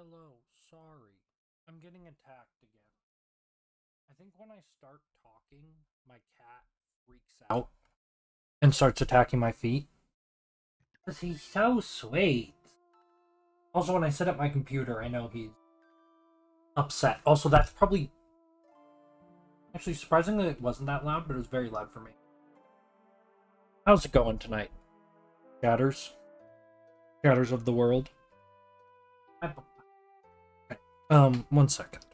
Hello, sorry. I'm getting attacked again. I think when I start talking, my cat freaks out and starts attacking my feet. Because he's so sweet. Also, when I set up my computer, I know he's upset. Also, that's probably... Actually, surprisingly, it wasn't that loud, but it was very loud for me. How's it going tonight? Chatters? Chatters of the world? One second.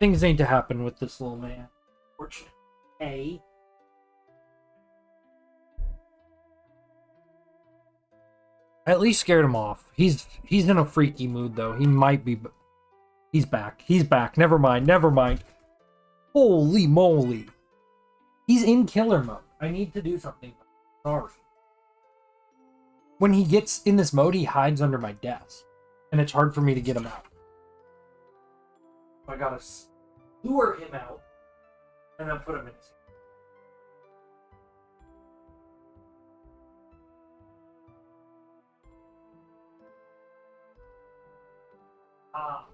Things need to happen with this little man. Fortunately. Hey. I at least scared him off. He's in a freaky mood though. He might be. He's back. He's back. Never mind. Never mind. Holy moly. He's in killer mode. I need to do something. Sorry. When he gets in this mode, he hides under my desk. And it's hard for me to get him out. I gotta lure him out. And then put him in his... Ah.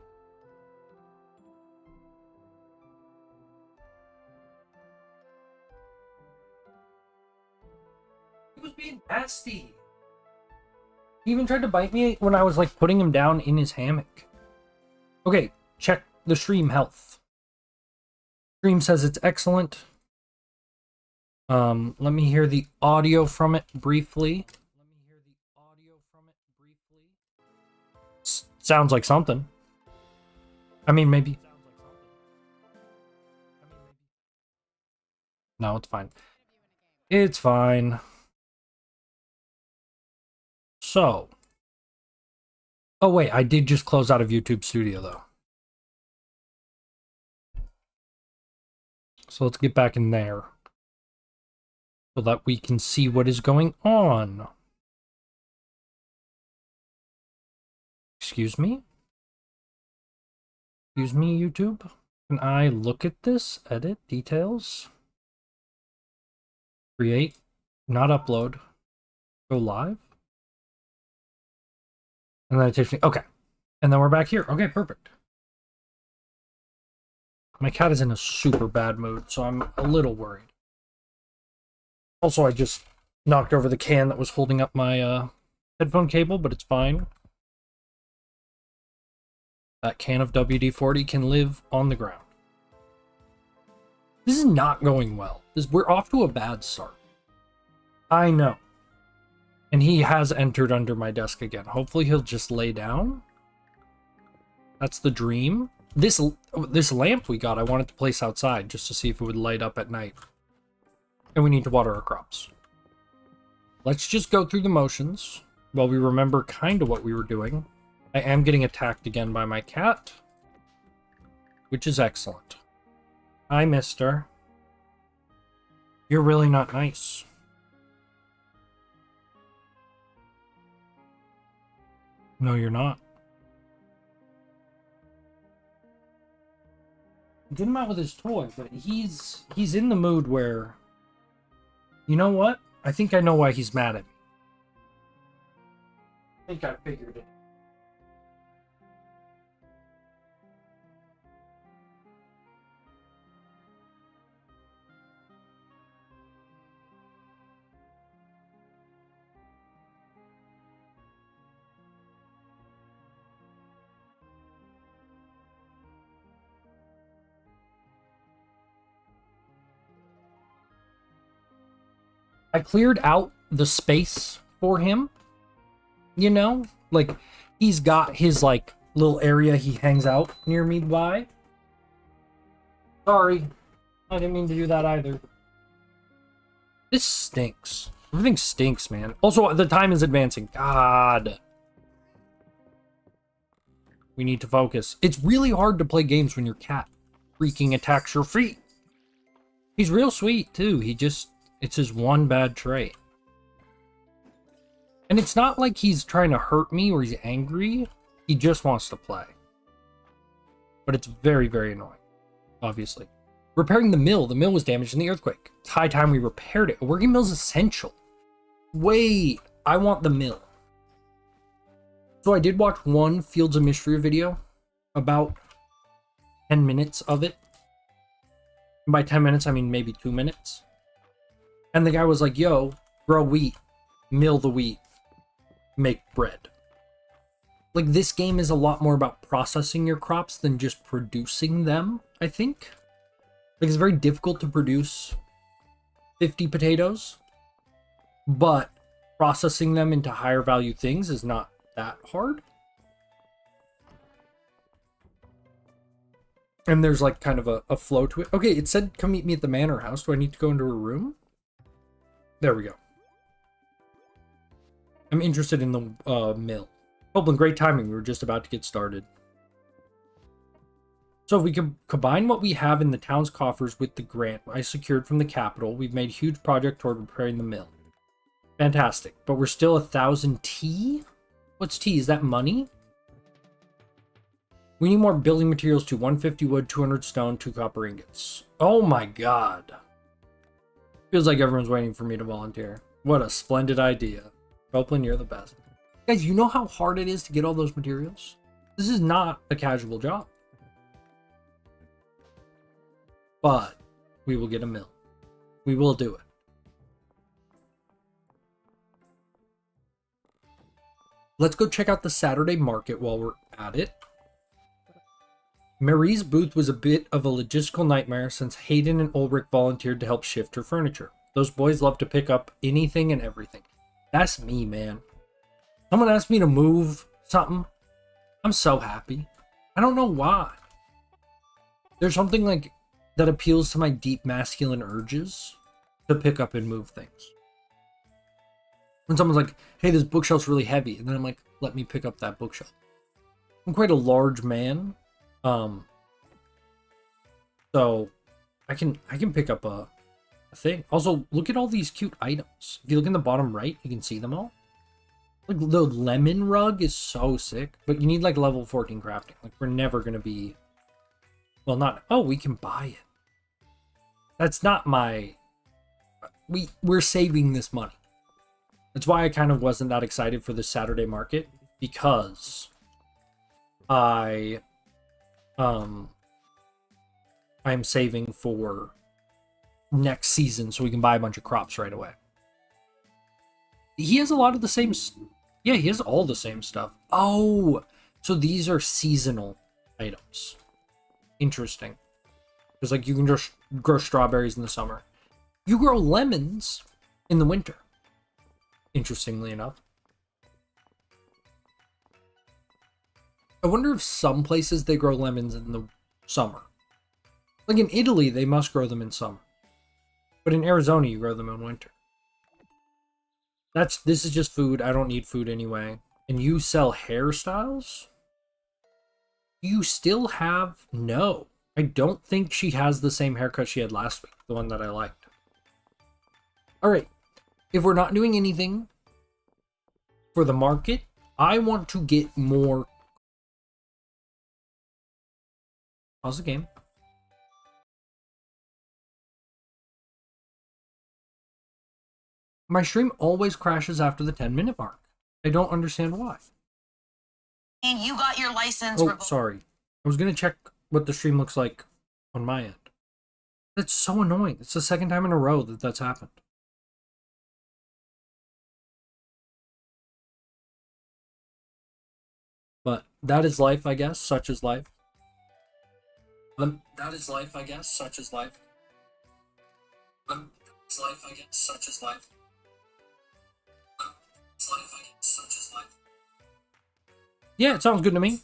He was being nasty. He even tried to bite me when I was like putting him down in his hammock. Okay, check the stream health. Stream says it's excellent. Let me hear the audio from it briefly. Sounds like something. I mean, maybe. No, it's fine. It's fine. So. Oh, wait, I did just close out of YouTube Studio, though. So let's get back in there. So that we can see what is going on. Excuse me? Excuse me, YouTube? Can I look at this? Edit? Details? Create? Not upload. Go live? And then it takes me... Okay. And then we're back here. Okay, perfect. My cat is in a super bad mood, so I'm a little worried. Also, I just knocked over the can that was holding up my headphone cable, but it's fine. That can of WD-40 can live on the ground. This is not going well. We're off to a bad start. I know. And he has entered under my desk again. Hopefully he'll just lay down. That's the dream. This lamp we got, I wanted to place outside just to see if it would light up at night. And we need to water our crops. Let's just go through the motions while we remember kind of what we were doing. I am getting attacked again by my cat, which is excellent. Hi, mister. You're really not nice. No, you're not. Get him out with his toy, but he's in the mood where... You know what? I think I know why he's mad at me. I think I figured it. I cleared out the space for him. You know? Like, he's got his, like, little area he hangs out near me by. Sorry. I didn't mean to do that either. This stinks. Everything stinks, man. Also, the time is advancing. God. We need to focus. It's really hard to play games when your cat freaking attacks your feet. He's real sweet, too. It's his one bad trait. And it's not like he's trying to hurt me or he's angry. He just wants to play. But it's very, very annoying. Obviously. Repairing the mill. The mill was damaged in the earthquake. It's high time we repaired it. A working mill is essential. Wait. I want the mill. So I did watch one Fields of Mistria video, about 10 minutes of it. And by 10 minutes, I mean maybe 2 minutes. And the guy was like, yo, grow wheat, mill the wheat, make bread. Like, this game is a lot more about processing your crops than just producing them, I think. Like, it's very difficult to produce 50 potatoes, but processing them into higher value things is not that hard. And there's like kind of a flow to it. Okay, it said come meet me at the manor house. Do I need to go into a room? There we go. I'm interested in the mill. Copeland, great timing. We were just about to get started. So if we can combine what we have in the town's coffers with the grant I secured from the capital, we've made a huge project toward repairing the mill. Fantastic. But we're still 1,000 tea? What's tea? Is that money? We need more building materials too. 150 wood, 200 stone, 2 copper ingots. Oh my god. Feels like everyone's waiting for me to volunteer. What a splendid idea. Copeland, you're the best. Guys, you know how hard it is to get all those materials? This is not a casual job. But we will get a mill. We will do it. Let's go check out the Saturday market while we're at it. Marie's booth was a bit of a logistical nightmare since Hayden and Ulrich volunteered to help shift her furniture. Those boys love to pick up anything and everything. That's me, man. Someone asked me to move something. I'm so happy. I don't know why. There's something like that appeals to my deep masculine urges to pick up and move things. When someone's like, hey, this bookshelf's really heavy, and then I'm like, let me pick up that bookshelf. I'm quite a large man. So I can pick up a thing. Also, look at all these cute items. If you look in the bottom right, you can see them all. Like, the lemon rug is so sick, but you need like level 14 crafting. Like, we're never gonna be, well, not, oh, we can buy it. That's not my, we're saving this money. That's why I kind of wasn't that excited for the Saturday market, because I'm saving for next season so we can buy a bunch of crops right away. He has a lot of the same, yeah, he has all the same stuff. Oh, so these are seasonal items. Interesting. Because like you can just grow strawberries in the summer. You grow lemons in the winter. Interestingly enough. I wonder if some places they grow lemons in the summer. Like in Italy, they must grow them in summer. But in Arizona, you grow them in winter. This is just food. I don't need food anyway. And you sell hairstyles? You still have... No. I don't think she has the same haircut she had last week. The one that I liked. Alright. If we're not doing anything for the market, I want to get more... Pause the game. My stream always crashes after the 10-minute mark. I don't understand why. And you got your license. Oh, sorry. I was going to check what the stream looks like on my end. That's so annoying. It's the second time in a row that that's happened. But that is life, I guess. Such is life. That is life, I guess. Such is life. It's life, I guess. Such is life. It's life, I guess. Such is life. Yeah, it sounds good to me.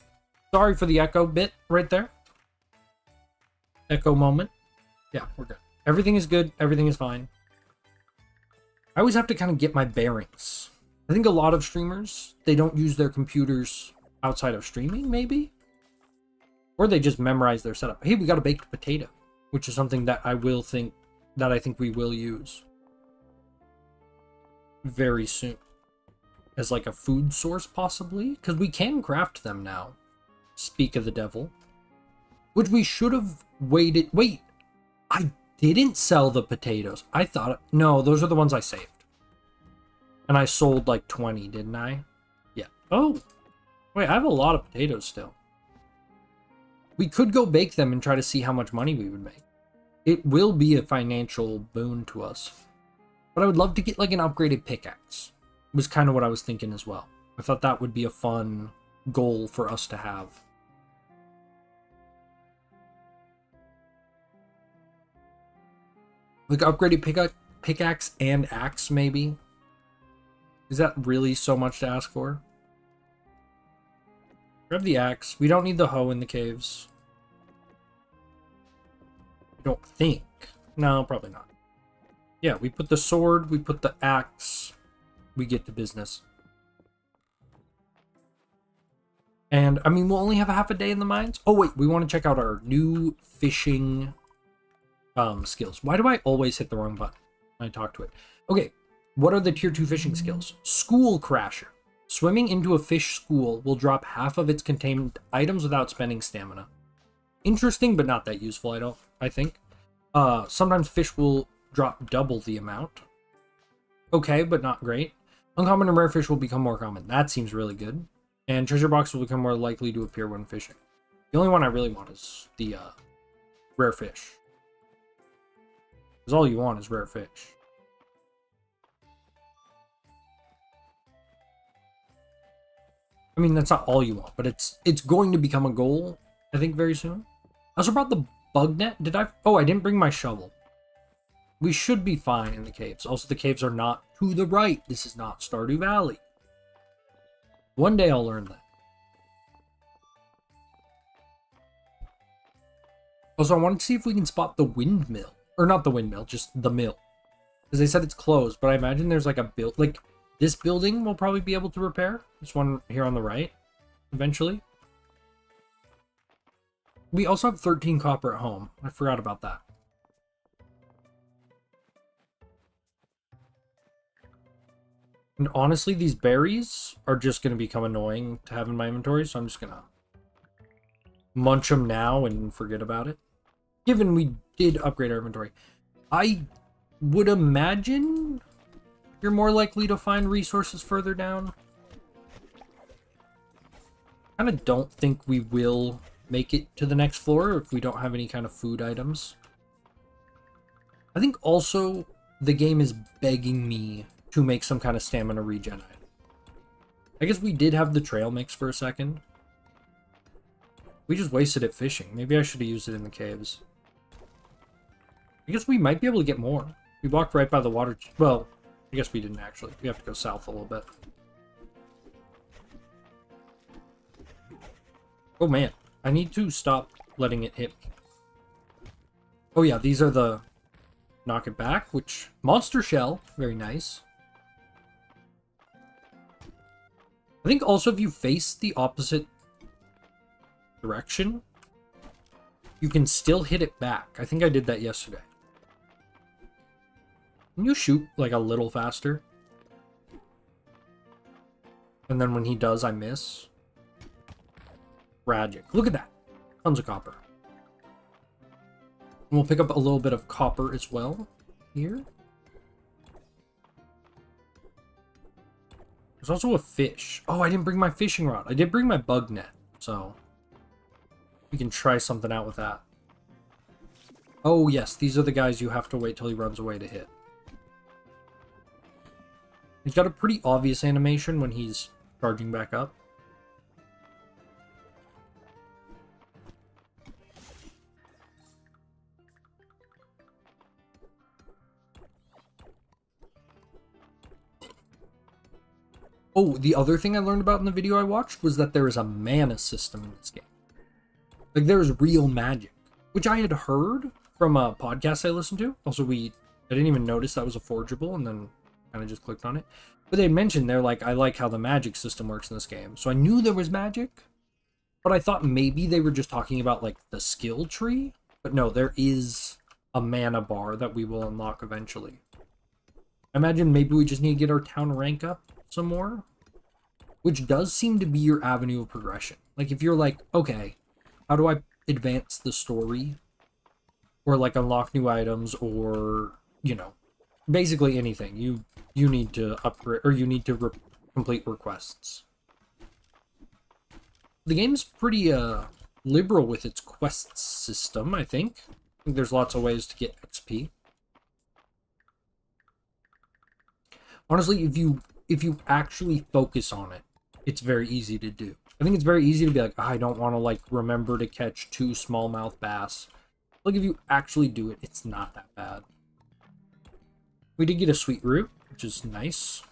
Sorry for the echo bit right there. Echo moment. Yeah, we're good. Everything is good. Everything is fine. I always have to kind of get my bearings. I think a lot of streamers, they don't use their computers outside of streaming, maybe? Or they just memorize their setup. Hey, we got a baked potato, which is something that I think we will use very soon. As like a food source, possibly? Because we can craft them now. Speak of the devil. Which we should have waited. Wait, I didn't sell the potatoes. I thought... No, those are the ones I saved. And I sold like 20, didn't I? Yeah. Oh. Wait, I have a lot of potatoes still. We could go bake them and try to see how much money we would make. It will be a financial boon to us. But I would love to get like an upgraded pickaxe. Was kind of what I was thinking as well. I thought that would be a fun goal for us to have. Like upgraded pickaxe and axe, maybe? Is that really so much to ask for? Grab the axe. We don't need the hoe in the caves. I don't think. No, probably not. Yeah, we put the sword, we put the axe, we get to business. And, I mean, we'll only have a half a day in the mines. Oh, wait, we want to check out our new fishing skills. Why do I always hit the wrong button when I talk to it? Okay, what are the tier 2 fishing skills? School Crasher. Swimming into a fish school will drop half of its contained items without spending stamina. Interesting, but not that useful, I think. Sometimes fish will drop double the amount. Okay, but not great. Uncommon and rare fish will become more common. That seems really good. And treasure box will become more likely to appear when fishing. The only one I really want is the rare fish. Because all you want is rare fish. I mean, that's not all you want, but it's going to become a goal, I think, very soon. I also brought the bug net. Did I? Oh, I didn't bring my shovel. We should be fine in the caves. Also, the caves are not to the right. This is not Stardew Valley. One day I'll learn that. Also, I wanted to see if we can spot the windmill. Or not the windmill, just the mill. Because they said it's closed, but I imagine there's like a build... Like, this building we'll probably be able to repair. This one here on the right, eventually. We also have 13 copper at home. I forgot about that. And honestly, these berries are just going to become annoying to have in my inventory, so I'm just going to munch them now and forget about it. Given we did upgrade our inventory. I would imagine you're more likely to find resources further down. I kind of don't think we will make it to the next floor if we don't have any kind of food items. I think also the game is begging me to make some kind of stamina regen item. I guess we did have the trail mix for a second. We just wasted it fishing. Maybe I should have used it in the caves. I guess we might be able to get more. We walked right by the water... Well, I guess we didn't actually. We have to go south a little bit. Oh man, I need to stop letting it hit me. Oh yeah, these are the... Knock it back, which... Monster shell, very nice. I think also if you face the opposite direction, you can still hit it back. I think I did that yesterday. Can you shoot like a little faster? And then when he does, I miss. Tragic. Look at that. Tons of copper. And we'll pick up a little bit of copper as well here. There's also a fish. Oh, I didn't bring my fishing rod. I did bring my bug net, so we can try something out with that. Oh yes, these are the guys you have to wait till he runs away to hit. He's got a pretty obvious animation when he's charging back up. Oh, the other thing I learned about in the video I watched was that there is a mana system in this game. Like, there's real magic, which I had heard from a podcast I listened to. Also, I didn't even notice that was a forgeable, and then kind of just clicked on it. But they mentioned, they're like, I like how the magic system works in this game. So I knew there was magic, but I thought maybe they were just talking about, like, the skill tree. But no, there is a mana bar that we will unlock eventually. I imagine maybe we just need to get our town rank up some more, which does seem to be your avenue of progression. Like, if you're like, okay, how do I advance the story? Or, like, unlock new items, or, you know, basically anything. You need to upgrade, or you need to complete requests. the game's pretty liberal with its quest system, I think. There's lots of ways to get XP. Honestly, if you actually focus on it, it's very easy to do. I think it's very easy to be like, oh, I don't want to like remember to catch 2 smallmouth bass. Like if you actually do it, it's not that bad. We did get a sweet root, which is nice.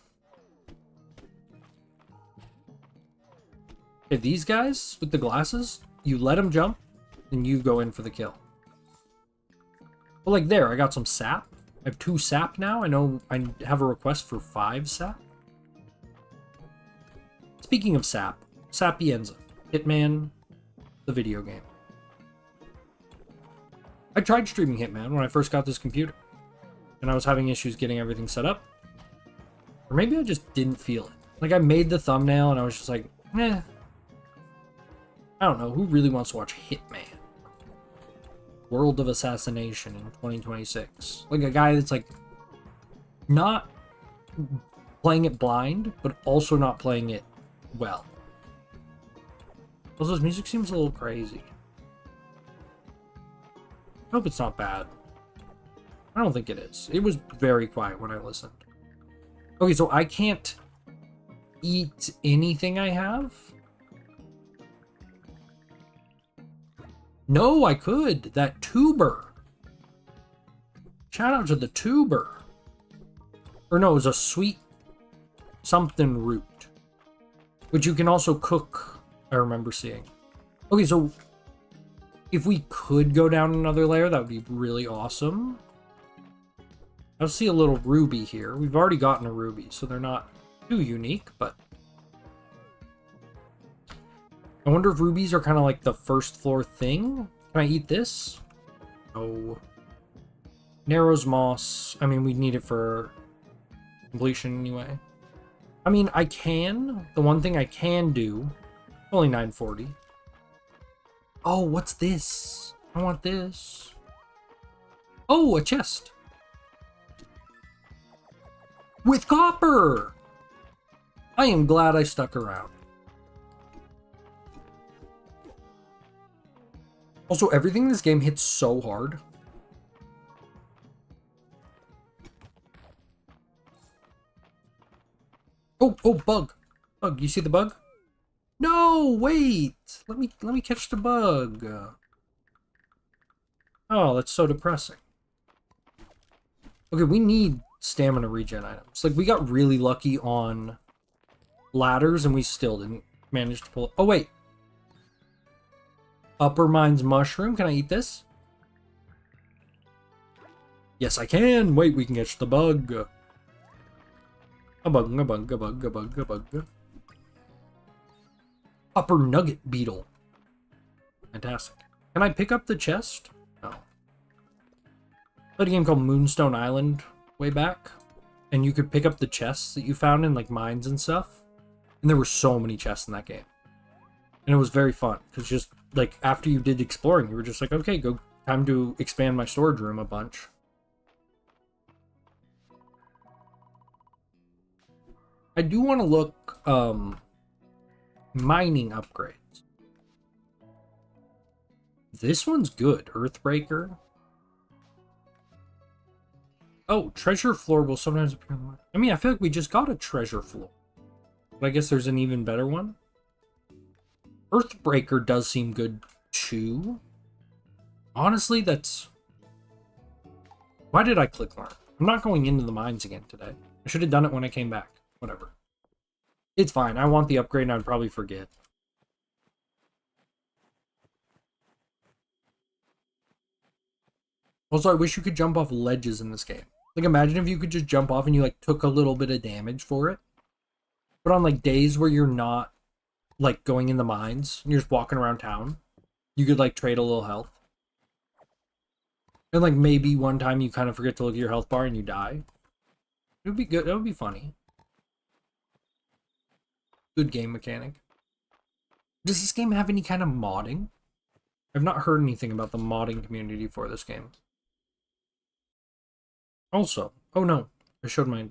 Okay, these guys with the glasses, you let them jump, and you go in for the kill. But like there, I got some sap. I have 2 sap now. I know I have a request for 5 sap. Speaking of sap, Sapienza, Hitman, the video game. I tried streaming Hitman when I first got this computer, and I was having issues getting everything set up. Or maybe I just didn't feel it. Like I made the thumbnail and I was just like, eh. I don't know, who really wants to watch Hitman? World of Assassination in 2026. Like a guy that's like not playing it blind, but also not playing it well. Also, his music seems a little crazy. I hope it's not bad. I don't think it is. It was very quiet when I listened. Okay, so I can't eat anything I have? No, I could. That tuber. Shout out to the tuber. Or no, it was a sweet something root. Which you can also cook, I remember seeing. Okay, so if we could go down another layer, that would be really awesome. I see a little ruby here. We've already gotten a ruby, so they're not too unique, but I wonder if rubies are kind of like the first floor thing. Can I eat this? No. Narrows moss. I mean, we need it for completion anyway. I mean, I can. The one thing I can do. Only 940. Oh, what's this? I want this. Oh, a chest. With copper! I am glad I stuck around. Also, everything in this game hits so hard. Oh, bug. Bug, you see the bug? No, wait. Let me catch the bug. Oh, that's so depressing. Okay, we need stamina regen items. Like, we got really lucky on ladders, and we still didn't manage to pull it. Oh, wait. Upper Mines mushroom. Can I eat this? Yes, I can. Wait, we can catch the bug. A bug, a bug, a bug, a bug, a bug. Upper nugget beetle. Fantastic. Can I pick up the chest? No. Played a game called Moonstone Island way back, and you could pick up the chests that you found in like mines and stuff. And there were so many chests in that game. And it was very fun, because just like after you did exploring, you were just like, okay, go, time to expand my storage room a bunch. I do want to look mining upgrades. This one's good. Earthbreaker. Oh, treasure floor will sometimes appear on the map. I mean, I feel like we just got a treasure floor. But I guess there's an even better one. Earthbreaker does seem good too. Honestly, that's... Why did I click learn? I'm not going into the mines again today. I should have done it when I came back. Whatever. It's fine. I want the upgrade and I'd probably forget. Also, I wish you could jump off ledges in this game. Like, imagine if you could just jump off and you, like, took a little bit of damage for it. But on, like, days where you're not, like, going in the mines, and you're just walking around town, you could, like, trade a little health. And, like, maybe one time you kind of forget to look at your health bar and you die. It would be good. It would be funny. Good game mechanic. Does this game have any kind of modding? I've not heard anything about the modding community for this game. Also, oh no, I showed my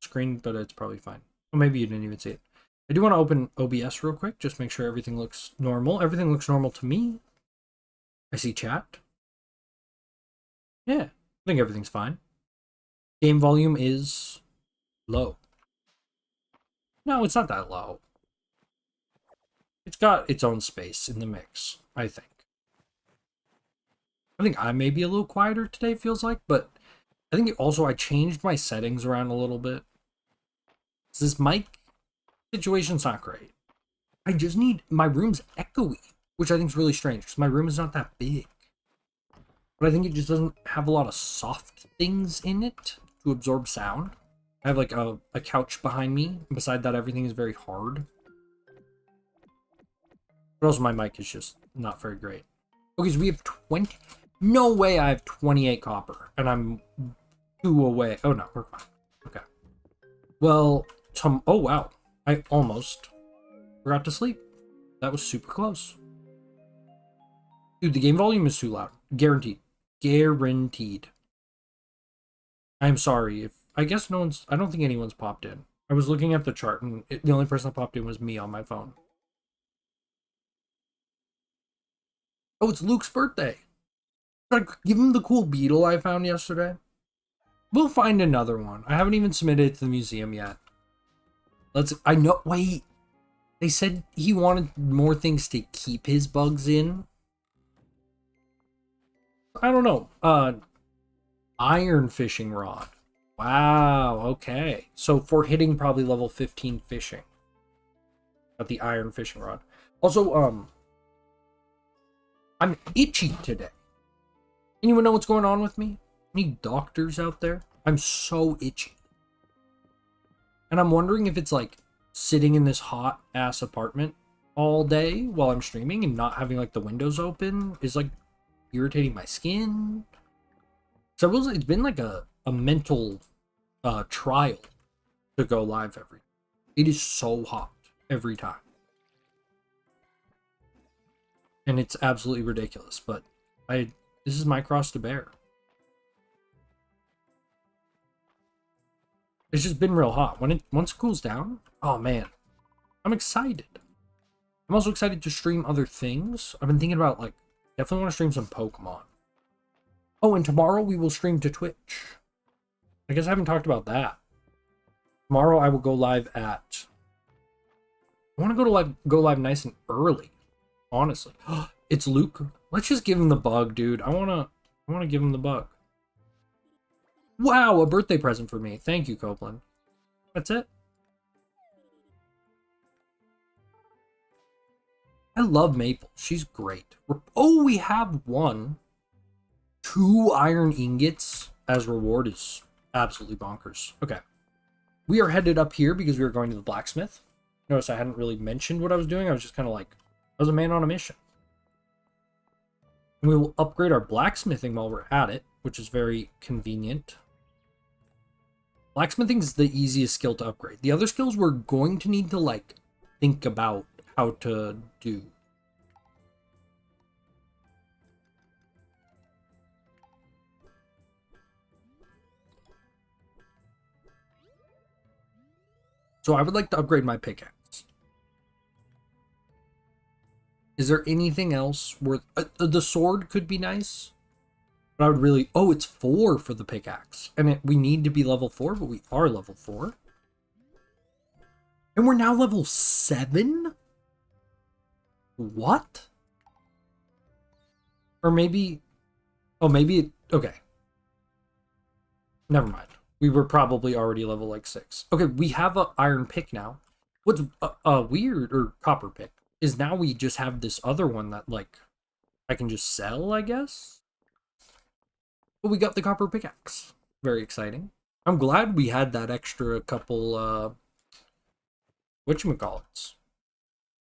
screen, but it's probably fine. Well, maybe you didn't even see it. I do want to open OBS real quick, just make sure everything looks normal. Everything looks normal to me. I see chat. Yeah, I think everything's fine. Game volume is low. No, it's not that low. It's got its own space in the mix, I think. I think I may be a little quieter today, feels like, but I think also I changed my settings around a little bit. This mic situation's not great. I just need, my room's echoey, which I think is really strange, because my room is not that big. But I think it just doesn't have a lot of soft things in it to absorb sound. I have like a couch behind me, and beside that everything is very hard. But also my mic is just not very great. Okay, so we have 20... No way I have 28 copper, and I'm 2 away. Oh no, we're fine. Okay. Well, oh wow. I almost forgot to sleep. That was super close. Dude, the game volume is too loud. Guaranteed. Guaranteed. I'm sorry if... I guess no one's... I don't think anyone's popped in. I was looking at the chart, and the only person that popped in was me on my phone. Oh, it's Luke's birthday. Should I give him the cool beetle I found yesterday? We'll find another one. I haven't even submitted it to the museum yet. I know... Wait. They said he wanted more things to keep his bugs in. I don't know. Iron fishing rod. Wow, okay. So for hitting probably level 15 fishing. Got the iron fishing rod. Also, I'm itchy today. Anyone know what's going on with me? Any doctors out there? I'm so itchy. And I'm wondering if it's like sitting in this hot ass apartment all day while I'm streaming and not having like the windows open is like irritating my skin. So it's been like a mental trial to go live every. It is so hot every time. And it's absolutely ridiculous, but this is my cross to bear. It's just been real hot. Once it cools down, oh man, I'm excited. I'm also excited to stream other things. I've been thinking about like definitely want to stream some Pokemon. Oh, and tomorrow we will stream to Twitch. I guess I haven't talked about that. Tomorrow I will go live at. I want to go live nice and early. Honestly, it's Luke. Let's just give him the bug, dude. I wanna give him the bug. Wow, a birthday present for me. Thank you, Copeland. That's it. I love Maple. She's great. Oh, we have 2 iron ingots as reward is absolutely bonkers. Okay. We are headed up here because we are going to the blacksmith. Notice I hadn't really mentioned what I was doing. I was just kind of like, I was a man on a mission. And we will upgrade our blacksmithing while we're at it, which is very convenient. Blacksmithing is the easiest skill to upgrade. The other skills we're going to need to, like, think about how to do. So I would like to upgrade my pickaxe. Is there anything else worth... the sword could be nice. But I would really... Oh, it's 4 for the pickaxe. And we need to be level 4, but we are level 4. And we're now level 7? What? Or maybe... Oh, maybe... Okay. Never mind. We were probably already level, like, 6. Okay, we have an iron pick now. What's weird, or copper pick, is now we just have this other one that, like, I can just sell, I guess? But we got the copper pickaxe. Very exciting. I'm glad we had that extra couple, whatchamacallits.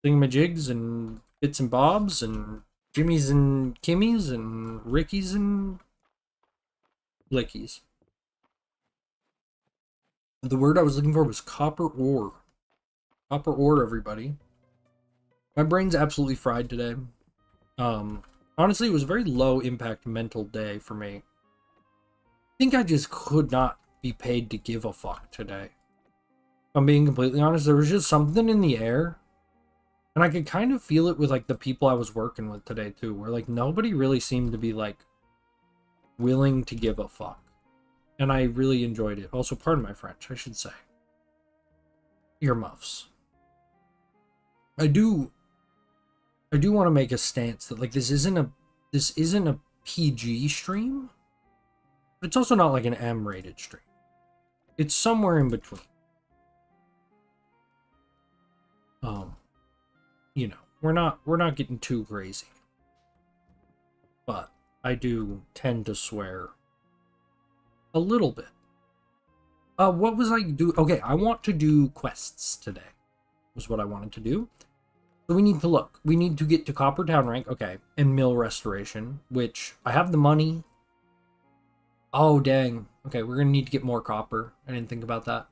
Thingamajigs and bits and bobs and Jimmies and Kimmies and Rickies and Lickies. The word I was looking for was copper ore. Copper ore, everybody. My brain's absolutely fried today. Honestly, it was a very low impact mental day for me. I think I just could not be paid to give a fuck today. I'm being completely honest. There was just something in the air. And I could kind of feel it with, like, the people I was working with today, too. Where, like, nobody really seemed to be, like, willing to give a fuck. And I really enjoyed it. Also, pardon my French, I should say. Earmuffs. I do want to make a stance that, like, this isn't a PG stream, but it's also not like an M-rated stream. It's somewhere in between. You know, we're not getting too crazy. But I do tend to swear a little bit. What was I do? Okay, I want to do quests today. Was what I wanted to do. So we need to look. We need to get to Copper Town rank. Okay, and mill restoration, which I have the money. Oh, dang. Okay, we're going to need to get more copper. I didn't think about that.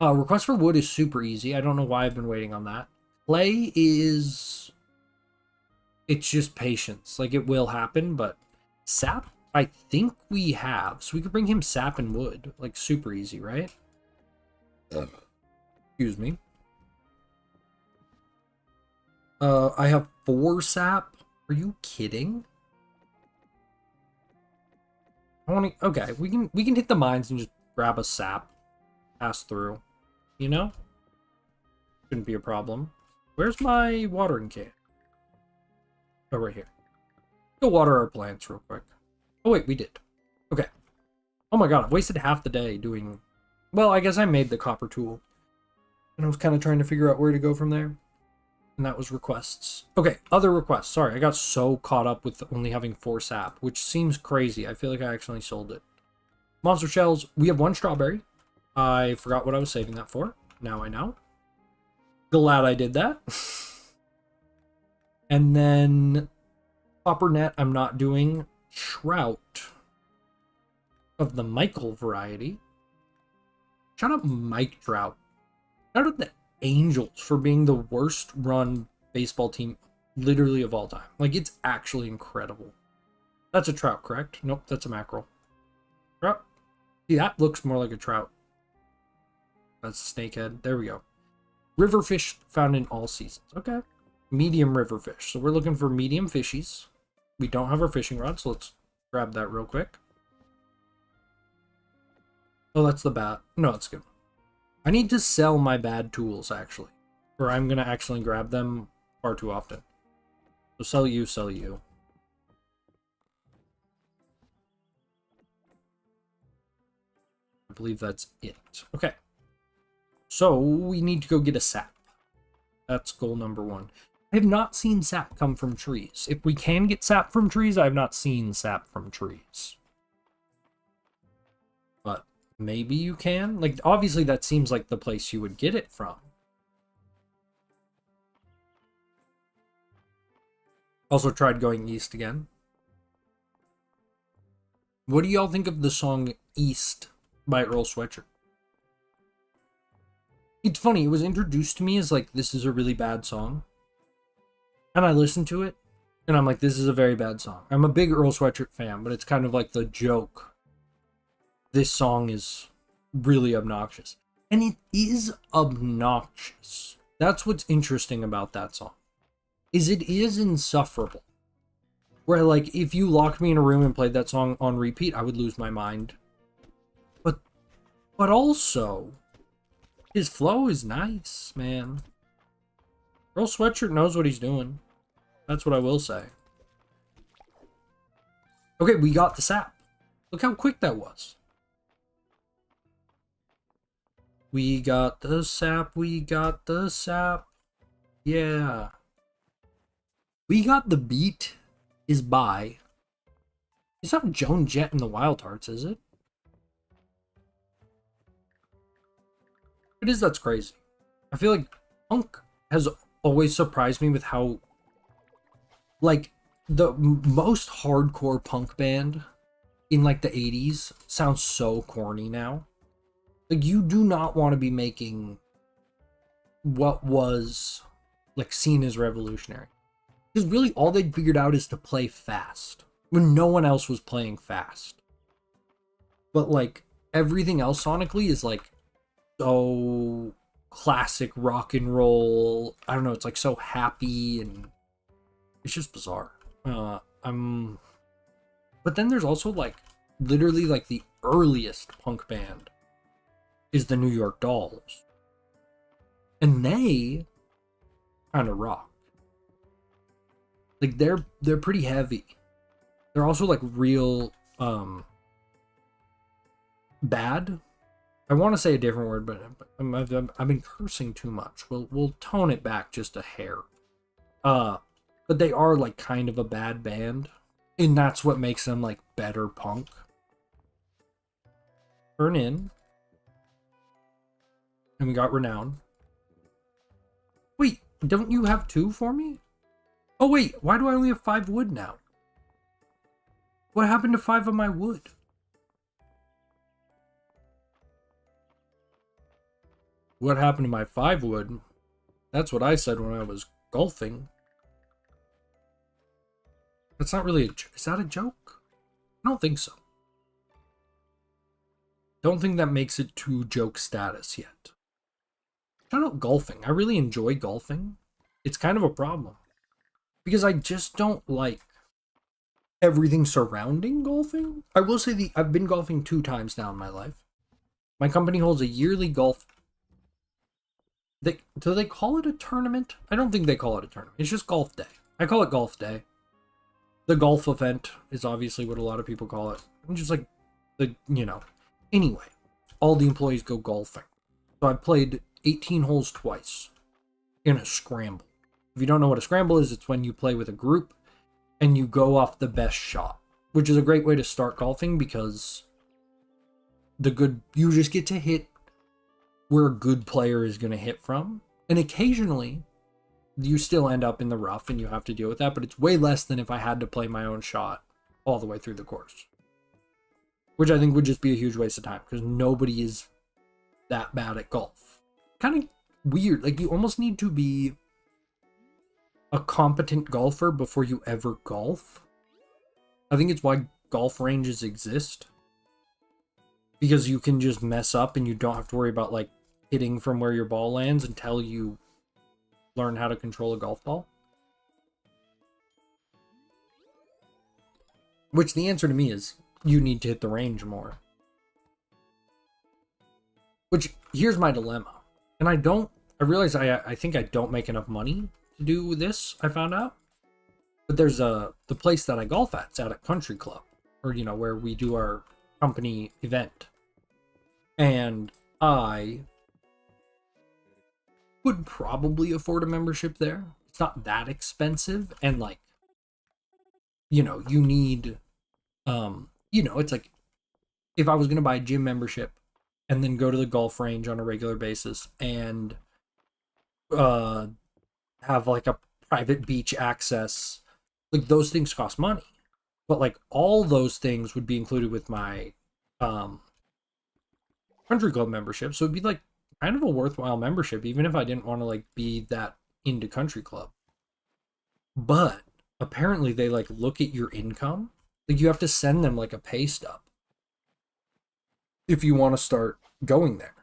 Request for wood is super easy. I don't know why I've been waiting on that. Clay is... It's just patience. Like, it will happen, but sap, I think we have. So we could bring him sap and wood. Like, super easy, right? Excuse me. I have 4 sap. Are you kidding? I want to... Okay, we can hit the mines and just grab a sap. Pass through. You know? Shouldn't be a problem. Where's my watering can? Oh, right here. Go water our plants real quick. Oh, wait, we did. Okay. Oh my god, I've wasted half the day doing... Well, I guess I made the copper tool. And I was kind of trying to figure out where to go from there. And that was requests. Okay, other requests. Sorry, I got so caught up with only having 4 sap, which seems crazy. I feel like I accidentally sold it. Monster shells. We have 1 strawberry. I forgot what I was saving that for. Now I know. Glad I did that. And then copper net, I'm not doing. Trout of the Michael variety. Shout out Mike Trout. Shout out the Angels for being the worst run baseball team literally of all time. Like, it's actually incredible. That's a trout, correct? Nope, that's a mackerel. Trout. See, that looks more like a trout. That's a snakehead. There we go. River fish found in all seasons. Okay. Medium river fish. So we're looking for medium fishies. We don't have our fishing rod, so let's grab that real quick. Oh, that's the bat. No, it's good. I need to sell my bad tools, actually. Or I'm going to accidentally grab them far too often. So sell you, sell you. I believe that's it. Okay. So we need to go get a sap. That's goal number 1. I have not seen sap come from trees. If we can get sap from trees, I have not seen sap from trees. But maybe you can. Like, obviously that seems like the place you would get it from. Also tried going east again. What do y'all think of the song East by Earl Sweatshirt? It's funny, it was introduced to me as like, this is a really bad song. And I listened to it, and I'm like, this is a very bad song. I'm a big Earl Sweatshirt fan, but it's kind of like the joke. This song is really obnoxious. And it is obnoxious. That's what's interesting about that song. Is it is insufferable. Where, like, if you locked me in a room and played that song on repeat, I would lose my mind. But also, his flow is nice, man. Earl Sweatshirt knows what he's doing. That's what I will say. Okay, we got the sap. Look how quick that was. We got the sap, we got the sap. Yeah. We got the beat is by. It's not Joan Jett and the Wild Hearts, is it? It is, that's crazy. I feel like punk has always surprised me with how, like, the most hardcore punk band in like the 80s sounds so corny now. Like, you do not want to be making what was like seen as revolutionary, because really all they'd figured out is to play fast when no one else was playing fast. But like everything else sonically is like so classic rock and roll. I don't know, it's like so happy and it's just bizarre. I'm But then there's also like literally like the earliest punk band is the New York Dolls. And they kind of rock. Like they're pretty heavy. They're also like real bad. I want to say a different word, but I've been cursing too much. We'll tone it back just a hair. But they are like kind of a bad band, and that's what makes them like better punk. Turn in, and we got Renown. Wait, don't you have 2 for me? Oh wait, why do I only have 5 wood now? What happened to 5 of my wood? What happened to my 5 wood? That's what I said when I was golfing. That's not really is that a joke? I don't think so. Don't think that makes it to joke status yet. Shout out golfing. I really enjoy golfing. It's kind of a problem. Because I just don't like everything surrounding golfing. I will say I've been golfing 2 times now in my life. My company holds a yearly golf. Do they call it a tournament? I don't think they call it a tournament. It's just golf day. I call it golf day. The golf event is obviously what a lot of people call it. And just like Anyway, all the employees go golfing. So I played 18 holes twice in a scramble. If you don't know what a scramble is, it's when you play with a group and you go off the best shot, which is a great way to start golfing because you just get to hit where a good player is going to hit from. And occasionally you still end up in the rough and you have to deal with that, but it's way less than if I had to play my own shot all the way through the course, which I think would just be a huge waste of time because nobody is that bad at golf. Kind of weird. Like you almost need to be a competent golfer before you ever golf. I think it's why golf ranges exist, because you can just mess up and you don't have to worry about like hitting from where your ball lands until you learn how to control a golf ball. Which the answer to me is you need to hit the range more. Which here's my dilemma. And I realize I think I don't make enough money to do this, I found out. But there's the place that I golf at, it's at a country club, or where we do our company event. And I would probably afford a membership there. It's not that expensive, and like you need it's like if I was going to buy a gym membership and then go to the golf range on a regular basis and have like a private beach access, like those things cost money. But like all those things would be included with my country club membership, so it'd be like kind of a worthwhile membership even if I didn't want to like be that into country club. But apparently they like look at your income. Like you have to send them like a pay stub if you want to start going there.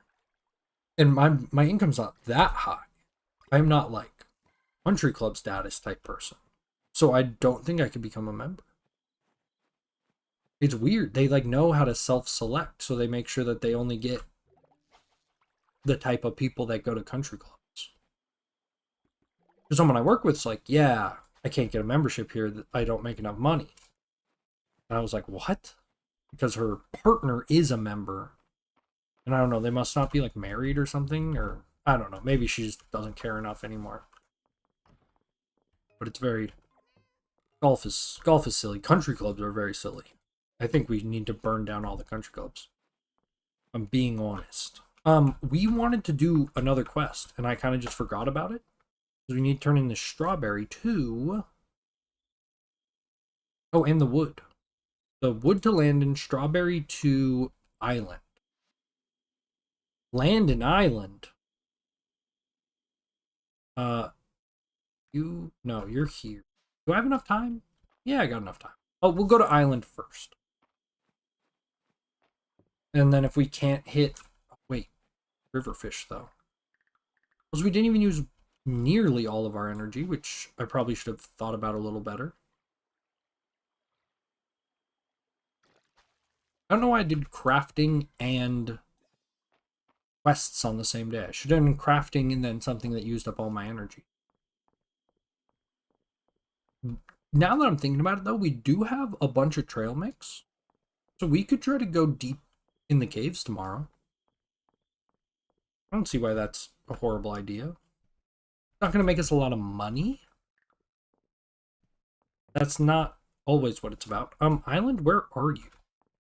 And my income's not that high. I'm not like country club status type person, so I don't think I could become a member. It's weird. They like know how to self-select, so they make sure that they only get the type of people that go to country clubs. Someone I work with is like, yeah, I can't get a membership here. I don't make enough money. And I was like, what? Because her partner is a member. And I don't know, they must not be like married or something, or I don't know. Maybe she just doesn't care enough anymore. But it's very golf is silly. Country clubs are very silly. I think we need to burn down all the country clubs. I'm being honest. We wanted to do another quest, and I kind of just forgot about it. Because we need to turn in the strawberry to... Oh, and the wood. The wood to Landon, strawberry to island. Landon Island. No, you're here. Do I have enough time? Yeah, I got enough time. Oh, we'll go to island first. And then if we can't hit... Wait, riverfish, though. Because we didn't even use nearly all of our energy, which I probably should have thought about a little better. I don't know why I did crafting and quests on the same day. I should have done crafting and then something that used up all my energy. Now that I'm thinking about it, though, we do have a bunch of trail mix. So we could try to go deep in the caves tomorrow. I don't see why that's a horrible idea. It's not going to make us a lot of money. That's not always what it's about. Island, where are you?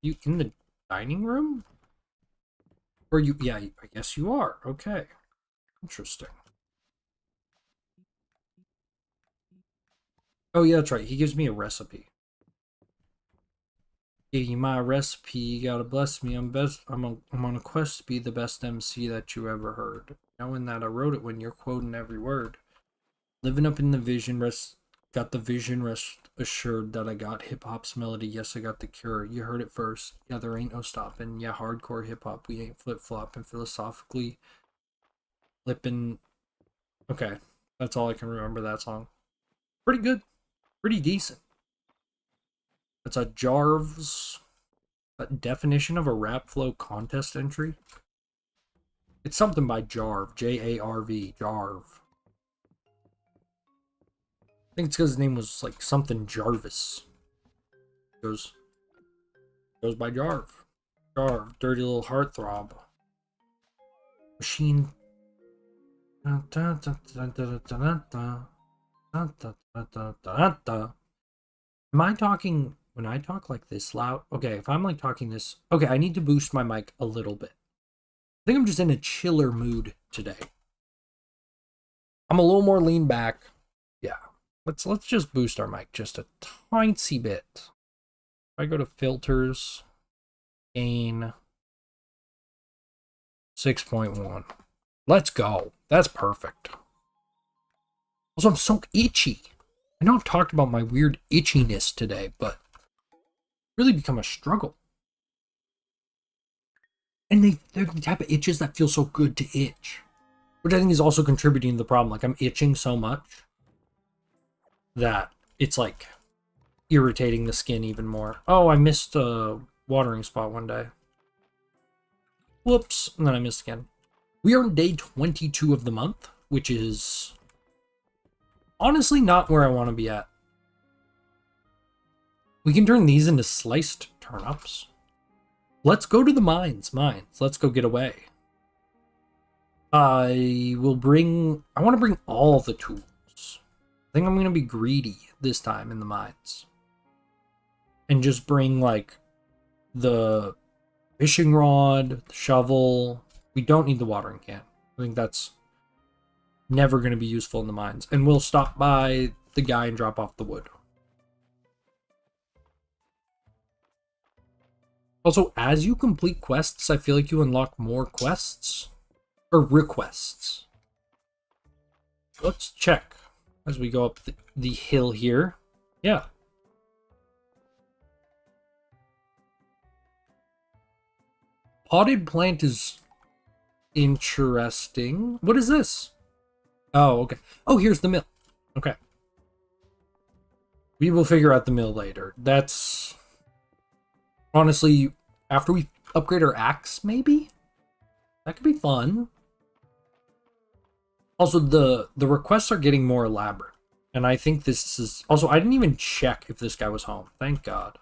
You in the dining room? Or you, yeah, I guess you are. Okay. Interesting. Oh yeah, that's right. He gives me a recipe. Give you my recipe, you gotta bless me. I'm on a quest to be the best MC that you ever heard. Knowing that I wrote it when you're quoting every word. Living up in the vision, got the vision, rest assured that I got hip hop's melody. Yes, I got the cure. You heard it first. Yeah, there ain't no stopping. Yeah, hardcore hip hop. We ain't flip flopping philosophically. Flipping. Okay, that's all I can remember that song. Pretty good. Pretty decent. That's a Jarv's definition of a rap flow contest entry. It's something by Jarv. J-A-R-V. Jarv. I think it's because his name was like something Jarvis. Goes by Jarv. Jarv. Dirty little heartthrob. Machine. Am I talking when I talk like this loud? Okay, if I'm like talking this, okay, I need to boost my mic a little bit. I think I'm just in a chiller mood today. I'm a little more lean back. Yeah, let's just boost our mic just a tiny bit. If I go to filters, gain 6.1. Let's go. That's perfect. Also, I'm so itchy. I know I've talked about my weird itchiness today, but really become a struggle. And they're the type of itches that feel so good to itch. Which I think is also contributing to the problem. Like, I'm itching so much that it's like irritating the skin even more. Oh, I missed a watering spot one day. Whoops. And then I missed again. We are on day 22 of the month, which is honestly not where I want to be at. We can turn these into sliced turnips. Let's go to the mines. Let's go get away. I want to bring all the tools. I think I'm going to be greedy this time in the mines. And just bring, like, the fishing rod, the shovel. We don't need the watering can. I think that's never going to be useful in the mines. And we'll stop by the guy and drop off the wood. Also, as you complete quests, I feel like you unlock more quests. Or requests. Let's check as we go up the hill here. Yeah. Potted plant is interesting. What is this? Oh, okay. Oh, here's the mill. Okay. We will figure out the mill later. That's... Honestly, after we upgrade our axe, maybe? That could be fun. Also, the requests are getting more elaborate. And I think this is... Also, I didn't even check if this guy was home. Thank God.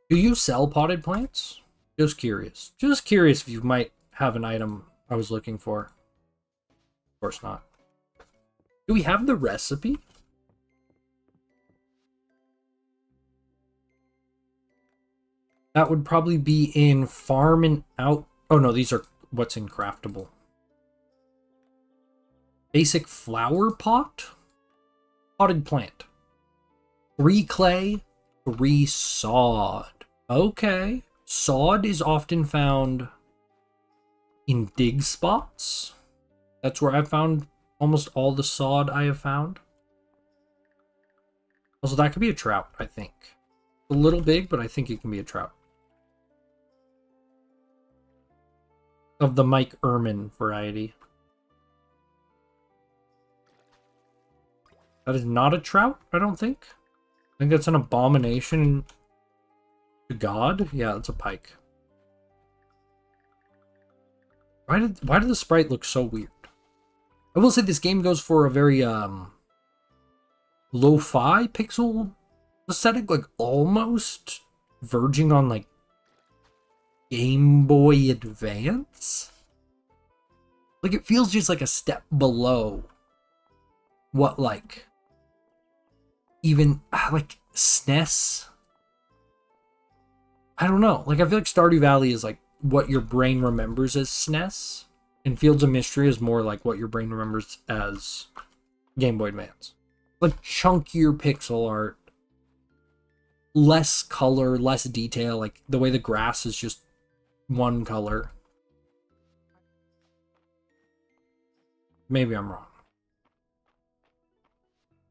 Do you sell potted plants? Just curious. Just curious if you might have an item I was looking for. Of course not. Do we have the recipe? That would probably be in farm and out... Oh no, these are what's in craftable. Basic flower pot? Potted plant. 3 clay, 3 sod. Okay. Sod is often found in dig spots. That's where I've found almost all the sod I have found. Also, that could be a trout, I think. A little big, but I think it can be a trout. of the Mike Ehrman variety. That is not a trout, I don't think. I think that's an abomination to God. Yeah, that's a pike. Why did the sprite look so weird? I will say this game goes for a very lo-fi pixel aesthetic, like almost verging on like Game Boy Advance. Like it feels just like a step below what like even like SNES. I don't know. Like I feel like Stardew Valley is like what your brain remembers as SNES, and Fields of Mystery is more like what your brain remembers as Game Boy Advance. Like chunkier pixel art, less color, less detail. Like the way the grass is just one color. Maybe I'm wrong.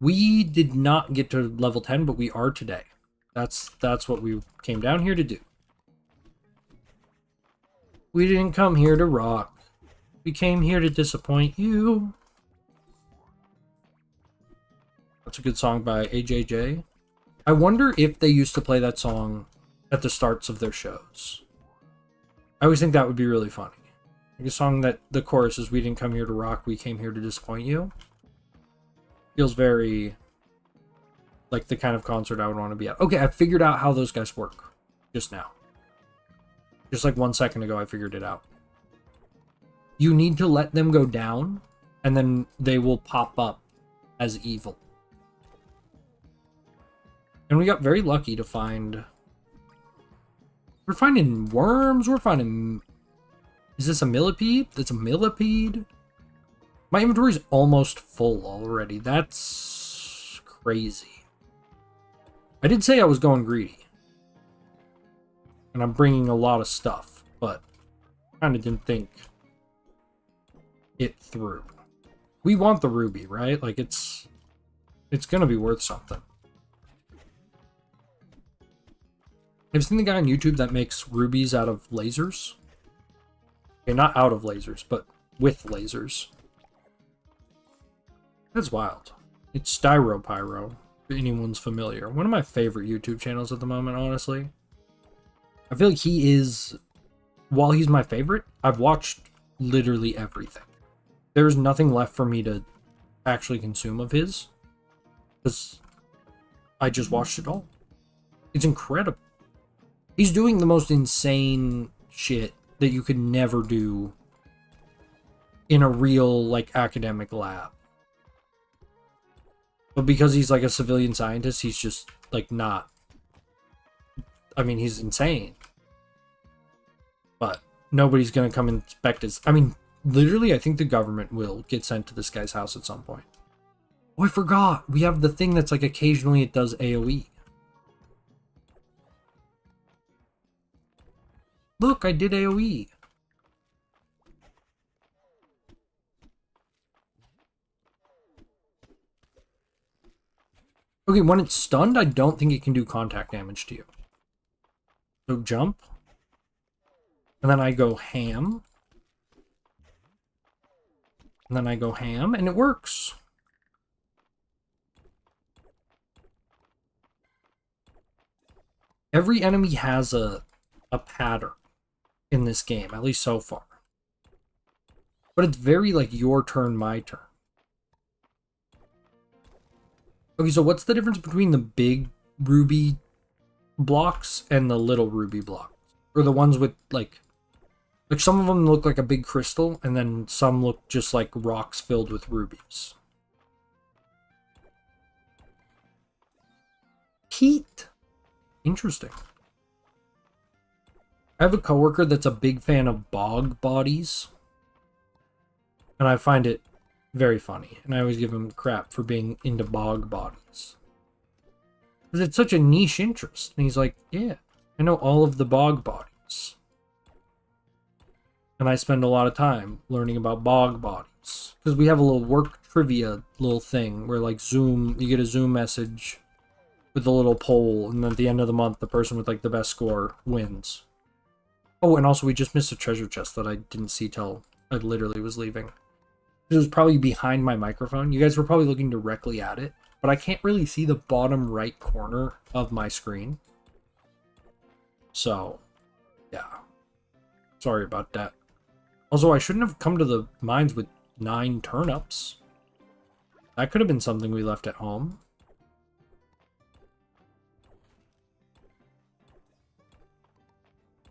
We did not get to level 10, but we are today. That's what we came down here to do. We didn't come here to rock. We came here to disappoint you. That's a good song by AJJ. I wonder if they used to play that song at the starts of their shows. I always think that would be really funny. Like a song that the chorus is, "We didn't come here to rock, we came here to disappoint you." Feels very like the kind of concert I would want to be at. Okay, I figured out how those guys work just now. Just like 1 second ago, I figured it out. You need to let them go down, and then they will pop up as evil. And we got very lucky to find... We're finding worms, we're finding... Is this a millipede? That's a millipede? My inventory is almost full already. That's crazy. I did say I was going greedy. And I'm bringing a lot of stuff, but kind of didn't think it through. We want the ruby, right? Like it's gonna be worth something. Have you seen the guy on YouTube that makes rubies out of lasers? Okay, not out of lasers, but with lasers. That's wild. It's Styropyro, if anyone's familiar. One of my favorite YouTube channels at the moment, honestly. I feel like he is, while he's my favorite, I've watched literally everything. There's nothing left for me to actually consume of his, because I just watched it all. It's incredible. He's doing the most insane shit that you could never do in a real, like, academic lab. But because he's, like, a civilian scientist, he's just, like, not... I mean, he's insane. But nobody's gonna come inspect his... I mean, literally, I think the government will get sent to this guy's house at some point. Oh, I forgot! We have the thing that's, like, occasionally it does AoE. Look, I did AoE. Okay, when it's stunned, I don't think it can do contact damage to you. So jump. And then I go ham. And then I go ham, and it works. Every enemy has a pattern in this game, at least so far. But it's very like your turn, my turn. Okay, so what's the difference between the big ruby blocks and the little ruby blocks? Or the ones with like some of them look like a big crystal, and then some look just like rocks filled with rubies. Heat. Interesting. I have a coworker that's a big fan of bog bodies. And I find it very funny. And I always give him crap for being into bog bodies. Because it's such a niche interest. And he's like, yeah, I know all of the bog bodies. And I spend a lot of time learning about bog bodies. Because we have a little work trivia little thing where like Zoom, you get a Zoom message with a little poll. And then at the end of the month, the person with like the best score wins. Oh, and also we just missed a treasure chest that I didn't see till I literally was leaving. It was probably behind my microphone. You guys were probably looking directly at it, but I can't really see the bottom right corner of my screen. So, yeah. Sorry about that. Also, I shouldn't have come to the mines with 9 turnips. That could have been something we left at home.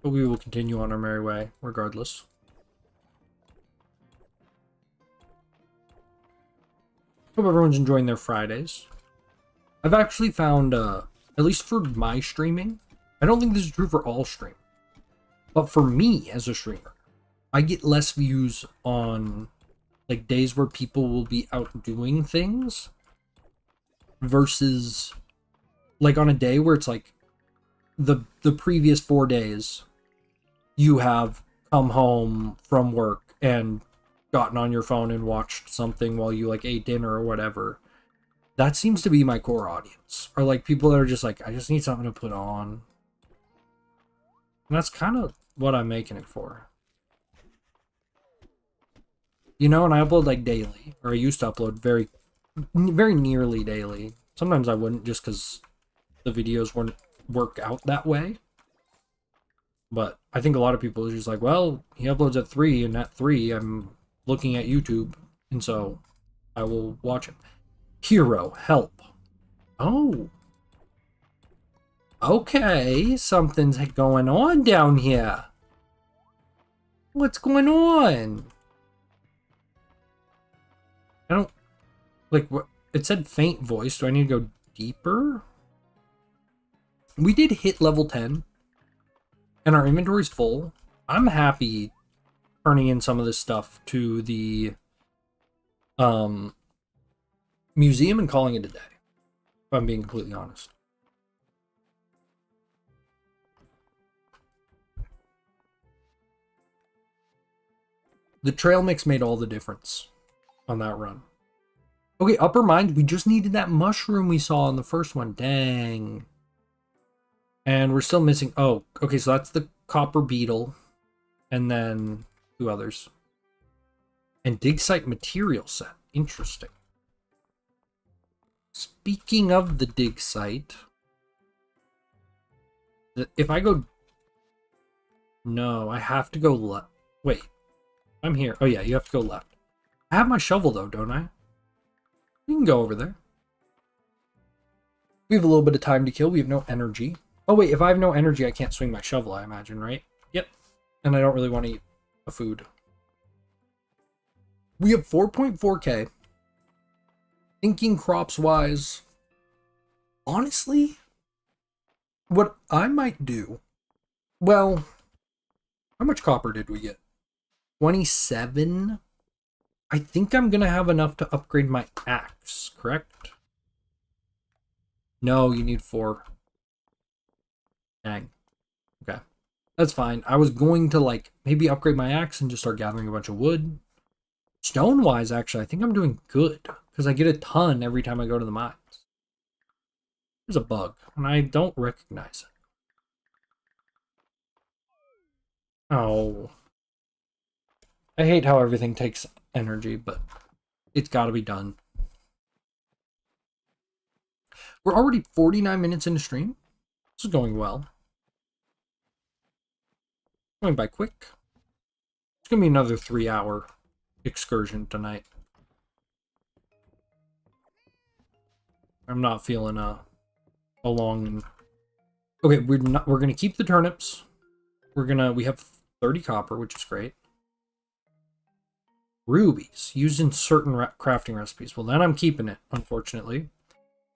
But we will continue on our merry way, regardless. Hope everyone's enjoying their Fridays. I've actually found, at least for my streaming, I don't think this is true for all streamers, but for me as a streamer, I get less views on like days where people will be out doing things versus like on a day where it's like the previous 4 days you have come home from work and gotten on your phone and watched something while you like ate dinner or whatever. That seems to be my core audience, or like people that are just like, I just need something to put on. And that's kind of what I'm making it for. You know, and I upload like daily, or I used to upload very nearly daily. Sometimes I wouldn't, just because the videos wouldn't work out that way. But I think a lot of people are just like, well, he uploads at 3, and at 3 I'm looking at YouTube, and so I will watch him. Hero, help. Oh. Okay, something's going on down here. What's going on? I don't... Like, what? It said faint voice. Do I need to go deeper? We did hit level 10. And our inventory's full. I'm happy turning in some of this stuff to the museum and calling it a day, if I'm being completely honest. The trail mix made all the difference on that run. Okay, upper mines, we just needed that mushroom we saw in the first one. Dang. And we're still missing... Oh, okay, so that's the copper beetle. And then 2 others. And dig site material set. Interesting. Speaking of the dig site... If I go... No, I have to go left. Wait. I'm here. Oh yeah, you have to go left. I have my shovel though, don't I? We can go over there. We have a little bit of time to kill. We have no energy. Oh wait, if I have no energy, I can't swing my shovel, I imagine, right? Yep. And I don't really want to eat a food. We have 4.4k. Thinking crops-wise, honestly, what I might do... Well, how much copper did we get? 27? I think I'm going to have enough to upgrade my axe, correct? No, you need 4. Dang. Okay. That's fine. I was going to, like, maybe upgrade my axe and just start gathering a bunch of wood. Stone-wise, actually, I think I'm doing good. Because I get a ton every time I go to the mines. There's a bug, and I don't recognize it. Oh. I hate how everything takes energy, but it's got to be done. We're already 49 minutes into stream. This is going well. Going by quick. It's going to be another 3-hour excursion tonight. I'm not feeling a long... Okay, we're going to keep the turnips. We have 30 copper, which is great. Rubies, used in certain crafting recipes. Well, then I'm keeping it, unfortunately.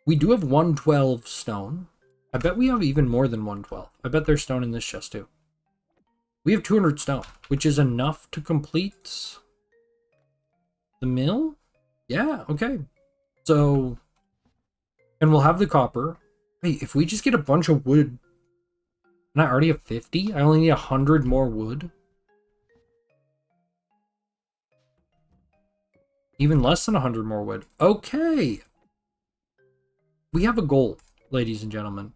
We do have 112 stone. I bet we have even more than 112. I bet there's stone in this chest, too. We have 200 stone, which is enough to complete the mill? Yeah, okay. So, and we'll have the copper. Wait, if we just get a bunch of wood, and I already have 50? I only need 100 more wood? Even less than 100 more wood. Okay. We have a goal, ladies and gentlemen.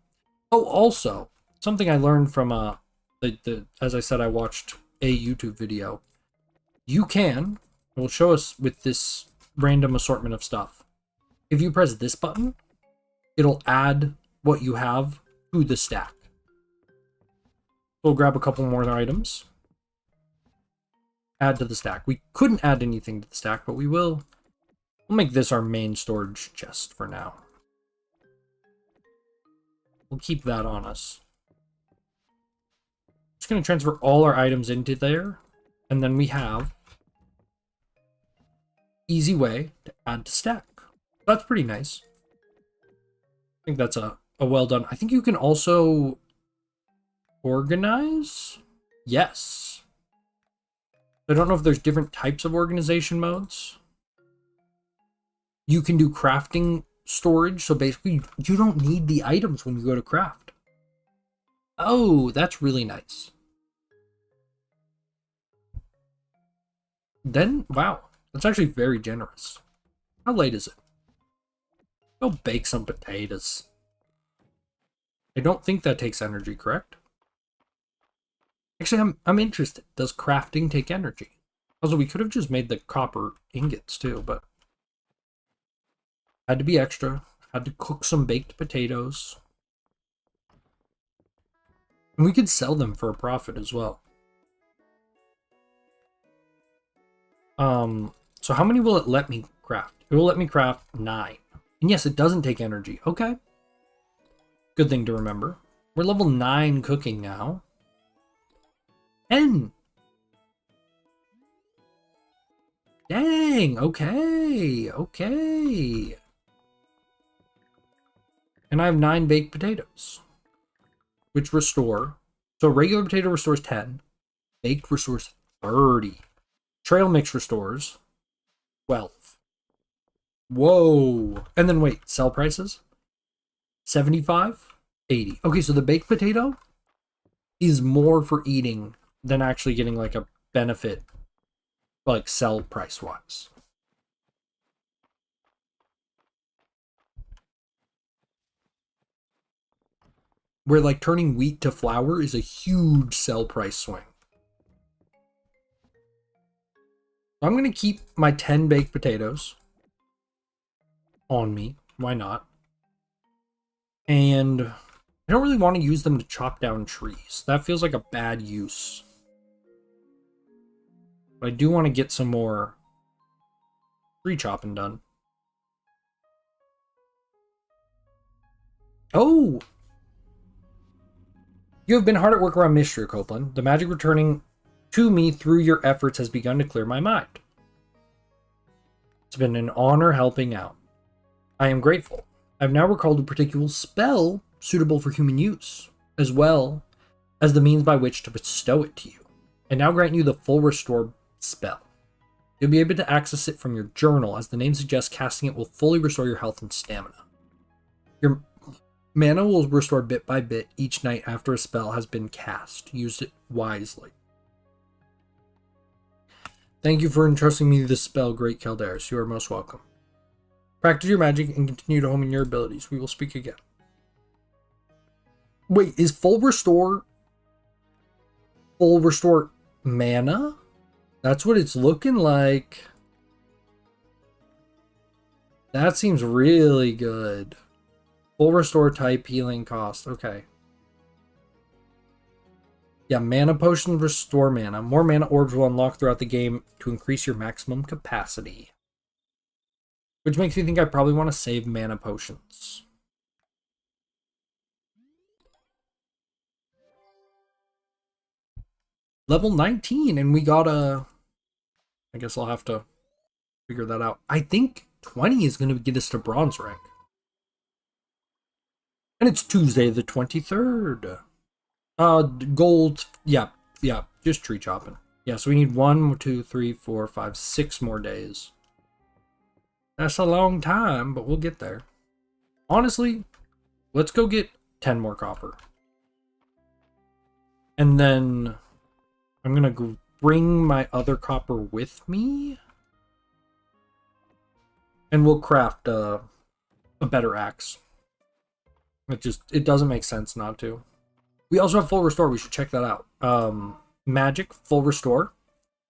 Oh, also, something I learned from the As I said, I watched a YouTube video. You can, it will show us with this random assortment of stuff. If you press this button, it'll add what you have to the stack. We'll grab a couple more items. Add to the stack. We couldn't add anything to the stack, but we will. We'll make this our main storage chest for now. We'll keep that on us. Just going to transfer all our items into there. And then we have easy way to add to stack. That's pretty nice. I think that's a well done. I think you can also organize? Yes. I don't know if there's different types of organization modes. You can do crafting storage, so basically you don't need the items when you go to craft. Oh, that's really nice. Then, wow, that's actually very generous. How late is it? Go bake some potatoes. I don't think that takes energy, correct? Actually, I'm interested. Does crafting take energy? Also, we could have just made the copper ingots too, but had to be extra. Had to cook some baked potatoes. And we could sell them for a profit as well. So how many will it let me craft? It will let me craft 9. And yes, it doesn't take energy. Okay. Good thing to remember. We're level 9 cooking now. 10. Dang, okay. Okay. And I have 9 baked potatoes, which restore. So regular potato restores 10. Baked restores 30. Trail mix restores 12. Whoa. And then wait, sell prices? 75? 80. Okay, so the baked potato is more for eating than actually getting like a benefit, like sell price wise. Where like turning wheat to flour is a huge sell price swing. I'm going to keep my 10 baked potatoes on me. Why not? And I don't really want to use them to chop down trees. That feels like a bad use. But I do want to get some more tree chopping done. Oh! You have been hard at work around Mistria, Copeland. The magic returning to me through your efforts has begun to clear my mind. It's been an honor helping out. I am grateful. I've now recalled a particular spell suitable for human use, as well as the means by which to bestow it to you. I now grant you the full restore spell. You'll be able to access it from your journal, as the name suggests casting it will fully restore your health and stamina. Your mana will restore bit by bit each night after a spell has been cast. Use it wisely. Thank you for entrusting me this spell, Great Calderis. You are most welcome. Practice your magic and continue to hone in your abilities. We will speak again. Wait, is full restore mana? That's what it's looking like. That seems really good. Full restore type healing cost. Okay. Yeah, mana potion restore mana. More mana orbs will unlock throughout the game to increase your maximum capacity. Which makes me think I probably want to save mana potions. Level 19, and we got a... I guess I'll have to figure that out. I think 20 is going to get us to bronze rank. And it's Tuesday the 23rd. Gold, yeah, just tree chopping. Yeah, so we need 1, 2, 3, 4, 5, 6 more days. That's a long time, but we'll get there. Honestly, let's go get 10 more copper. And then I'm going to bring my other copper with me. And we'll craft a better axe. It doesn't make sense not to. We also have full restore. We should check that out. Magic, full restore.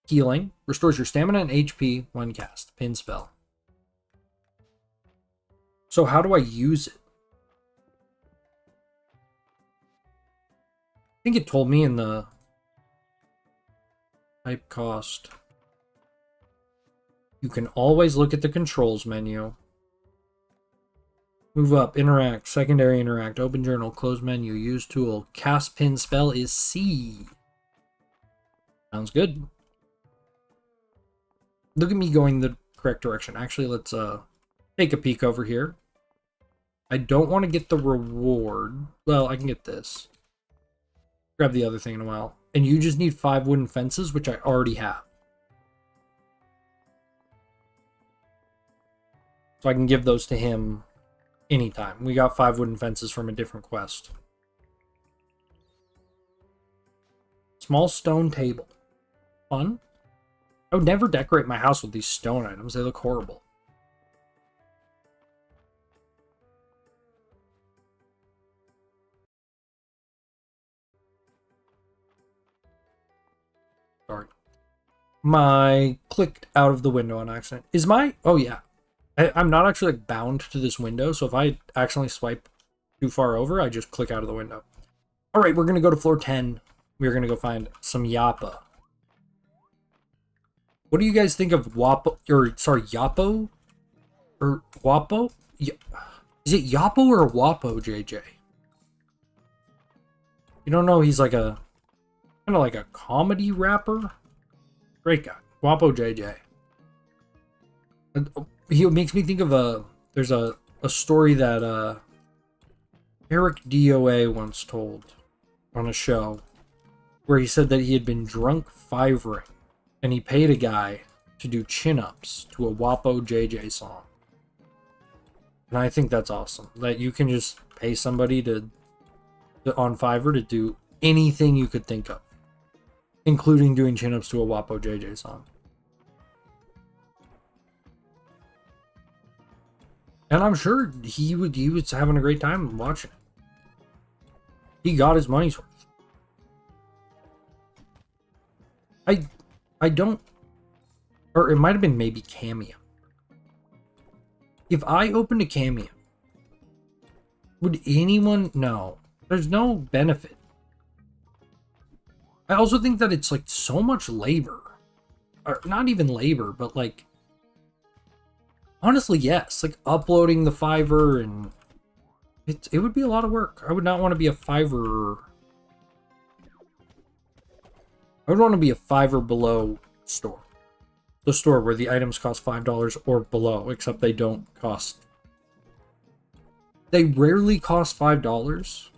Healing. Restores your stamina and HP when cast. Pin spell. So how do I use it? I think it told me in the type cost. You can always look at the controls menu. Move up, interact, secondary interact, open journal, close menu, use tool. Cast pin spell is C. Sounds good. Look at me going the correct direction. Actually, let's take a peek over here. I don't want to get the reward. Well, I can get this. Grab the other thing in a while. And you just need 5 wooden fences, which I already have. So I can give those to him anytime. We got 5 wooden fences from a different quest. Small stone table. Fun. I would never decorate my house with these stone items. They look horrible. Sorry. My clicked out of the window on accident. Is my... Oh, yeah. I'm not actually like bound to this window, so if I accidentally swipe too far over, I just click out of the window. All right, we're going to go to floor 10. We're going to go find some Yappa. What do you guys think of Wapo, or sorry, Yappo? Or Wapo? Is it Yappo or Wapo, JJ? You don't know, he's like a, kind of like a comedy rapper? Great guy. Wapo JJ. He makes me think of there's a story that Eric DOA once told on a show where he said that he had been drunk fivering and he paid a guy to do chin-ups to a Wapo JJ song. And I think that's awesome. That you can just pay somebody on Fiverr to do anything you could think of, including doing chin-ups to a Wapo JJ song. And I'm sure he was having a great time watching it. He got his money's worth. I don't... Or it might have been maybe Cameo. If I opened a Cameo, would anyone... No. There's no benefit. I also think that it's like so much labor. Or not even labor, but like... Honestly, yes. Like uploading the Fiverr and it would be a lot of work. I would not want to be a Fiverr. I would want to be a Fiverr below store. The store where the items cost $5 or below, except they don't cost. They rarely cost $5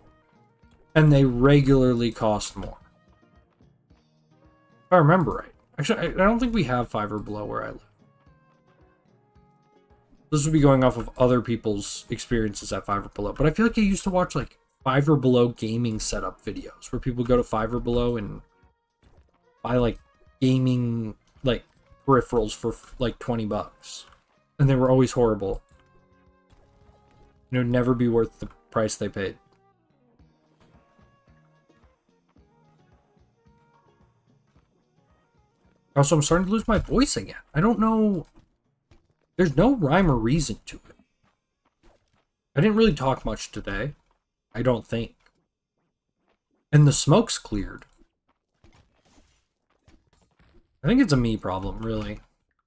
and they regularly cost more. If I remember right. Actually, I don't think we have Fiverr below where I live. This would be going off of other people's experiences at Fiverr Below. But I feel like I used to watch like Fiverr Below gaming setup videos where people go to Fiverr Below and buy like gaming like peripherals for like $20. And they were always horrible. It would never be worth the price they paid. Also, I'm starting to lose my voice again. I don't know... There's no rhyme or reason to it. I didn't really talk much today. I don't think. And the smoke's cleared. I think it's a me problem, really.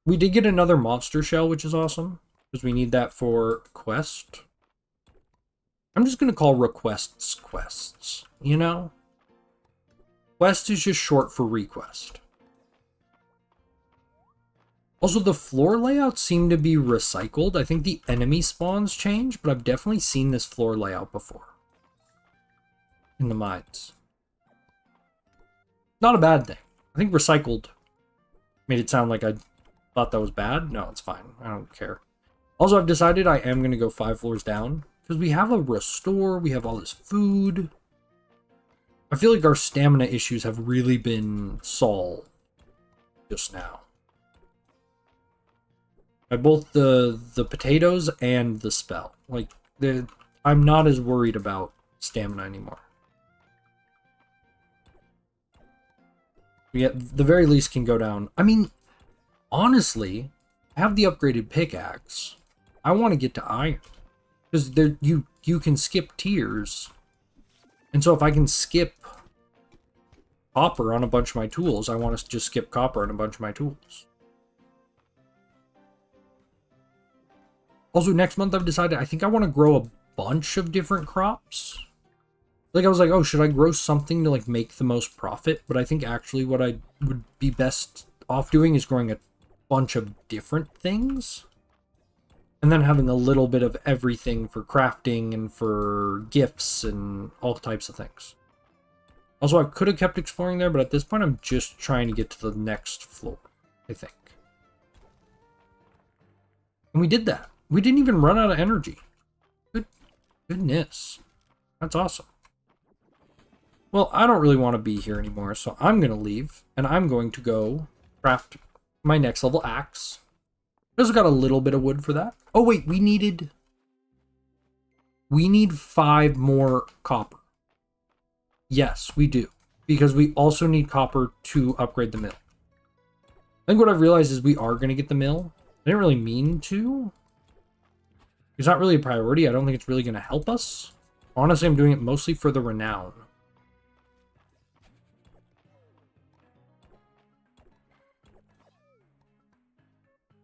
We did get another monster shell, which is awesome. Because we need that for quest. I'm just going to call requests quests. You know? Quest is just short for request. Also, the floor layouts seem to be recycled. I think the enemy spawns change, but I've definitely seen this floor layout before. In the mines. Not a bad thing. I think recycled made it sound like I thought that was bad. No, it's fine. I don't care. Also, I've decided I am going to go 5 floors down. Because we have a restore, we have all this food. I feel like our stamina issues have really been solved just now. By both the potatoes and the spell. Like, I'm not as worried about stamina anymore. We at the very least can go down. I mean, honestly, I have the upgraded pickaxe. I want to get to iron. Because there you can skip tiers. And so if I can skip copper on a bunch of my tools, I want to just skip copper on a bunch of my tools. Also, next month I've decided I think I want to grow a bunch of different crops. Like, I was like, oh, should I grow something to, like, make the most profit? But I think actually what I would be best off doing is growing a bunch of different things. And then having a little bit of everything for crafting and for gifts and all types of things. Also, I could have kept exploring there, but at this point I'm just trying to get to the next floor, I think. And we did that. We didn't even run out of energy. Goodness. That's awesome. Well, I don't really want to be here anymore, so I'm going to leave, and I'm going to go craft my next level axe. Also got a little bit of wood for that. Oh, wait, we need 5 more copper. Yes, we do. Because we also need copper to upgrade the mill. I think what I've realized is we are going to get the mill. I didn't really mean to. It's not really a priority. I don't think it's really going to help us. Honestly, I'm doing it mostly for the renown.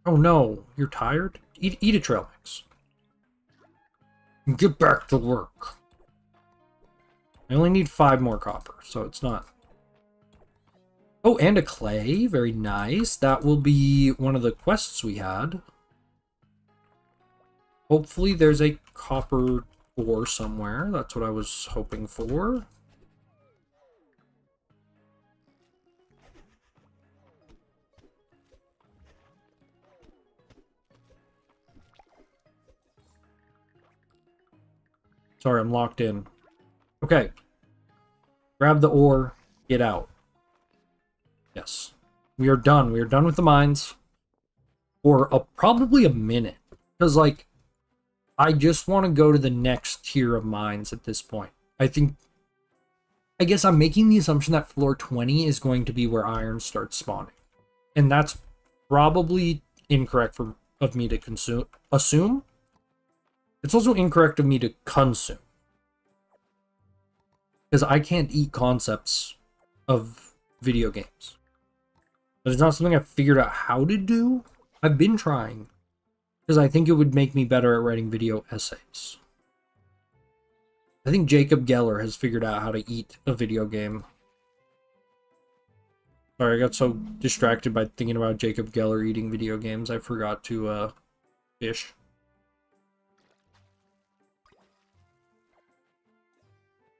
Oh no, you're tired? Eat a trail mix. And get back to work. I only need 5 more copper, so it's not... Oh, and a clay. Very nice. That will be one of the quests we had. Hopefully there's a copper ore somewhere. That's what I was hoping for. Sorry, I'm locked in. Okay. Grab the ore. Get out. Yes. We are done. We are done with the mines. For probably a minute. Because, like, I just want to go to the next tier of mines at this point. I guess I'm making the assumption that floor 20 is going to be where iron starts spawning. And that's probably incorrect of me to assume. It's also incorrect of me to consume. Because I can't eat concepts of video games. But it's not something I've figured out how to do. I've been trying. Because I think it would make me better at writing video essays. I think Jacob Geller has figured out how to eat a video game. Sorry, I got so distracted by thinking about Jacob Geller eating video games, I forgot to, fish.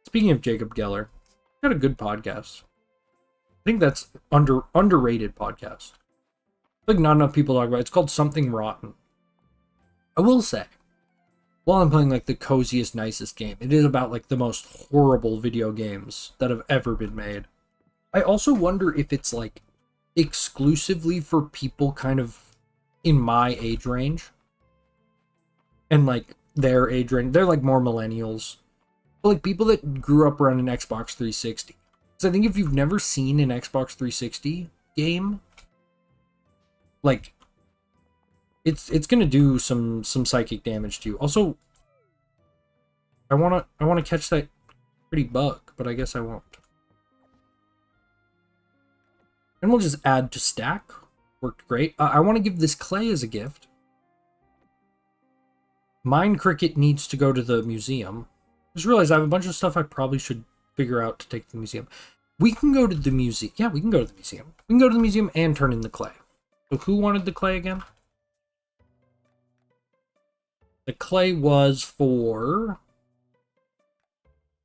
Speaking of Jacob Geller, got a good podcast. I think that's underrated podcast. Like, not enough people talk about it. It's called Something Rotten. I will say, while I'm playing, like, the coziest, nicest game, it is about, like, the most horrible video games that have ever been made. I also wonder if it's, like, exclusively for people kind of in my age range. And, like, their age range. They're, like, more millennials. But, like, people that grew up around an Xbox 360. So I think if you've never seen an Xbox 360 game, like, it's gonna do some psychic damage to you. Also, I wanna catch that pretty bug, but I guess I won't. And we'll just add to stack. Worked great. I want to give this clay as a gift. Mine Cricket needs to go to the museum. Just realized I have a bunch of stuff I probably should figure out to take to the museum. We can go to the museum. Yeah, we can go to the museum. We can go to the museum and turn in the clay. So who wanted the clay again? The clay was for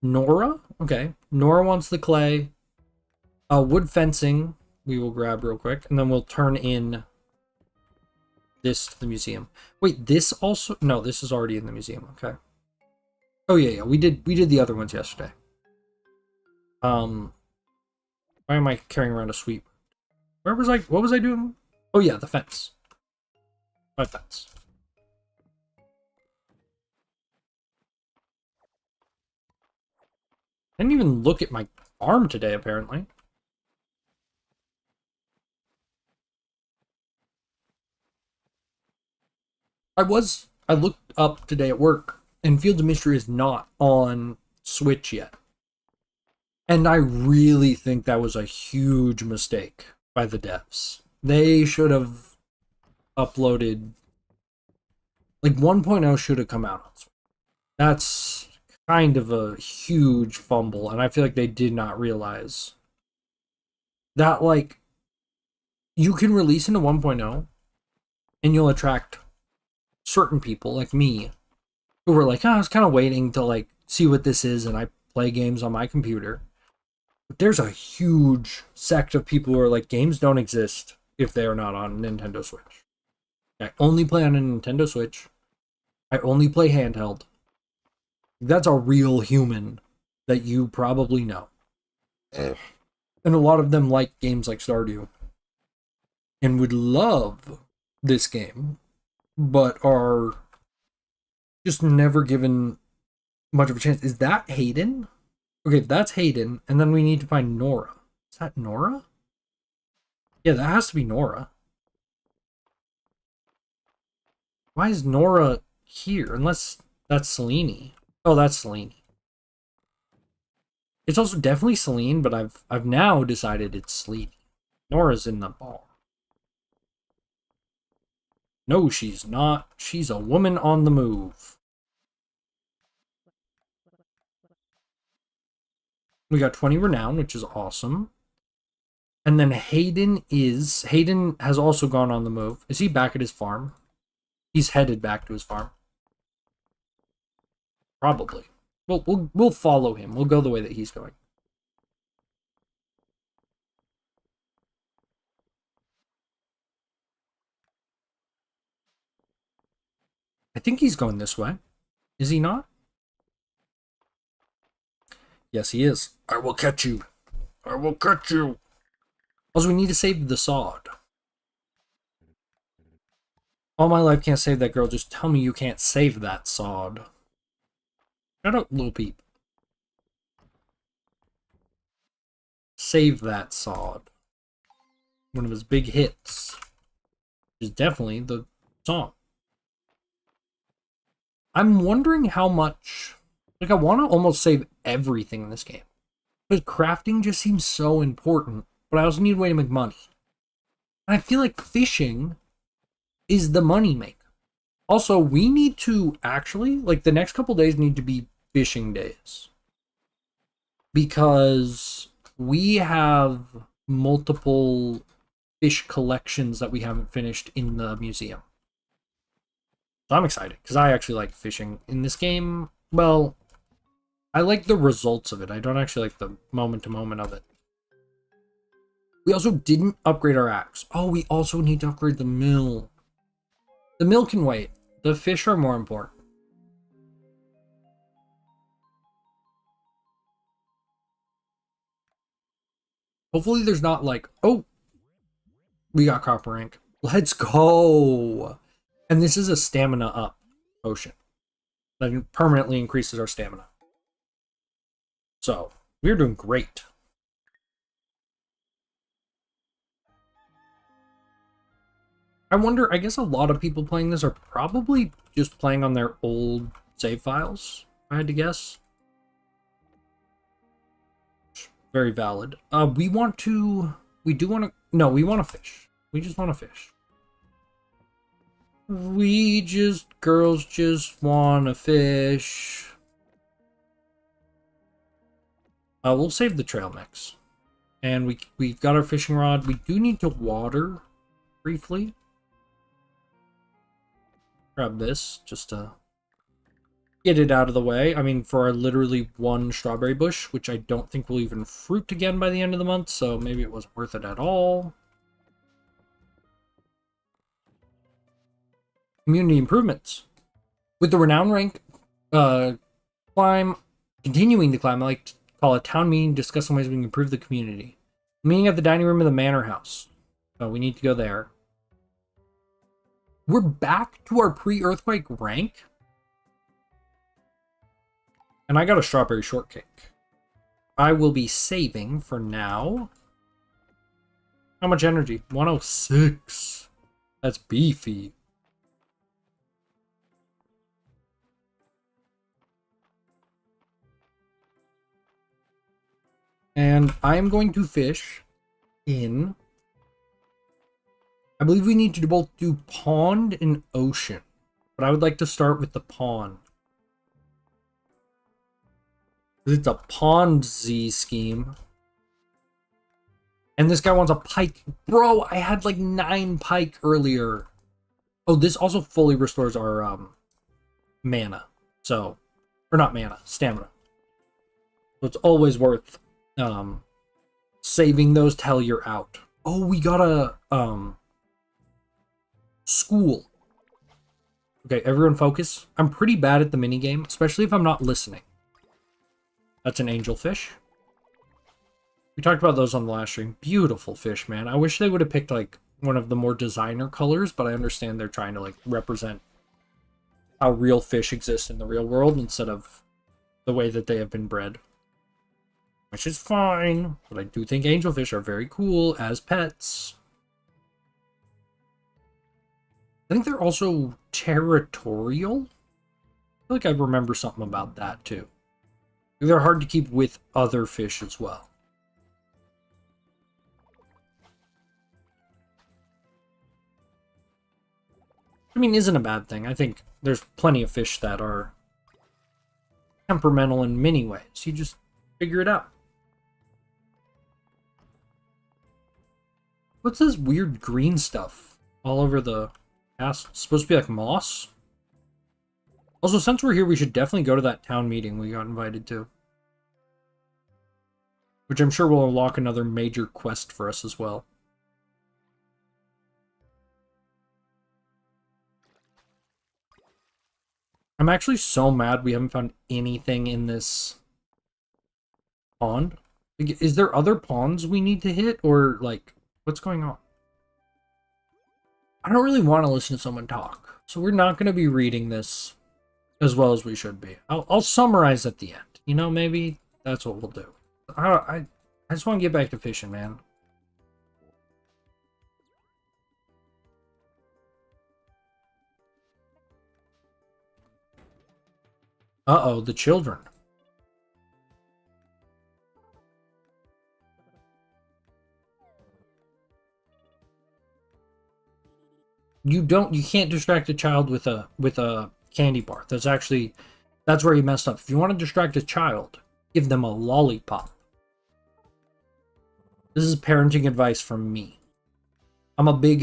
Nora. Okay. Nora wants the clay. Wood fencing we will grab real quick. And then we'll turn in this to the museum. Wait, this also... No, this is already in the museum. Okay. Oh, yeah. We did the other ones yesterday. Why am I carrying around a sweep? What was I doing? Oh, yeah, the fence. My fence. I didn't even look at my arm today, apparently. I looked up today at work, and Fields of Mystery is not on Switch yet. And I really think that was a huge mistake by the devs. They should have uploaded, like 1.0 should have come out on Switch. That's kind of a huge fumble, and I feel like they did not realize that, like, you can release into 1.0 and you'll attract certain people like me who were like, oh, I was kind of waiting to like see what this is, and I play games on my computer. But there's a huge sect of people who are like, games don't exist if they are not on Nintendo Switch. I only play on a Nintendo Switch. I only play handheld. That's a real human that you probably know. And a lot of them like games like Stardew and would love this game, but are just never given much of a chance. Is that Hayden? Okay, that's Hayden, and then we need to find Nora. Is that Nora? Yeah, that has to be Nora. Why is Nora here? Unless that's Selene. Oh, that's Selene. It's also definitely Selene, but I've now decided it's Selene. Nora's in the bar. No, she's not. She's a woman on the move. We got 20 renown, which is awesome. And then Hayden has also gone on the move. Is he back at his farm? He's headed back to his farm. Probably. We'll follow him. We'll go the way that he's going. I think he's going this way. Is he not? Yes, he is. I will catch you. I will catch you. Also, we need to save the sod. All my life can't save that girl. Just tell me you can't save that sod. Shut up, little peep. Save that sod. One of his big hits. Is definitely the song. I'm wondering how much... Like, I want to almost save everything in this game. Because crafting just seems so important. But I also need a way to make money. And I feel like fishing is the money maker. Also, we need to actually... Like, the next couple days need to be fishing days. Because we have multiple fish collections that we haven't finished in the museum. So I'm excited, because I actually like fishing in this game. Well, I like the results of it. I don't actually like the moment-to-moment of it. We also didn't upgrade our axe. Oh, we also need to upgrade the mill. The mill can wait. The fish are more important. Hopefully there's not like... Oh! We got copper ink. Let's go! And this is a stamina up potion that permanently increases our stamina. So, we're doing great. I wonder, I guess a lot of people playing this are probably just playing on their old save files, if I had to guess. Very valid. We do want to... No, we want to fish. We just want to fish. Girls just want to fish. We'll save the trail mix. And we've got our fishing rod. We do need to water briefly. Grab this just to get it out of the way. I mean, for our literally one strawberry bush, which I don't think will even fruit again by the end of the month, so maybe it wasn't worth it at all. Community improvements. With the renown rank continuing to climb, I like to call a town meeting, discuss some ways we can improve the community. Meeting at the dining room of the manor house. So we need to go there. We're back to our pre-earthquake rank. And I got a strawberry shortcake. I will be saving for now. How much energy? 106. That's beefy. And I am going to fish in... I believe we need to both do pond and ocean. But I would like to start with the pond. It's a Ponzi scheme. And this guy wants a pike. Bro, I had like 9 pike earlier. Oh, this also fully restores our mana. So, or not mana, stamina. So it's always worth saving those till you're out. Oh, we got a school. Okay, everyone focus. I'm pretty bad at the minigame, especially if I'm not listening. That's an angelfish. We talked about those on the last stream. Beautiful fish, man. I wish they would have picked, like, one of the more designer colors, but I understand they're trying to, like, represent how real fish exist in the real world instead of the way that they have been bred. Which is fine, but I do think angelfish are very cool as pets. I think they're also territorial. I feel like I remember something about that, too. They're hard to keep with other fish as well. I mean, isn't a bad thing. I think there's plenty of fish that are temperamental in many ways. You just figure it out. What's this weird green stuff all over the castle? It's supposed to be like moss? Also, since we're here, we should definitely go to that town meeting we got invited to. Which I'm sure will unlock another major quest for us as well. I'm actually so mad we haven't found anything in this pond. Is there other ponds we need to hit? Or, like, what's going on? I don't really want to listen to someone talk. So we're not going to be reading this as well as we should be. I'll summarize at the end. You know, maybe that's what we'll do. I just want to get back to fishing, man. Uh-oh, the children. You can't distract a child with a candy bar. That's where you messed up. If you want to distract a child, give them a lollipop. This is parenting advice from me. I'm a big,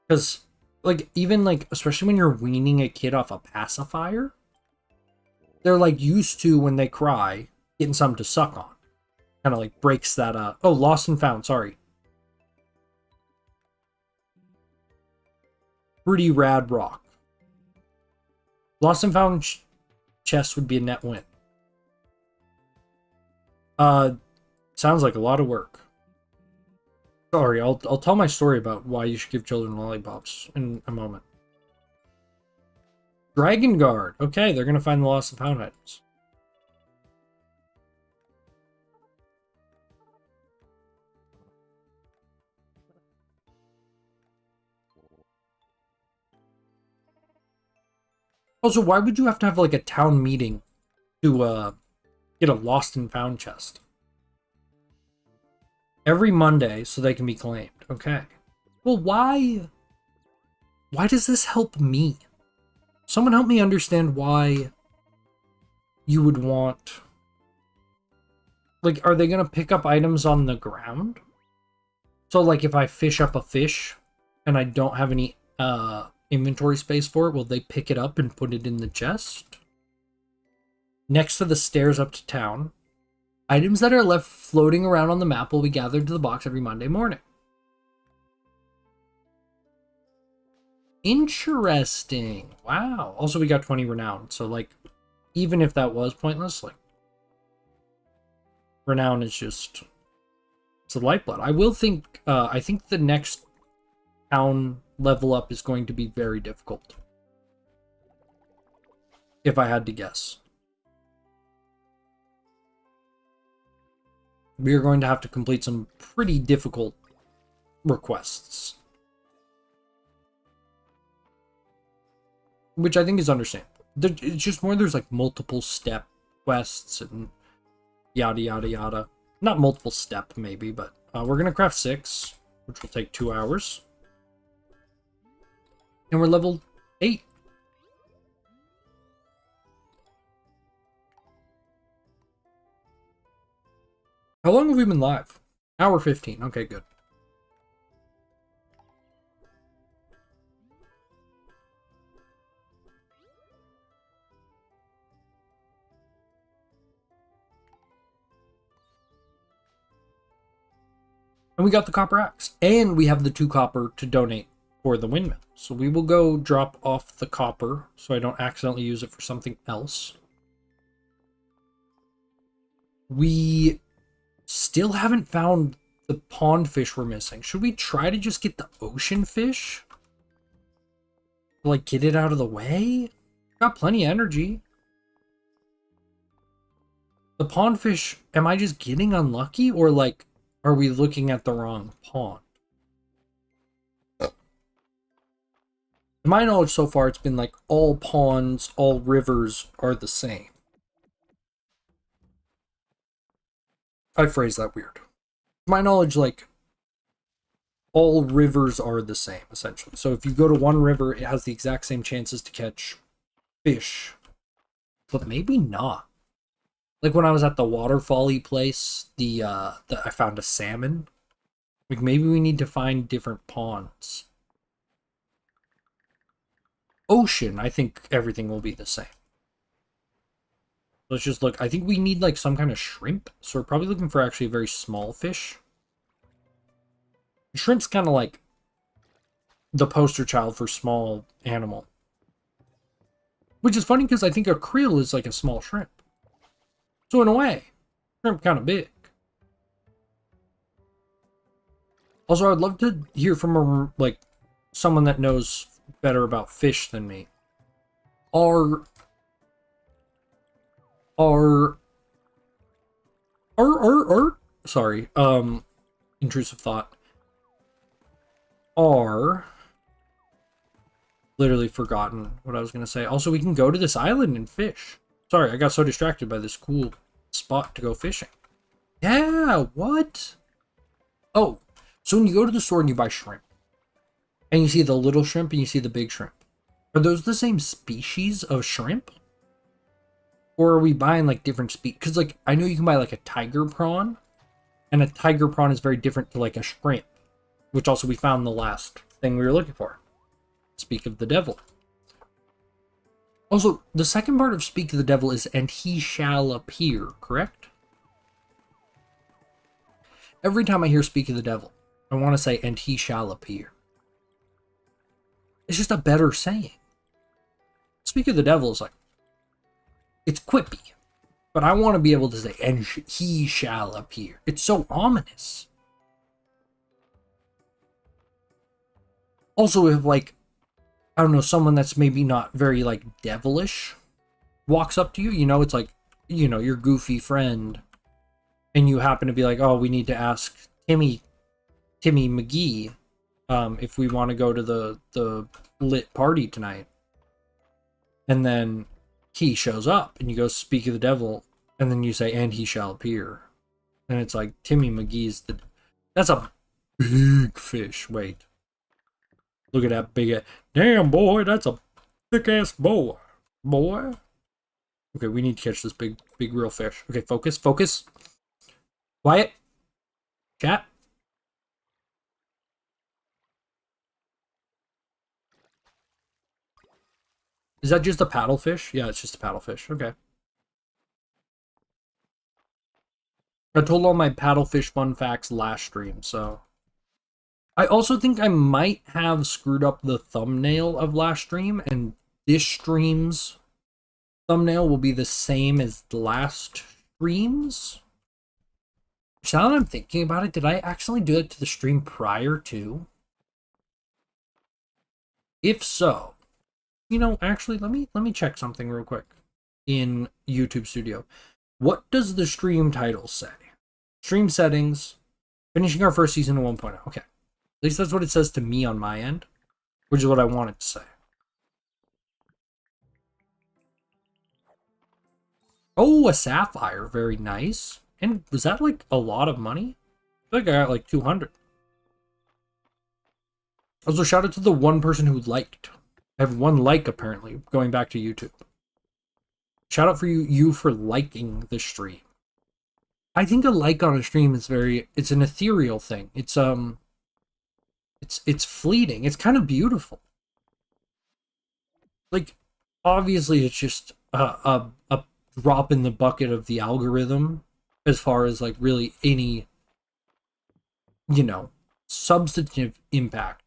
because, like, even, like, especially when you're weaning a kid off a pacifier, they're, like, used to, when they cry, getting something to suck on. Kind of, like, breaks that, oh, lost and found, sorry. Pretty rad rock. Lost and found chest would be a net win. Sounds like a lot of work. Sorry, I'll tell my story about why you should give children lollipops in a moment. Dragon Guard. Okay, they're gonna find the lost and found items. Also, why would you have to have, like, a town meeting to get a lost and found chest? Every Monday, so they can be claimed. Okay. Well, why does this help me? Someone help me understand why you would want... Like, are they gonna pick up items on the ground? So, like, if I fish up a fish and I don't have any inventory space for it, will they pick it up and put it in the chest? Next to the stairs up to town, items that are left floating around on the map will be gathered to the box every Monday morning. Interesting. Wow. Also, we got 20 renown. So, like, even if that was pointless, like, renown is just... It's a lifeblood. I think the next town level up is going to be very difficult. If I had to guess. We are going to have to complete some pretty difficult requests. Which I think is understandable. It's just more there's like multiple step quests and yada, yada, yada. Not multiple step, maybe, but we're going to craft 6, which will take 2 hours. And we're level 8. How long have we been live? Hour 15. Okay, good. And we got the copper axe. And we have the 2 copper to donate for the windmill. So we will go drop off the copper so I don't accidentally use it for something else. We still haven't found the pond fish we're missing. Should we try to just get the ocean fish? Like, get it out of the way? Got plenty of energy. The pond fish, am I just getting unlucky? Or, like, are we looking at the wrong pond? To my knowledge so far, it's been like all ponds, all rivers are the same. I phrased that weird. To my knowledge, like, all rivers are the same, essentially. So if you go to one river, it has the exact same chances to catch fish. But maybe not. Like when I was at the waterfall-y place, I found a salmon. Like maybe we need to find different ponds. Ocean, I think everything will be the same. Let's just look. I think we need like some kind of shrimp. So we're probably looking for actually a very small fish. Shrimp's kind of like the poster child for small animal. Which is funny because I think a krill is like a small shrimp. So in a way, shrimp kind of big. Also, I'd love to hear from someone that knows better about fish than me. Sorry, intrusive thought. Literally forgotten what I was going to say. Also, we can go to this island and fish. Sorry, I got so distracted by this cool spot to go fishing. Yeah, what? Oh, so when you go to the store and you buy shrimp, and you see the little shrimp and you see the big shrimp, are those the same species of shrimp? Or are we buying like different species? Because like, I know you can buy like a tiger prawn, and a tiger prawn is very different to like a shrimp, which also we found the last thing we were looking for. Speak of the devil. Also, the second part of Speak of the Devil is, and he shall appear, correct? Every time I hear Speak of the Devil, I want to say, and he shall appear. It's just a better saying. Speak of the Devil is like, it's quippy. But I want to be able to say, and he shall appear. It's so ominous. Also, if like, I don't know, someone that's maybe not very, like, devilish walks up to you, you know, it's like, you know, your goofy friend, and you happen to be like, oh, we need to ask Timmy McGee, if we want to go to the lit party tonight. And then he shows up, and you go speak of the devil, and then you say, and he shall appear. And it's like, Timmy McGee's that's a big fish, wait. Look at that big... Damn, boy, that's a thick-ass boy. Boy. Okay, we need to catch this big real fish. Okay, focus, focus. Quiet. Chat. Is that just a paddlefish? Yeah, it's just a paddlefish. Okay. I told all my paddlefish fun facts last stream, so... I also think I might have screwed up the thumbnail of last stream, and this stream's thumbnail will be the same as last stream's. So now that I'm thinking about it, did I actually do it to the stream prior to? If so, you know, actually, let me check something real quick in YouTube Studio. What does the stream title say? Stream settings, finishing our first season of 1.0. Okay. At least that's what it says to me on my end, which is what I want it to say. Oh, a sapphire. Very nice. And was that like a lot of money? I feel like I got like 200. Also, shout out to the one person who liked. I have one like apparently, going back to YouTube. Shout out for you for liking the stream. I think a like on a stream is it's an ethereal thing. It's fleeting. It's kind of beautiful. Like, obviously it's just a drop in the bucket of the algorithm as far as like really any, you know, substantive impact.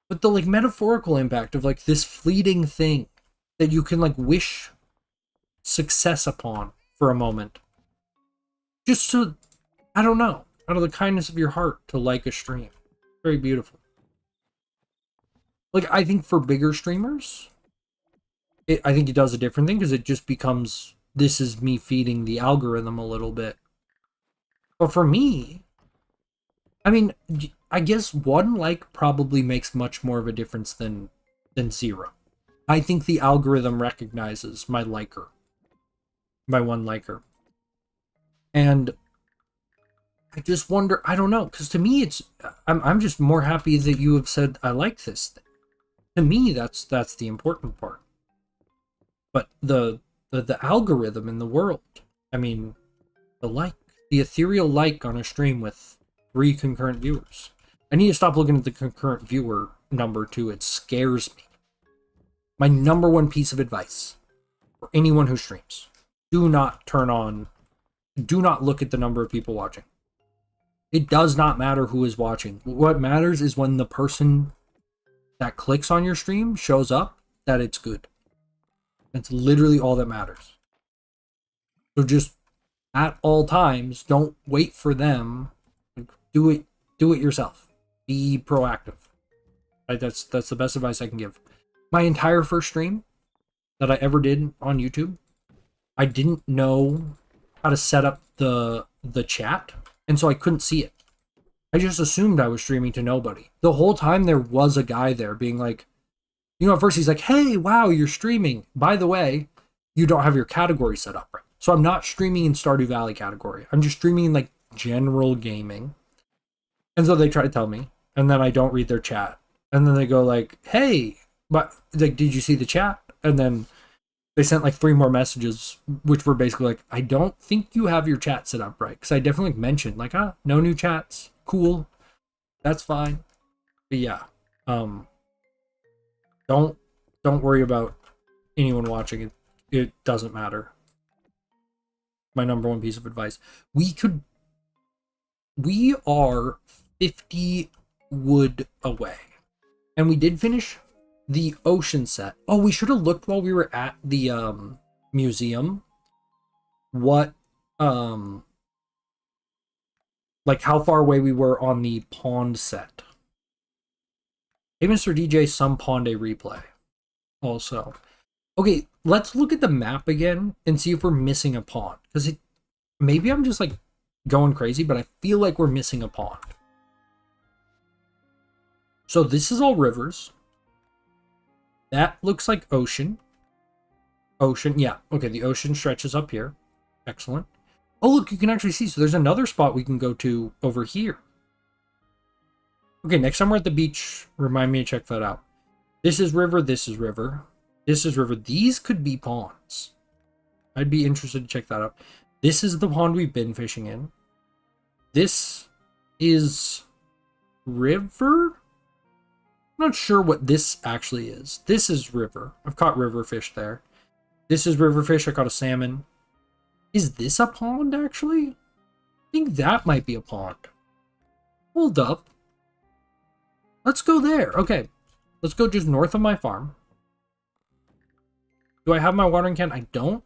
But the like metaphorical impact of like this fleeting thing that you can like wish success upon for a moment. Just to, I don't know, out of the kindness of your heart to like a stream. Very beautiful. Like, I think for bigger streamers, I think it does a different thing because it just becomes, this is me feeding the algorithm a little bit. But for me, I mean, I guess one like probably makes much more of a difference than 0. I think the algorithm recognizes my liker. My one liker. And I just wonder, I don't know, because to me it's, I'm just more happy that you have said I like this thing. To me, that's the important part. But the algorithm in the world, I mean, the ethereal like on a stream with 3 concurrent viewers. I need to stop looking at the concurrent viewer number too. It scares me. My number one piece of advice for anyone who streams: do not look at the number of people watching. It does not matter who is watching. What matters is when the person that clicks on your stream shows up, that it's good. That's literally all that matters. So just at all times, don't wait for them. Do it yourself. Be proactive. Right? That's the best advice I can give. My entire first stream that I ever did on YouTube, I didn't know how to set up the chat, and so I couldn't see it. I just assumed I was streaming to nobody. The whole time there was a guy there being like, you know, at first he's like, hey, wow, you're streaming. By the way, you don't have your category set up right. So I'm not streaming in Stardew Valley category. I'm just streaming in like general gaming. And so they try to tell me, and then I don't read their chat. And then they go like, hey, but like, did you see the chat? And then they sent like 3 more messages, which were basically like, I don't think you have your chat set up right. Because I definitely mentioned like, no new chats. Cool. That's fine. But yeah. Don't worry about anyone watching it. It doesn't matter. My number one piece of advice. We are 50 wood away. And we did finish the ocean set. Oh, we should have looked while we were at the museum. What like how far away we were on the pond set. Hey, Mr. DJ, some pond a replay. Also. Okay, let's look at the map again and see if we're missing a pond. Because maybe I'm just like going crazy, but I feel like we're missing a pond. So this is all rivers. That looks like ocean. Ocean, yeah. Okay, the ocean stretches up here. Excellent. Oh, look, you can actually see. So there's another spot we can go to over here. Okay, next time we're at the beach, remind me to check that out. This is river, this is river. This is river. These could be ponds. I'd be interested to check that out. This is the pond we've been fishing in. This is river? I'm not sure what this actually is. This is river. I've caught river fish there. This is river fish. I caught a salmon. Is this a pond, actually? I think that might be a pond. Hold up. Let's go there. Okay. Let's go just north of my farm. Do I have my watering can? I don't.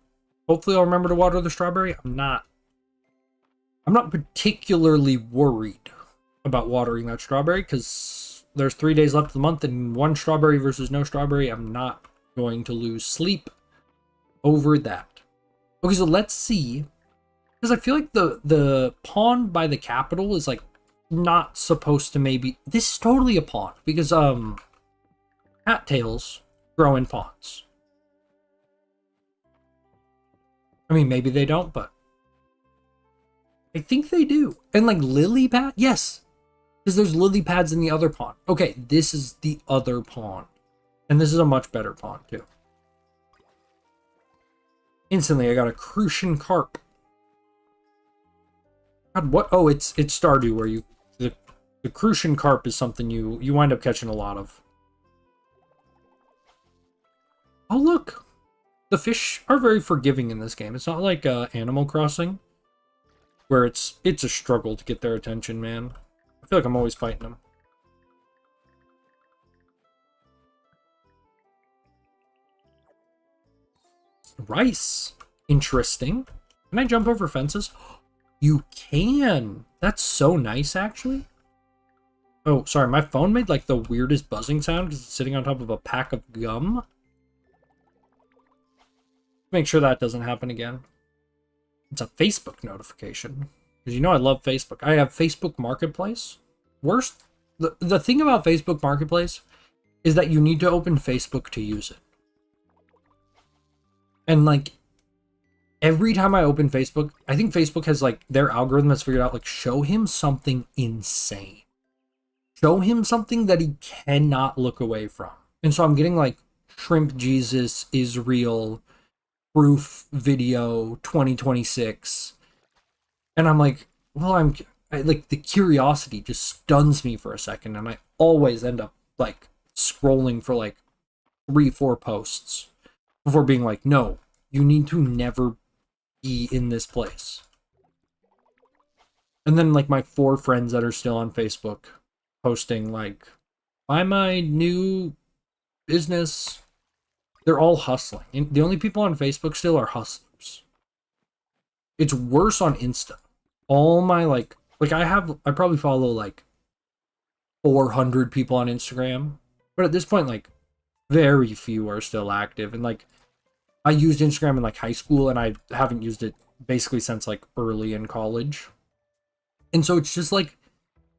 Hopefully I'll remember to water the strawberry. I'm not particularly worried about watering that strawberry because there's 3 days left of the month and 1 strawberry versus no strawberry. I'm not going to lose sleep over that. Okay, so let's see. Because I feel like the pond by the Capitol is like not supposed to maybe... This is totally a pond because cattails grow in ponds. I mean, maybe they don't, but I think they do. And like lily pad? Yes. Because there's lily pads in the other pond. Okay, this is the other pond. And this is a much better pond too. Instantly, I got a crucian carp. God, what? Oh, it's Stardew where you... The crucian carp is something you wind up catching a lot of. Oh, look. The fish are very forgiving in this game. It's not like Animal Crossing, where it's a struggle to get their attention, man. I feel like I'm always fighting them. Rice. Interesting. Can I jump over fences? You can. That's so nice, actually. Oh, sorry. My phone made like the weirdest buzzing sound because it's sitting on top of a pack of gum. Make sure that doesn't happen again. It's a Facebook notification. Because you know I love Facebook. I have Facebook Marketplace. Worst... The thing about Facebook Marketplace is that you need to open Facebook to use it. And like... Every time I open Facebook, I think Facebook has like... Their algorithm has figured out like, show him something insane. Show him something that he cannot look away from. And so I'm getting like Shrimp Jesus is real, proof video 2026. And I'm like, well, like the curiosity just stuns me for a second. And I always end up like scrolling for like 3-4 posts before being like, no, you need to never be in this place. And then like my 4 friends that are still on Facebook posting like, buy my new business. They're all hustling. And the only people on Facebook still are hustlers. It's worse on Insta. All my like I probably follow like 400 people on Instagram. But at this point, like very few are still active. And like I used Instagram in like high school and I haven't used it basically since like early in college. And so it's just like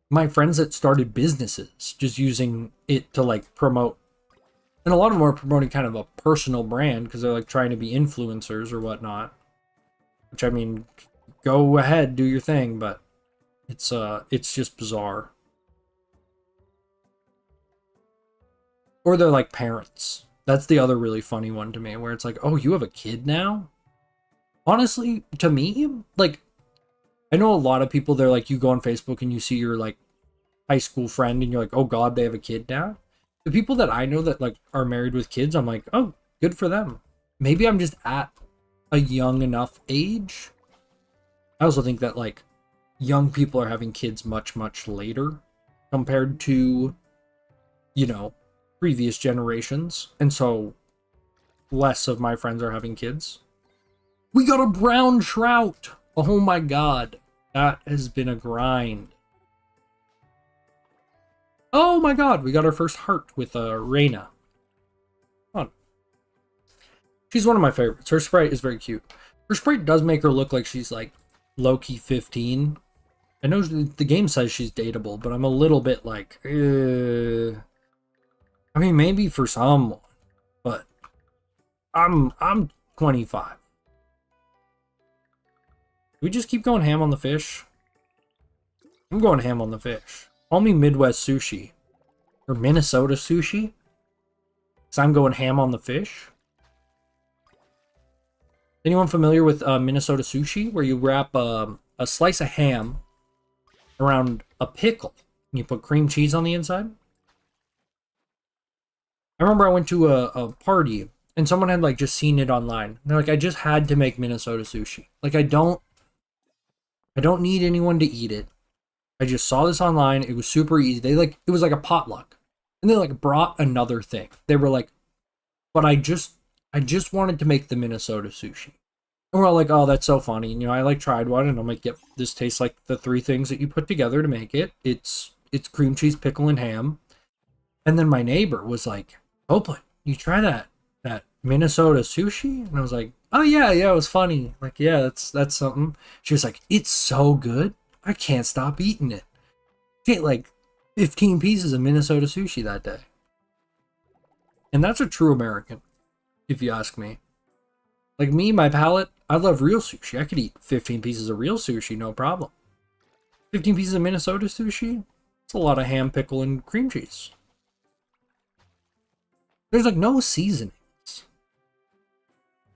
my friends that started businesses just using it to like promote, and a lot of them are promoting kind of a personal brand because they're like trying to be influencers or whatnot, which I mean, go ahead, do your thing, but it's just bizarre. Or they're like parents. That's the other really funny one to me, where it's like, oh, you have a kid now? Honestly, to me, like, I know a lot of people, they're like, you go on Facebook and you see your like high school friend and you're like, oh god, they have a kid now. The people that I know that like are married with kids, I'm like, oh, good for them. Maybe I'm just at a young enough age. I also think that like young people are having kids much later compared to, you know, previous generations, and so less of my friends are having kids. We got a brown trout. Oh my god, that has been a grind. Oh my god, we got our first heart with Reyna. Come on. She's one of my favorites. Her sprite is very cute. Her sprite does make her look like she's like low-key 15. I know the game says she's dateable, but I'm a little bit like, I mean, maybe for someone, but I'm 25. We just keep going ham on the fish. I'm going ham on the fish. Call me Midwest Sushi. Or Minnesota Sushi. So I'm going ham on the fish. Anyone familiar with Minnesota Sushi? Where you wrap a slice of ham around a pickle. And you put cream cheese on the inside. I remember I went to a party. And someone had like just seen it online. And they're like, I just had to make Minnesota Sushi. Like I don't need anyone to eat it. I just saw this online. It was super easy. It was like a potluck. And they like brought another thing. They were like, but I just wanted to make the Minnesota sushi. And we're all like, oh, that's so funny. And, you know, I like tried one and I'm like, yep, this tastes like the 3 things that you put together to make it. It's cream cheese, pickle, and ham. And then my neighbor was like, Open, you try that Minnesota sushi? And I was like, oh yeah, it was funny. Like, yeah, that's something. She was like, it's so good. I can't stop eating it. She ate like 15 pieces of Minnesota sushi that day. And that's a true American, if you ask me. Like me, my palate, I love real sushi. I could eat 15 pieces of real sushi, no problem. 15 pieces of Minnesota sushi? It's a lot of ham, pickle, and cream cheese. There's like no seasonings.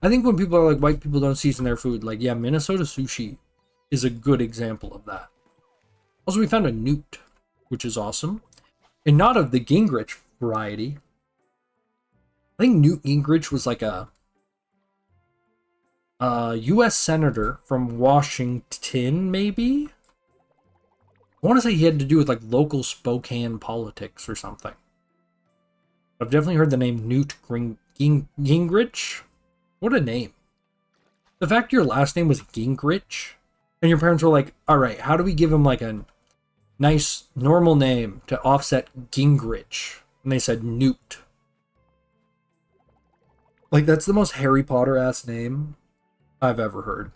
I think when people are like, white people don't season their food, like, yeah, Minnesota sushi is a good example of that. Also, we found a newt, which is awesome. And not of the Gingrich variety. I think Newt Gingrich was like a U.S. senator from Washington, maybe? I want to say he had to do with like local Spokane politics or something. I've definitely heard the name Newt Gingrich. What a name. The fact your last name was Gingrich, and your parents were like, alright, how do we give him like a nice, normal name to offset Gingrich? And they said Newt. Like, that's the most Harry Potter-ass name I've ever heard.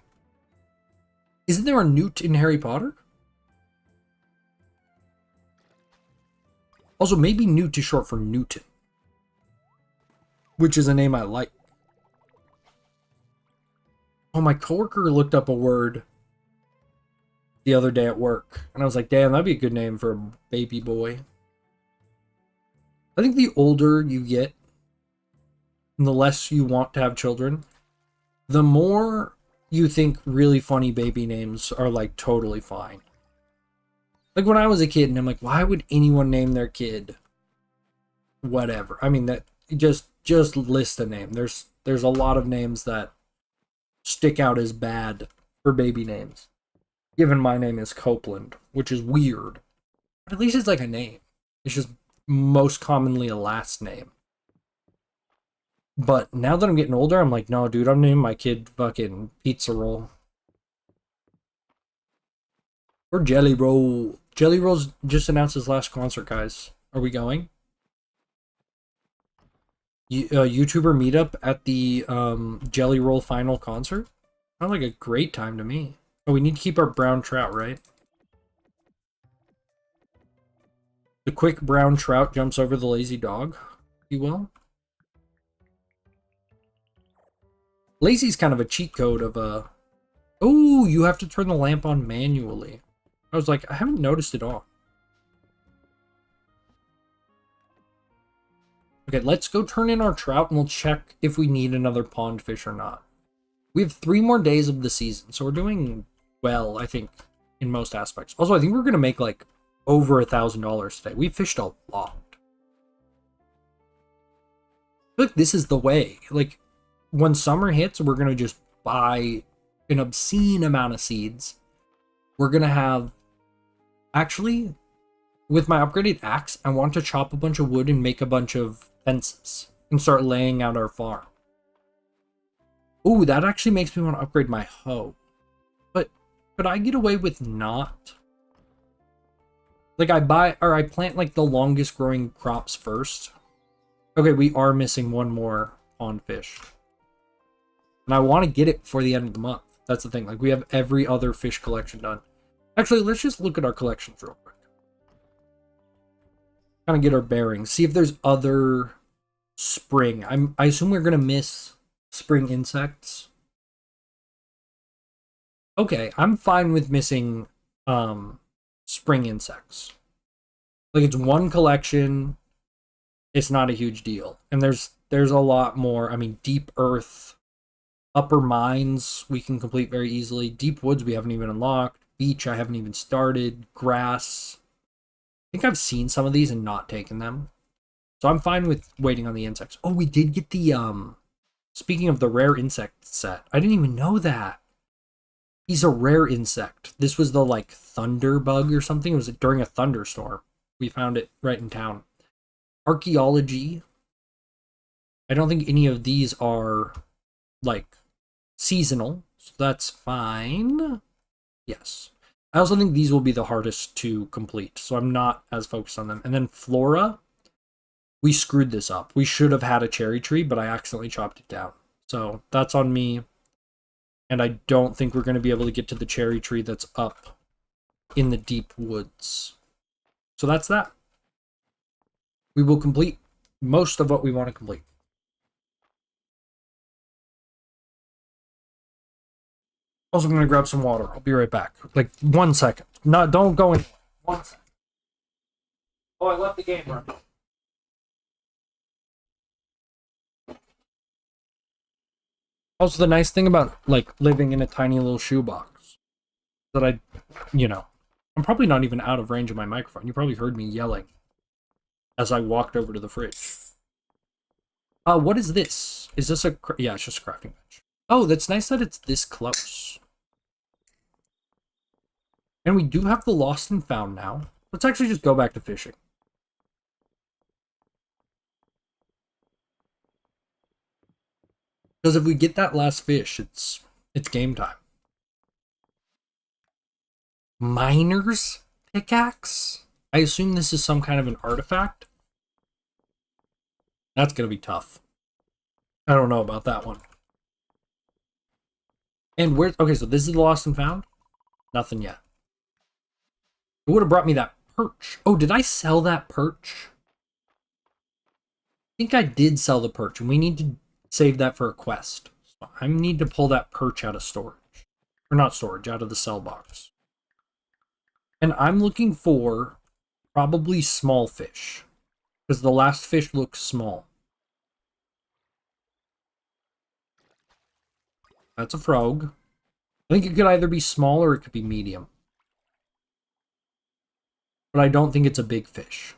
Isn't there a Newt in Harry Potter? Also, maybe Newt is short for Newton, which is a name I like. Oh, my coworker looked up a word the other day at work, and I was like, damn, that'd be a good name for a baby boy. I think the older you get, and the less you want to have children, the more you think really funny baby names are like totally fine. Like when I was a kid and I'm like, why would anyone name their kid whatever? I mean, that just list a name. There's a lot of names that stick out as bad for baby names. Given my name is Copeland, which is weird. But at least it's like a name. It's just most commonly a last name. But now that I'm getting older, I'm like, no, dude, I'm naming my kid fucking Pizza Roll. Or Jelly Roll. Jelly Roll's just announced his last concert, guys. Are we going? YouTuber meetup at the Jelly Roll final concert? Sounds like a great time to me. Oh, we need to keep our brown trout, right? The quick brown trout jumps over the lazy dog, if you will. Lazy's kind of a cheat code of a... Oh, you have to turn the lamp on manually. I was like, I haven't noticed it on. Okay, let's go turn in our trout and we'll check if we need another pond fish or not. We have 3 more days of the season, so we're doing well, I think, in most aspects. Also, I think we're going to make like over $1,000 today. We fished a lot. I feel like this is the way. Like, when summer hits, we're going to just buy an obscene amount of seeds. We're going to have... Actually, with my upgraded axe, I want to chop a bunch of wood and make a bunch of fences and start laying out our farm. Ooh, that actually makes me want to upgrade my hoe. But could I get away with not? Like, I plant like the longest growing crops first. Okay, we are missing one more pond fish. And I want to get it before the end of the month. That's the thing. Like, we have every other fish collection done. Actually, let's just look at our collections real quick. Kind of get our bearings. See if there's other spring. I assume we're going to miss spring insects. Okay, I'm fine with missing spring insects. Like, it's one collection. It's not a huge deal. And there's a lot more. I mean, deep earth, upper mines we can complete very easily. Deep woods we haven't even unlocked. Beach I haven't even started. Grass. I think I've seen some of these and not taken them. So I'm fine with waiting on the insects. Oh, we did get the speaking of the rare insect set. I didn't even know that. He's a rare insect. This was the like thunder bug or something. It was during a thunderstorm. We found it right in town. Archaeology. I don't think any of these are like seasonal, so that's fine. Yes. I also think these will be the hardest to complete, so I'm not as focused on them. And then flora, we screwed this up. We should have had a cherry tree, but I accidentally chopped it down. So that's on me. And I don't think we're going to be able to get to the cherry tree that's up in the deep woods. So that's that. We will complete most of what we want to complete. Also, I'm gonna grab some water. I'll be right back. Like 1 second. No, don't go in. 1 second. Oh, I left the game running. Also, the nice thing about like living in a tiny little shoebox that I'm probably not even out of range of my microphone. You probably heard me yelling as I walked over to the fridge. What is this? Is this a... Yeah, it's just a crafting bench. Oh, that's nice that it's this close. And we do have the lost and found now. Let's actually just go back to fishing. Because if we get that last fish, it's game time. Miner's pickaxe? I assume this is some kind of an artifact. That's going to be tough. I don't know about that one. And where... Okay, so this is the lost and found? Nothing yet. It would have brought me that perch. Oh, did I sell that perch? I think I did sell the perch, and we need to save that for a quest. So I need to pull that perch out of storage. Or not storage, out of the sell box. And I'm looking for probably small fish. Because the last fish looks small. That's a frog. I think it could either be small or it could be medium. But I don't think it's a big fish.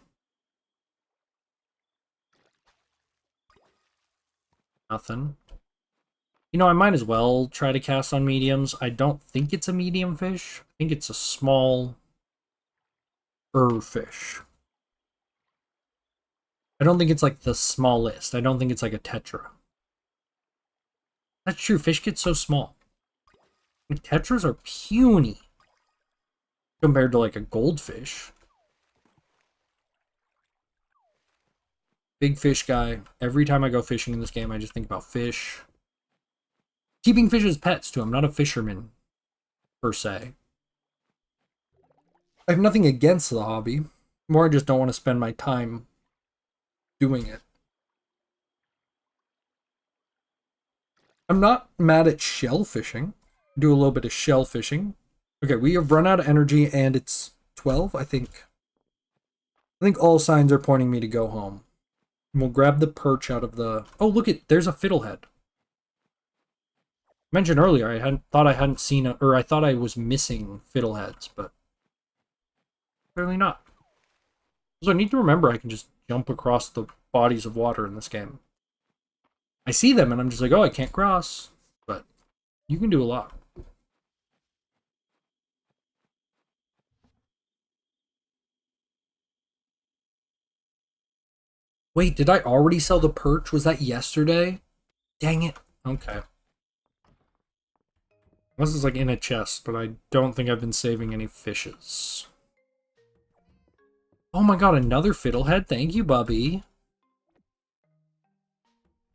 Nothing. You know, I might as well try to cast on mediums. I don't think it's a medium fish. I think it's a small fish. I don't think it's like the smallest. I don't think it's like a tetra. That's true. Fish get so small. Like, tetras are puny compared to like a goldfish. Big fish guy. Every time I go fishing in this game, I just think about fish. Keeping fish as pets, too. I'm not a fisherman, per se. I have nothing against the hobby. More, I just don't want to spend my time doing it. I'm not mad at shell fishing. Do a little bit of shell fishing. Okay, we have run out of energy, and it's 12, I think. I think all signs are pointing me to go home. And we'll grab the perch out of the... Oh, look at... There's a fiddlehead. Mentioned earlier, I hadn't seen a, or I thought I was missing fiddleheads, but clearly not. So I need to remember I can just jump across the bodies of water in this game. I see them and I'm just like, oh, I can't cross, but you can do a lot. Wait, did I already sell the perch? Was that yesterday? Dang it. Okay. This is like in a chest, but I don't think I've been saving any fishes. Oh my god, another fiddlehead. Thank you, Bubby.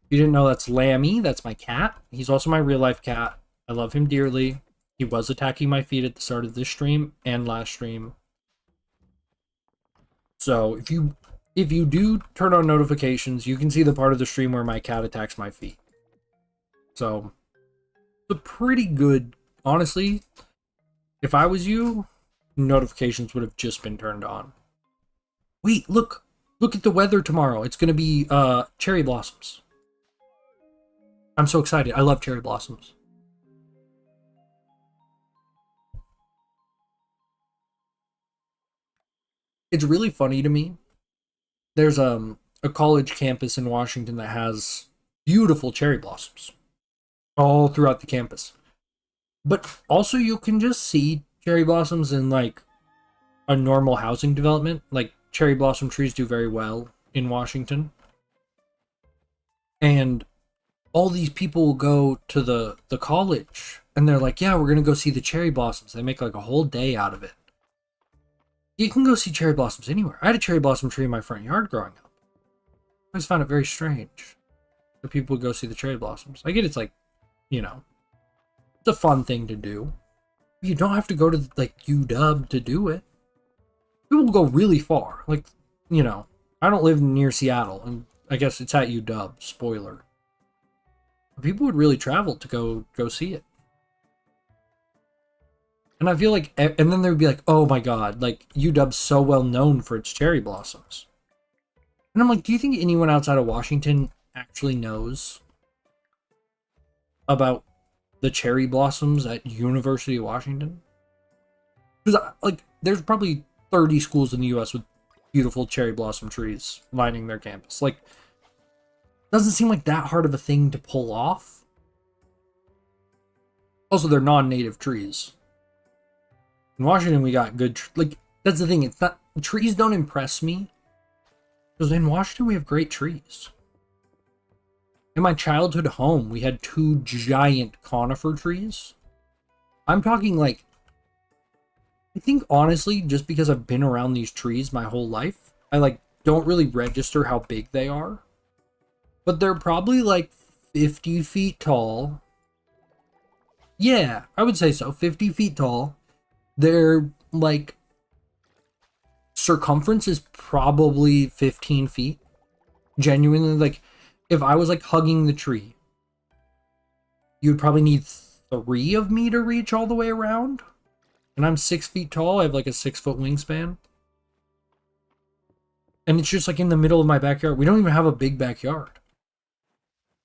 You didn't know that's Lammy. That's my cat. He's also my real-life cat. I love him dearly. He was attacking my feet at the start of this stream and last stream. So, if you do turn on notifications, you can see the part of the stream where my cat attacks my feet. So... a pretty good, honestly, if I was you, notifications would have just been turned on. Wait, look at the weather tomorrow. It's gonna be cherry blossoms. I'm so excited. I love cherry blossoms. It's really funny to me. There's a college campus in Washington that has beautiful cherry blossoms all throughout the campus. But also you can just see cherry blossoms in like a normal housing development. Like cherry blossom trees do very well in Washington. And all these people will go to the college and they're like, yeah, we're going to go see the cherry blossoms. They make like a whole day out of it. You can go see cherry blossoms anywhere. I had a cherry blossom tree in my front yard growing up. I always found it very strange that people would go see the cherry blossoms. I get it's like, you know, it's a fun thing to do. You don't have to go to, like, UW to do it. People go really far. Like, you know, I don't live near Seattle, and I guess it's at UW. Spoiler. People would really travel to go see it. And I feel like, and then they would be like, oh my god, like UW's so well known for its cherry blossoms. And I'm like, do you think anyone outside of Washington actually knows about the cherry blossoms at University of Washington? Because like, there's probably 30 schools in the U.S. with beautiful cherry blossom trees lining their campus. Like, doesn't seem like that hard of a thing to pull off. Also, they're non-native trees. In Washington, we got good, like, that's the thing. It's not, trees don't impress me. Because in Washington, we have great trees. In my childhood home, we had 2 giant conifer trees. I'm talking like, I think honestly, just because I've been around these trees my whole life, I like don't really register how big they are. But they're probably like 50 feet tall. Yeah, I would say so. 50 feet tall. Their like circumference is probably 15 feet. Genuinely, like, if I was like hugging the tree, you'd probably need 3 of me to reach all the way around. And I'm 6 feet tall. I have like a 6-foot wingspan. And it's just like in the middle of my backyard. We don't even have a big backyard.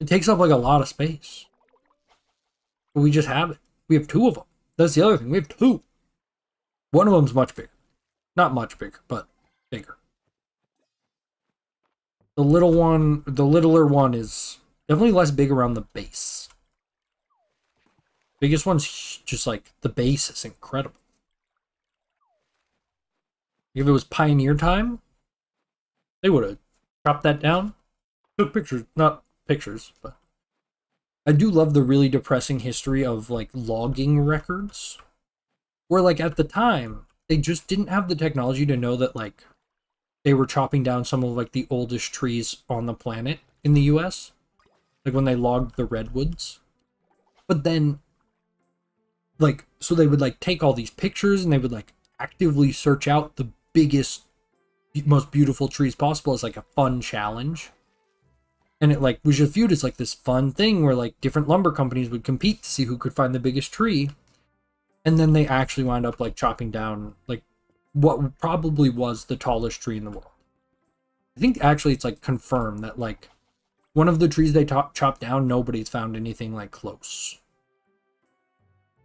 It takes up like a lot of space. But we just have it. We have 2 of them. That's the other thing. We have 2. One of them's much bigger. Not much bigger, but bigger. The littler one is definitely less big around the base. Biggest one's just like, the base is incredible. If it was pioneer time, they would have chopped that down. Took pictures, not pictures, but I do love the really depressing history of like logging records. Where like at the time, they just didn't have the technology to know that like they were chopping down some of like the oldest trees on the planet in the US. Like when they logged the redwoods. But then like, so they would like take all these pictures and they would like actively search out the biggest, most beautiful trees possible as like a fun challenge. And it like was just viewed as like this fun thing where like different lumber companies would compete to see who could find the biggest tree. And then they actually wound up like chopping down like what probably was the tallest tree in the world. I think actually it's like confirmed that like one of the trees they chopped down, nobody's found anything like close.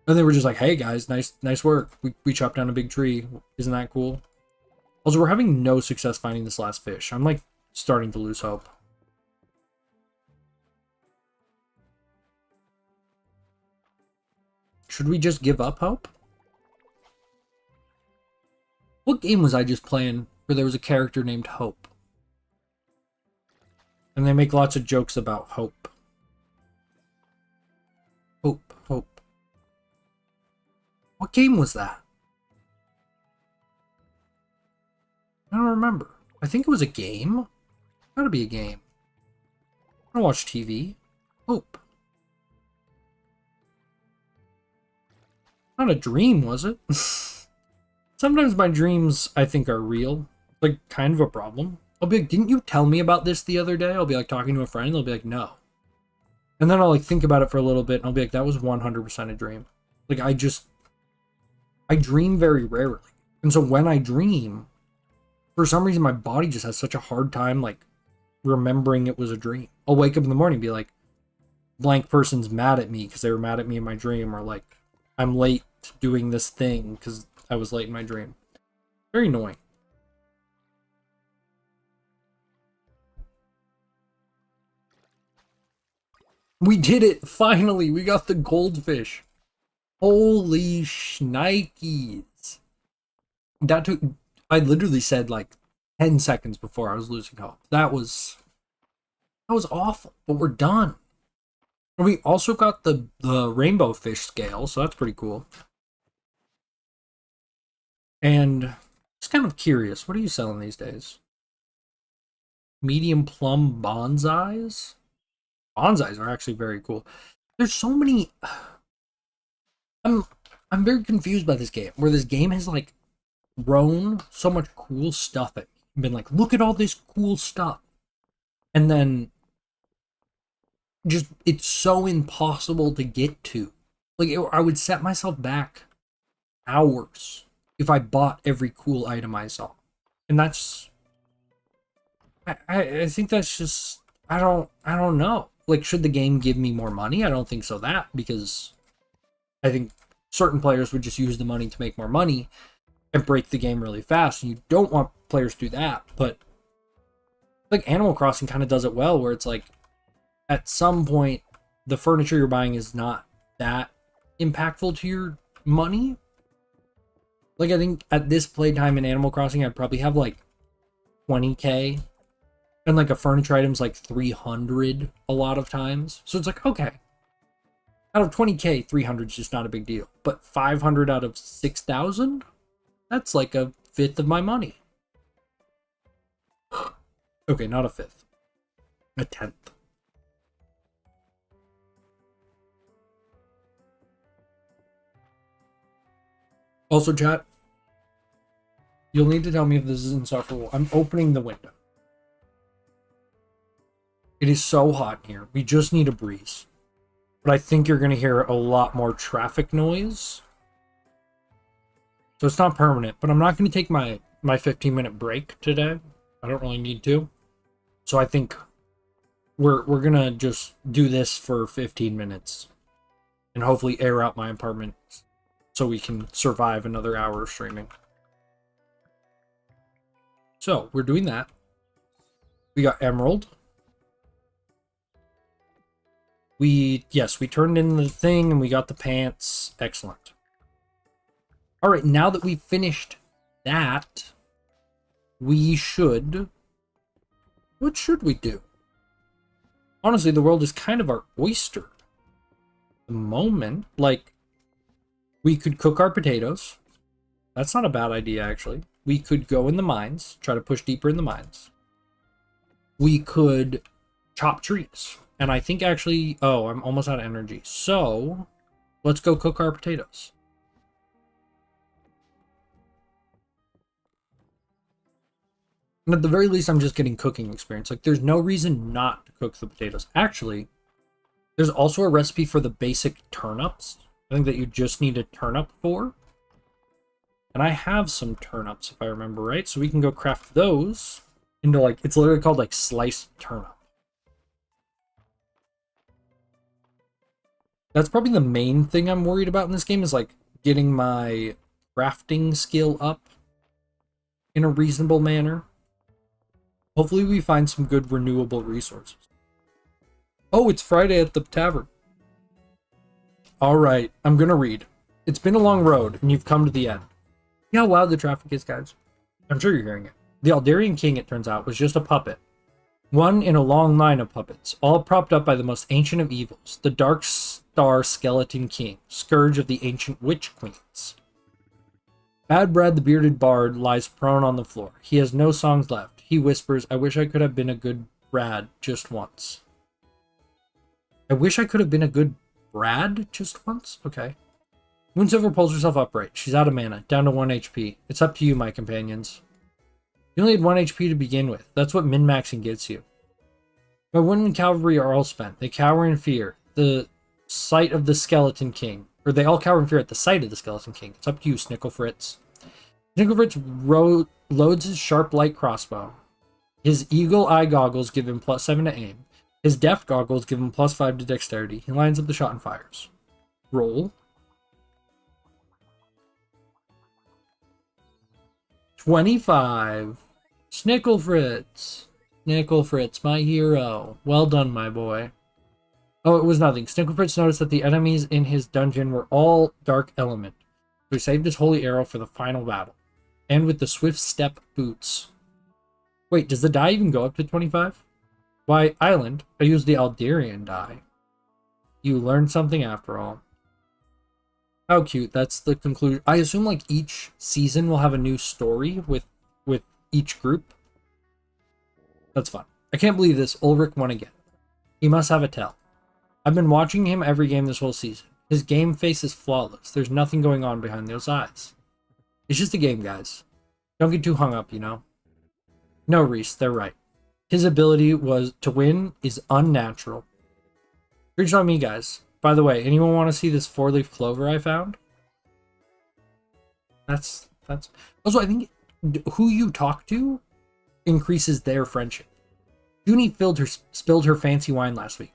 And they were just like, hey guys, nice work. We chopped down a big tree. Isn't that cool? Also, we're having no success finding this last fish. I'm like starting to lose hope. Should we just give up hope? What game was I just playing where there was a character named Hope? And they make lots of jokes about hope. Hope. What game was that? I don't remember. I think it was a game. Gotta be a game. I don't watch TV. Hope. Not a dream, was it? Sometimes my dreams, I think, are real. Like, kind of a problem. I'll be like, didn't you tell me about this the other day? I'll be like talking to a friend, they'll be like, no. And then I'll like think about it for a little bit, and I'll be like, that was 100% a dream. Like, I dream very rarely. And so when I dream, for some reason my body just has such a hard time, like, remembering it was a dream. I'll wake up in the morning and be like, blank person's mad at me because they were mad at me in my dream, or like, I'm late doing this thing because I was late in my dream. Very annoying. We did it! Finally! We got the goldfish! Holy shnikes! That took... I literally said like 10 seconds before I was losing hope. That was awful, but we're done. And we also got the rainbow fish scale, so that's pretty cool. And just kind of curious, what are you selling these days? Medium plum bonsais? Bonsais are actually very cool. There's so many... I'm very confused by this game, where this game has like thrown so much cool stuff at me. Been like, look at all this cool stuff. And then just, it's so impossible to get to. Like, I would set myself back hours if I bought every cool item I saw. And that's, I think that's just, I don't know. Like, should the game give me more money? I don't think so because I think certain players would just use the money to make more money and break the game really fast. And you don't want players to do that. But like Animal Crossing kind of does it well, where it's like at some point the furniture you're buying is not that impactful to your money. Like I think at this playtime in Animal Crossing, I'd probably have like 20k, and like a furniture item's like 300 a lot of times. So it's like, okay, out of 20k, 300 is just not a big deal. But 500 out of 6,000, that's like a fifth of my money. Okay, not a fifth, a tenth. Also, chat, you'll need to tell me if this is insufferable. I'm opening the window. It is so hot in here. We just need a breeze. But I think you're going to hear a lot more traffic noise. So it's not permanent. But I'm not going to take my 15-minute break today. I don't really need to. So I think we're going to just do this for 15 minutes. And hopefully air out my apartment so we can survive another hour of streaming. So we're doing that. We got Emerald. We turned in the thing and we got the pants. Excellent. All right, now that we've finished that, we should... What should we do? Honestly, the world is kind of our oyster. At the moment, like, we could cook our potatoes. That's not a bad idea, actually. We could go in the mines, try to push deeper in the mines. We could chop trees. And I think actually, oh, I'm almost out of energy. So, let's go cook our potatoes. And at the very least, I'm just getting cooking experience. Like, there's no reason not to cook the potatoes. Actually, there's also a recipe for the basic turnips. I think that you just need a turnip for. And I have some turnips, if I remember right. So we can go craft those into, like, it's literally called, like, sliced turnip. That's probably the main thing I'm worried about in this game is, like, getting my crafting skill up in a reasonable manner. Hopefully we find some good renewable resources. Oh, it's Friday at the tavern. Alright, I'm gonna read. It's been a long road, and you've come to the end. See how loud the traffic is, guys? I'm sure you're hearing it. The Aldarian king, it turns out, was just a puppet. One in a long line of puppets, all propped up by the most ancient of evils, the Dark Star Skeleton King, scourge of the ancient witch queens. Bad Brad the bearded bard lies prone on the floor. He has no songs left. He whispers, I wish I could have been a good Brad just once. I wish I could have been a good Brad just once? Okay. Moonsilver pulls herself upright. She's out of mana, down to 1 HP. It's up to you, my companions. You only had 1 HP to begin with. That's what min-maxing gets you. My women cavalry are all spent. They cower in fear. The sight of the Skeleton King. Or they all cower in fear at the sight of the Skeleton King. It's up to you, Snicklefritz. Snicklefritz loads his sharp light crossbow. His eagle eye goggles give him +7 to aim. His deft goggles give him +5 to dexterity. He lines up the shot and fires. Roll. 25. Snicklefritz. Snicklefritz, my hero. Well done, my boy. Oh, it was nothing. Snicklefritz noticed that the enemies in his dungeon were all dark element. So he saved his holy arrow for the final battle. And with the swift step boots. Wait, does the die even go up to 25? Why, Island, I used the Aldarian die. You learned something after all. How cute. That's the conclusion. I assume like each season will have a new story with each group. That's fun. I can't believe this. Ulrich won again. He must have a tell. I've been watching him every game this whole season. His game face is flawless. There's nothing going on behind those eyes. It's just a game, guys. Don't get too hung up, you know? No, Reese, they're right. His ability to win is unnatural. Reach on me, guys. By the way, anyone want to see this 4-leaf clover I found? That's also, I think who you talk to increases their friendship. Junie spilled her fancy wine last week,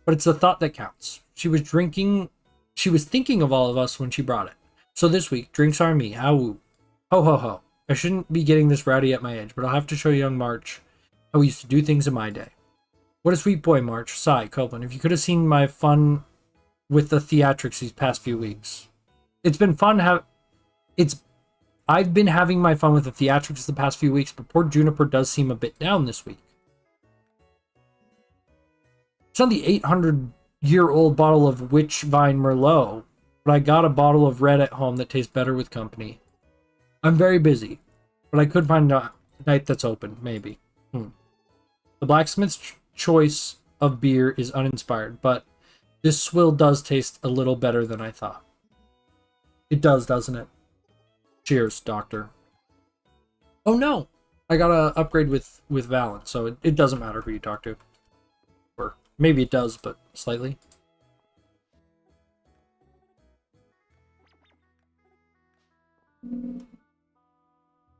but it's the thought that counts. She was thinking of all of us when she brought it. So this week, drinks are me. How ho ho ho. I shouldn't be getting this rowdy at my age, but I'll have to show young March how we used to do things in my day. What a sweet boy, March. Sigh, Copeland. If you could have seen my fun with the theatrics these past few weeks. It's been fun. I've been having my fun with the theatrics the past few weeks, but poor Juniper does seem a bit down this week. It's not the 800-year-old bottle of Witch Vine Merlot, but I got a bottle of red at home that tastes better with company. I'm very busy, but I could find a night that's open, maybe. The blacksmith's choice of beer is uninspired, but this swill does taste a little better than I thought. It does, doesn't it? Cheers, Doctor. Oh no! I got to upgrade with Valent, so it doesn't matter who you talk to. Or maybe it does, but slightly.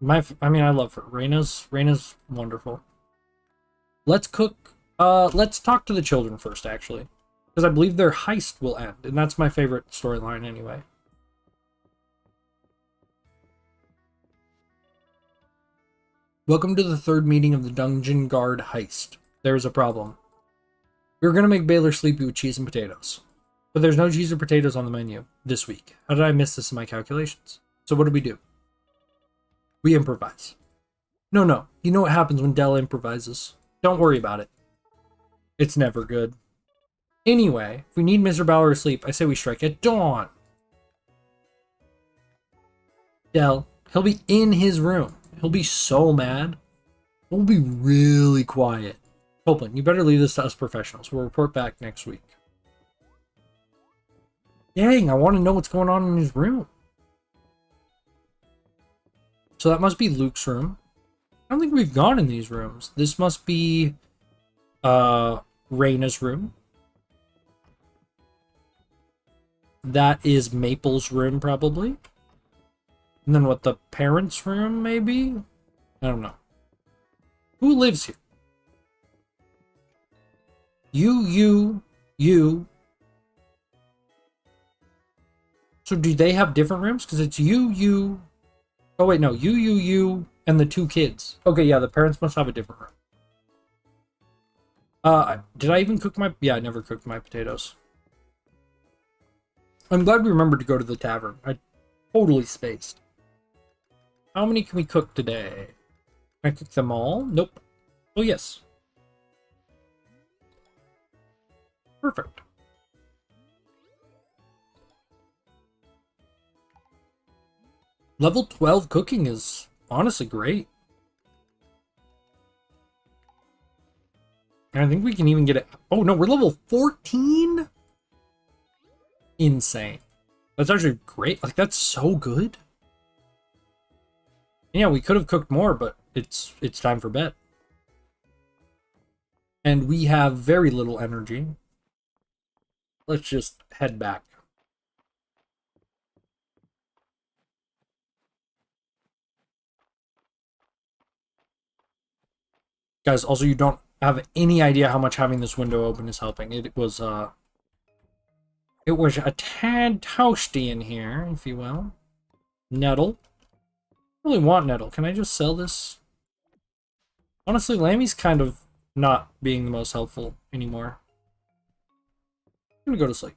I love her. Reina's wonderful. Let's cook. Let's talk to the children first, actually, because I believe their heist will end, and that's my favorite storyline anyway. Welcome to the third meeting of the Dungeon Guard heist. There's a problem. We were gonna make Baylor sleepy with cheese and potatoes, but there's no cheese or potatoes on the menu this week. How did I miss this in my calculations? So what do? We improvise. No. You know what happens when Dell improvises. Don't worry about it. It's never good. Anyway, if we need Mr. Bauer asleep, I say we strike at dawn. Dell, he'll be in his room. He'll be so mad. We'll be really quiet. Copeland, you better leave this to us professionals. We'll report back next week. Dang, I want to know what's going on in his room. So that must be Luke's room. I don't think we've gone in these rooms. This must be Reina's room. That is Maple's room, probably. And then what, the parents' room, maybe? I don't know. Who lives here? You. So do they have different rooms? Because it's you. Oh, wait, no. You, and the two kids. Okay, yeah, the parents must have a different room. Did I even cook my... Yeah, I never cooked my potatoes. I'm glad we remembered to go to the tavern. I totally spaced. How many can we cook today? Can I cook them all? Nope. Oh, yes. Perfect. Level 12 cooking is honestly great. And I think we can even get it. Oh, no, we're level 14? Insane. That's actually great. Like, that's so good. Yeah, we could have cooked more, but it's time for bed. And we have very little energy. Let's just head back. Guys, also, you don't have any idea how much having this window open is helping. It was a tad toasty in here, if you will. Nettle. I really want nettle. Can I just sell this? Honestly, Lammy's kind of not being the most helpful anymore. I'm gonna go to sleep.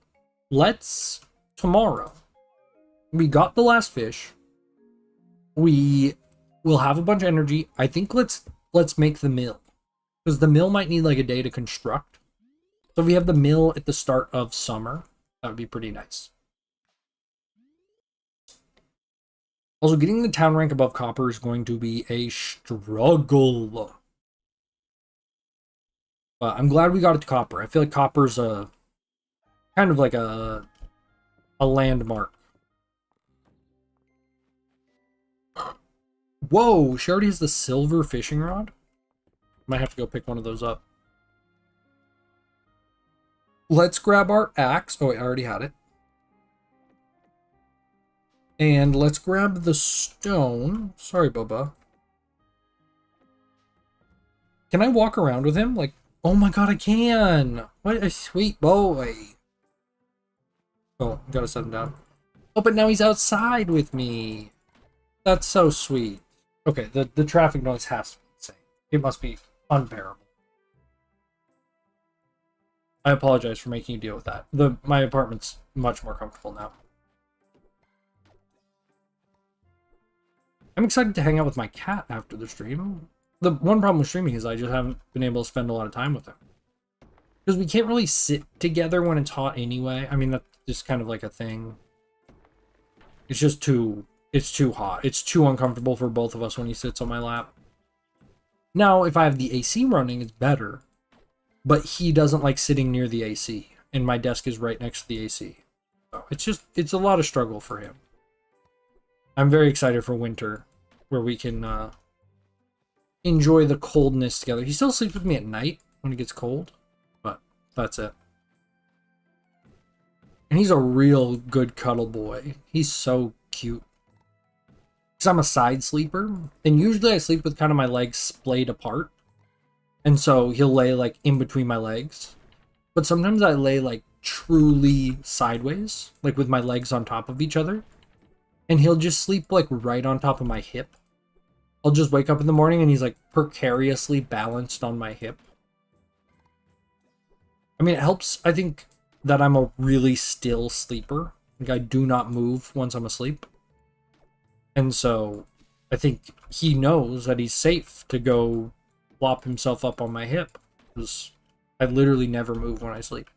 Tomorrow. We got the last fish. We will have a bunch of energy. I think let's make the mill. Because the mill might need like a day to construct. So if we have the mill at the start of summer, that would be pretty nice. Also, getting the town rank above copper is going to be a struggle. But I'm glad we got it to copper. I feel like copper's a kind of like a landmark. Whoa, she already has the silver fishing rod? Might have to go pick one of those up. Let's grab our axe. Oh, wait, I already had it. And let's grab the stone. Sorry, Bubba. Can I walk around with him? Like, oh my god, I can! What a sweet boy. Oh, gotta set him down. Oh, but now he's outside with me. That's so sweet. Okay, the traffic noise has to be insane. It must be unbearable. I apologize for making you deal with that. My apartment's much more comfortable now. I'm excited to hang out with my cat after the stream. The one problem with streaming is I just haven't been able to spend a lot of time with him. Because we can't really sit together when it's hot anyway. I mean, that's just kind of like a thing. It's just it's too hot. It's too uncomfortable for both of us when he sits on my lap. Now, if I have the AC running, it's better. But he doesn't like sitting near the AC. And my desk is right next to the AC. So it's a lot of struggle for him. I'm very excited for winter, where we can enjoy the coldness together. He still sleeps with me at night when it gets cold, but that's it. And he's a real good cuddle boy. He's so cute. Because I'm a side sleeper, and usually I sleep with kind of my legs splayed apart. And so he'll lay like in between my legs. But sometimes I lay like truly sideways, like with my legs on top of each other. And he'll just sleep like right on top of my hip. I'll just wake up in the morning and he's like precariously balanced on my hip. I mean, it helps, I think, that I'm a really still sleeper. Like, I do not move once I'm asleep. And so I think he knows that he's safe to go flop himself up on my hip. Because I literally never move when I sleep.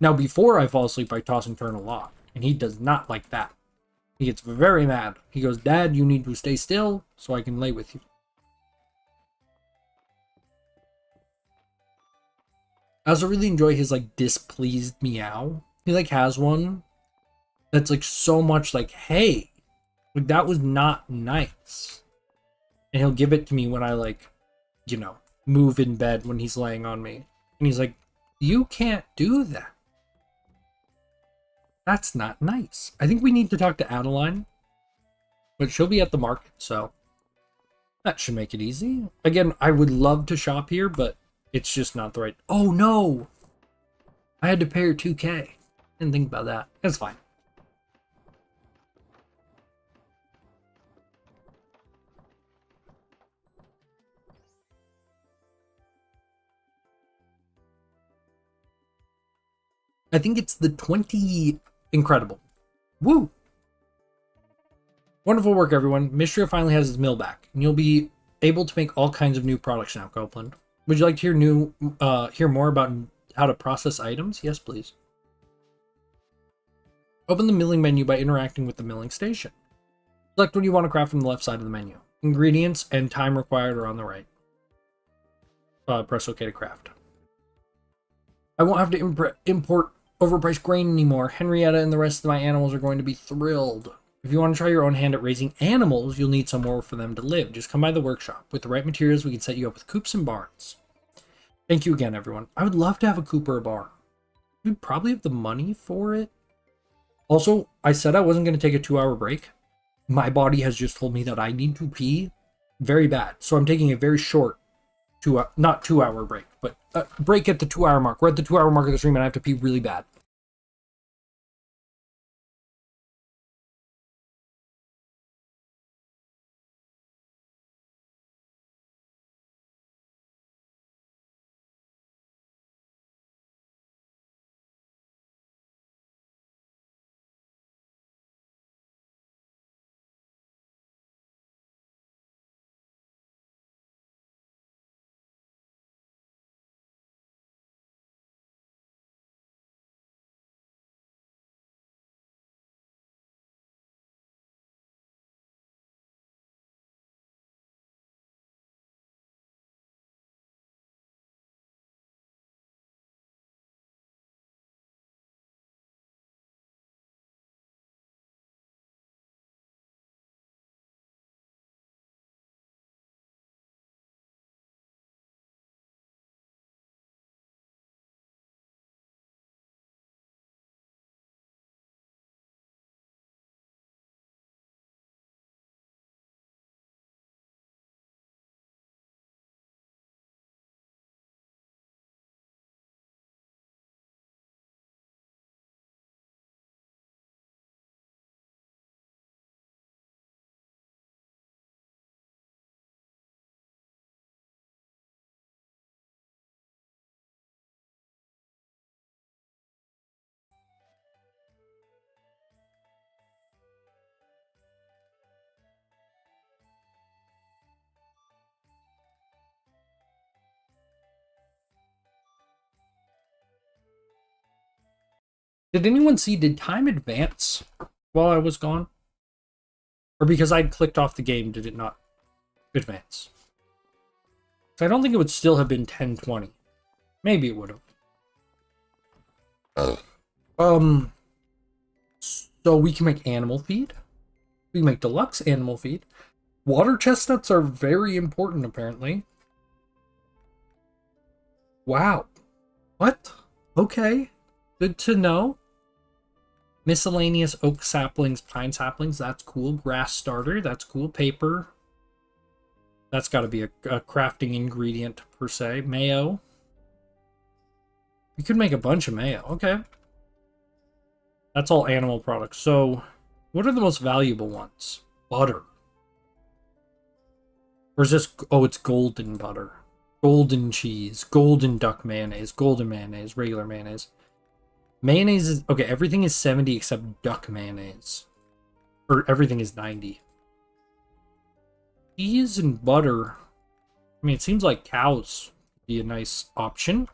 Now, before I fall asleep, I toss and turn a lot. And he does not like that. He gets very mad. He goes, "Dad, you need to stay still so I can lay with you." I also really enjoy his, like, displeased meow. He, like, has one that's, like, so much like, hey, like, that was not nice. And he'll give it to me when I, like, you know, move in bed when he's laying on me. And he's like, "You can't do that. That's not nice." I think we need to talk to Adeline. But she'll be at the market, so that should make it easy. Again, I would love to shop here, but it's just not the right... Oh, no! I had to pay her 2K. Didn't think about that. It's fine. I think it's the 20... Incredible. Woo! Wonderful work, everyone. Mistria finally has his mill back, and you'll be able to make all kinds of new products now, Copeland. Would you like to hear more about how to process items? Yes, please. Open the milling menu by interacting with the milling station. Select what you want to craft from the left side of the menu. Ingredients and time required are on the right. Press OK to craft. I won't have to import overpriced grain anymore. Henrietta and the rest of my animals are going to be thrilled. If you want to try your own hand at raising animals, you'll need somewhere for them to live. Just come by the workshop. With the right materials, we can set you up with coops and barns. Thank you again, everyone. I would love to have a coop or a barn. We probably have the money for it. Also, I said I wasn't going to take a 2-hour break. My body has just told me that I need to pee very bad. So I'm taking a very short, not 2-hour break, but break at the 2-hour mark. We're at the 2-hour mark of the stream and I have to pee really bad. Did anyone see, did time advance while I was gone? Or because I'd clicked off the game, did it not advance? So I don't think it would still have been 10:20. Maybe it would have. So we can make animal feed. We can make deluxe animal feed. Water chestnuts are very important, apparently. Wow. What? Okay. Good to know. Miscellaneous oak saplings, pine saplings. That's cool. Grass starter. That's cool. Paper. That's got to be a crafting ingredient, per se. Mayo. We could make a bunch of mayo. Okay. That's all animal products. So, what are the most valuable ones? Butter. Or is this... Oh, it's golden butter. Golden cheese. Golden duck mayonnaise. Golden mayonnaise. Regular mayonnaise. Mayonnaise is... Okay, everything is 70 except duck mayonnaise. Or everything is 90. Cheese and butter. I mean, it seems like cows would be a nice option.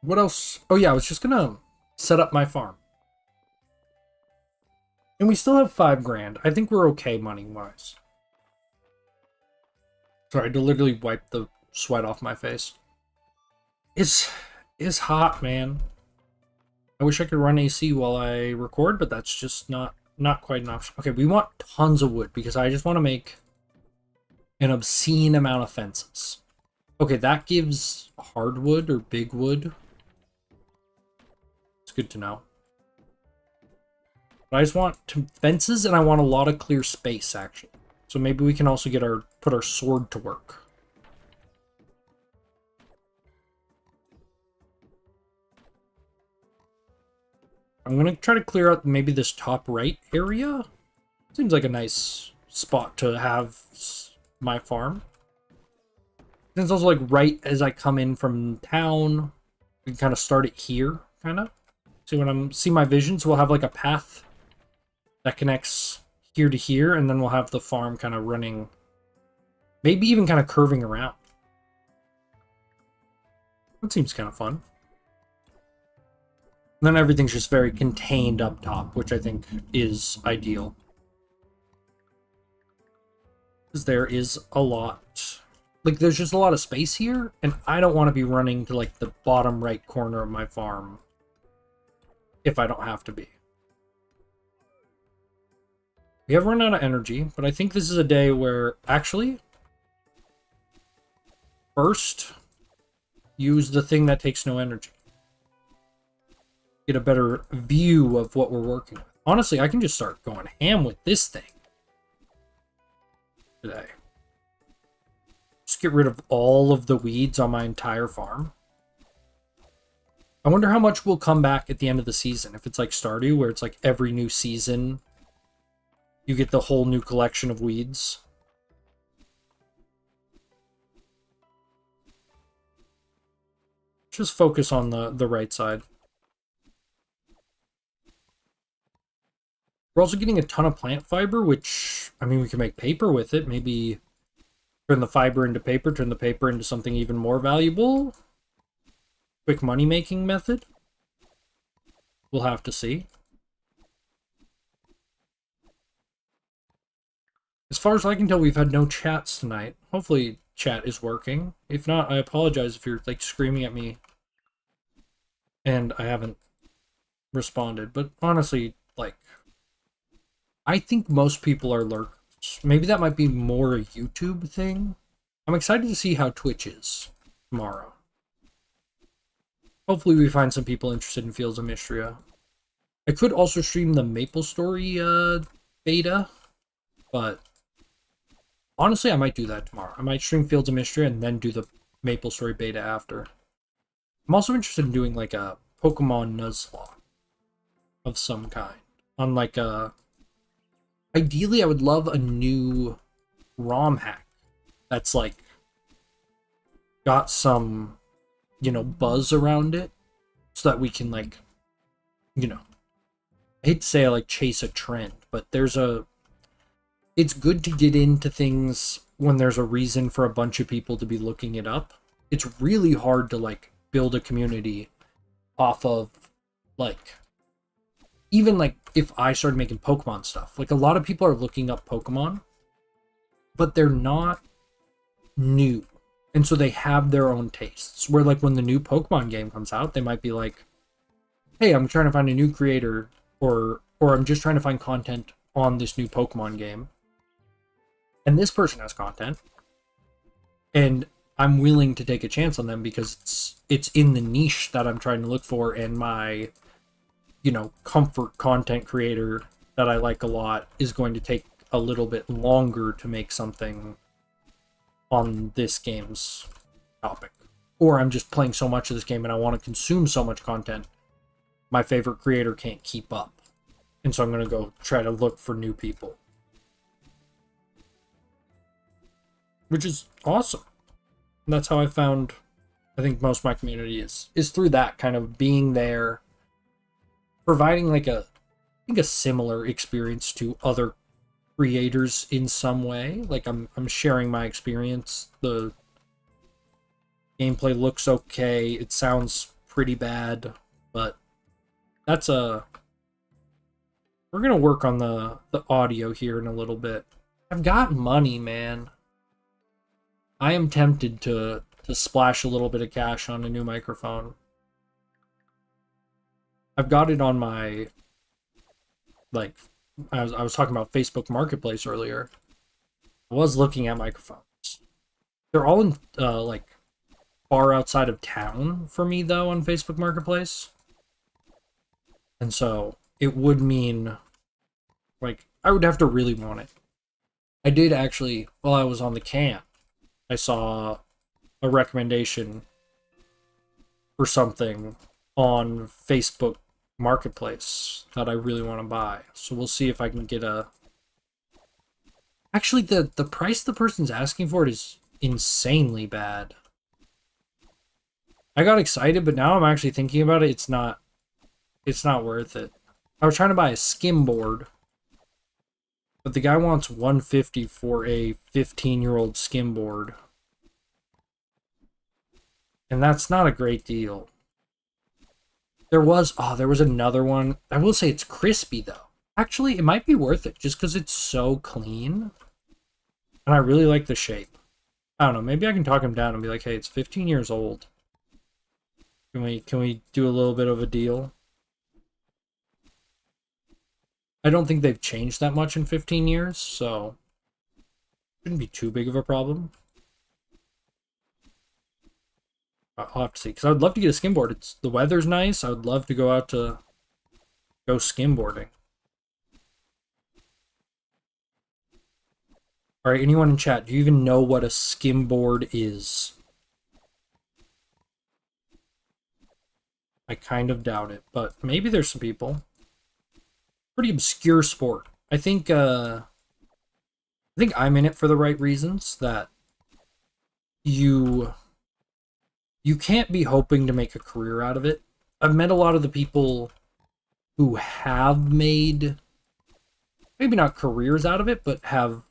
What else? Oh yeah, I was just gonna set up my farm. And we still have 5 grand. I think we're okay money-wise. Sorry, to literally wipe the sweat off my face. It's hot, man. I wish I could run AC while I record, but that's just not quite an option. Okay, we want tons of wood because I just want to make an obscene amount of fences. Okay, that gives hardwood or big wood. It's good to know. But I just want fences, and I want a lot of clear space, actually. So maybe we can also put our sword to work. I'm going to try to clear out maybe this top right area. Seems like a nice spot to have my farm. And it's also like right as I come in from town. We can kind of start it here, kind of. See when I'm see my vision, so we'll have like a path that connects here to here, and then we'll have the farm kind of running, maybe even kind of curving around. That seems kind of fun. And then everything's just very contained up top, which I think is ideal. Because there is a lot... Like, there's just a lot of space here, and I don't want to be running to, like, the bottom right corner of my farm if I don't have to be. We have run out of energy, but I think this is a day where, actually, first, use the thing that takes no energy. Get a better view of what we're working with. Honestly, I can just start going ham with this thing today. Just get rid of all of the weeds on my entire farm. I wonder how much will come back at the end of the season. If it's like Stardew, where it's like every new season, you get the whole new collection of weeds. Just focus on the right side. We're also getting a ton of plant fiber, which, I mean, we can make paper with it. Maybe turn the fiber into paper, turn the paper into something even more valuable. Quick money-making method. We'll have to see. As far as I can tell, we've had no chats tonight. Hopefully chat is working. If not, I apologize if you're, like, screaming at me and I haven't responded. But honestly, like, I think most people are lurkers. Maybe that might be more a YouTube thing. I'm excited to see how Twitch is tomorrow. Hopefully we find some people interested in Fields of Mistria. I could also stream the MapleStory beta, but honestly I might do that tomorrow. I might stream Fields of Mistria and then do the MapleStory beta after. I'm also interested in doing like a Pokemon Nuzlocke of some kind. On like a... Ideally, I would love a new ROM hack that's like got some, you know, buzz around it so that we can like, you know, I hate to say I like chase a trend, but there's a it's good to get into things when there's a reason for a bunch of people to be looking it up. It's really hard to like build a community off of like, even like if I started making Pokemon stuff, like a lot of people are looking up Pokemon, but they're not new. And so they have their own tastes. Where like when the new Pokemon game comes out, they might be like, hey, I'm trying to find a new creator, or I'm just trying to find content on this new Pokemon game. And this person has content. And I'm willing to take a chance on them because it's in the niche that I'm trying to look for, and my, you know, comfort content creator that I like a lot is going to take a little bit longer to make something on this game's topic. Or I'm just playing so much of this game and I want to consume so much content, my favorite creator can't keep up. And so I'm going to go try to look for new people. Which is awesome. And that's how I found, I think, most of my community is through that kind of being there, providing like a, I think, a similar experience to other creators in some way. Like I'm sharing my experience. The gameplay looks okay. It sounds pretty bad, but that's a, we're gonna work on the audio here in a little bit. I've got money, man. I am tempted to splash a little bit of cash on a new microphone. I've got it on my, like, I was talking about Facebook Marketplace earlier. I was looking at microphones. They're all in, like, far outside of town for me, though, on Facebook Marketplace. And so it would mean, like, I would have to really want it. I did actually, while I was on the camp, I saw a recommendation for something on Facebook Marketplace that I really want to buy. So we'll see if I can get a... Actually, the price the person's asking for it is insanely bad. I got excited, but now I'm actually thinking about it. It's not worth it. I was trying to buy a skim board, but the guy wants $150 for a 15-year-old skim board. And that's not a great deal. There was another one. I will say it's crispy, though. Actually, it might be worth it just because it's so clean. And I really like the shape. I don't know, maybe I can talk him down and be like, hey, it's 15 years old. Can we do a little bit of a deal? I don't think they've changed that much in 15 years, so shouldn't be too big of a problem. I'll have to see, because I would love to get a skimboard. The weather's nice. I would love to go out to go skimboarding. All right, anyone in chat, do you even know what a skimboard is? I kind of doubt it, but maybe there's some people. Pretty obscure sport. I think I'm in it for the right reasons, that you can't be hoping to make a career out of it. I've met a lot of the people who have made, maybe not careers out of it, but have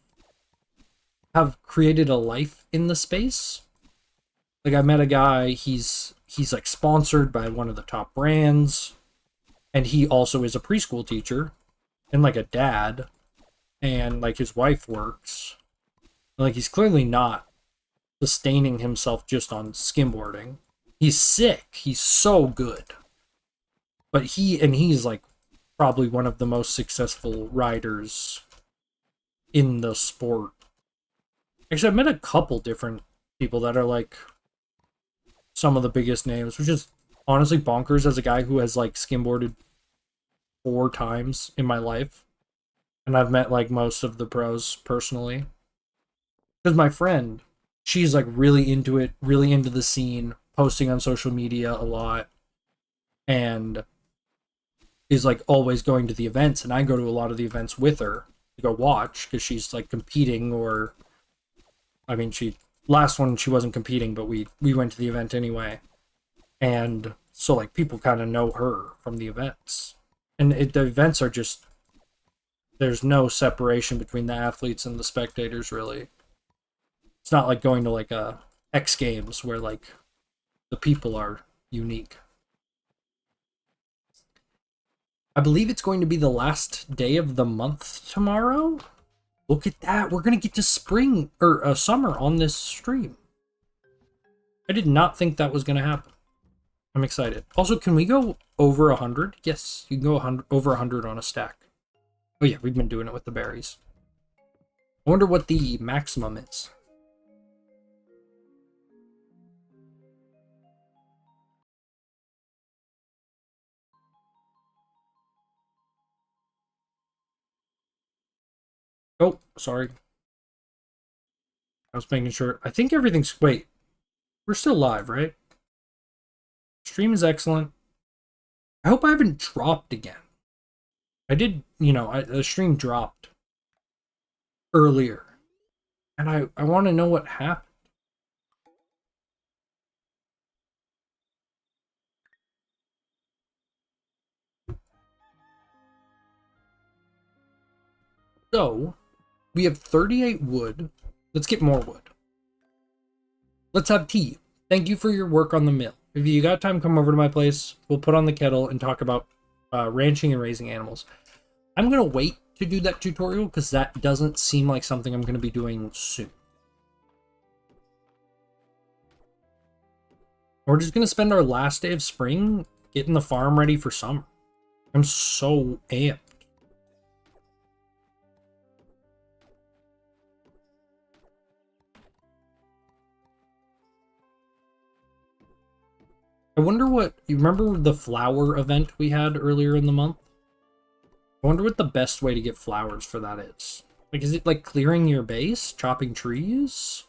created a life in the space. Like I met a guy, he's like sponsored by one of the top brands, and he also is a preschool teacher and like a dad, and like his wife works. Like he's clearly not sustaining himself just on skimboarding. He's sick. He's so good. But he's like probably one of the most successful riders in the sport. Actually, I've met a couple different people that are like some of the biggest names, which is honestly bonkers as a guy who has like skimboarded 4 times in my life. And I've met like most of the pros personally. Because my friend, she's like really into it, really into the scene, posting on social media a lot, and is like always going to the events, and I go to a lot of the events with her to go watch because she's like competing, or I mean, last one she wasn't competing, but we went to the event anyway. And so like people kind of know her from the events. And the events are just there's no separation between the athletes and the spectators, really. It's not like going to like a X Games where like the people are unique. I believe it's going to be the last day of the month tomorrow. Look at that. We're going to get to spring or summer on this stream. I did not think that was going to happen. I'm excited. Also, can we go over 100? Yes, you can go over 100 on a stack. Oh yeah, we've been doing it with the berries. I wonder what the maximum is. Oh, sorry. I was making sure. I think everything's... Wait. We're still live, right? Stream is excellent. I hope I haven't dropped again. I did, you know, the stream dropped earlier. And I want to know what happened. So, we have 38 wood. Let's get more wood. Let's have tea. Thank you for your work on the mill. If you got time, come over to my place. We'll put on the kettle and talk about ranching and raising animals. I'm going to wait to do that tutorial because that doesn't seem like something I'm going to be doing soon. We're just going to spend our last day of spring getting the farm ready for summer. I'm so amped. I wonder what... You remember the flower event we had earlier in the month? I wonder what the best way to get flowers for that is. Like, is it like clearing your base? Chopping trees?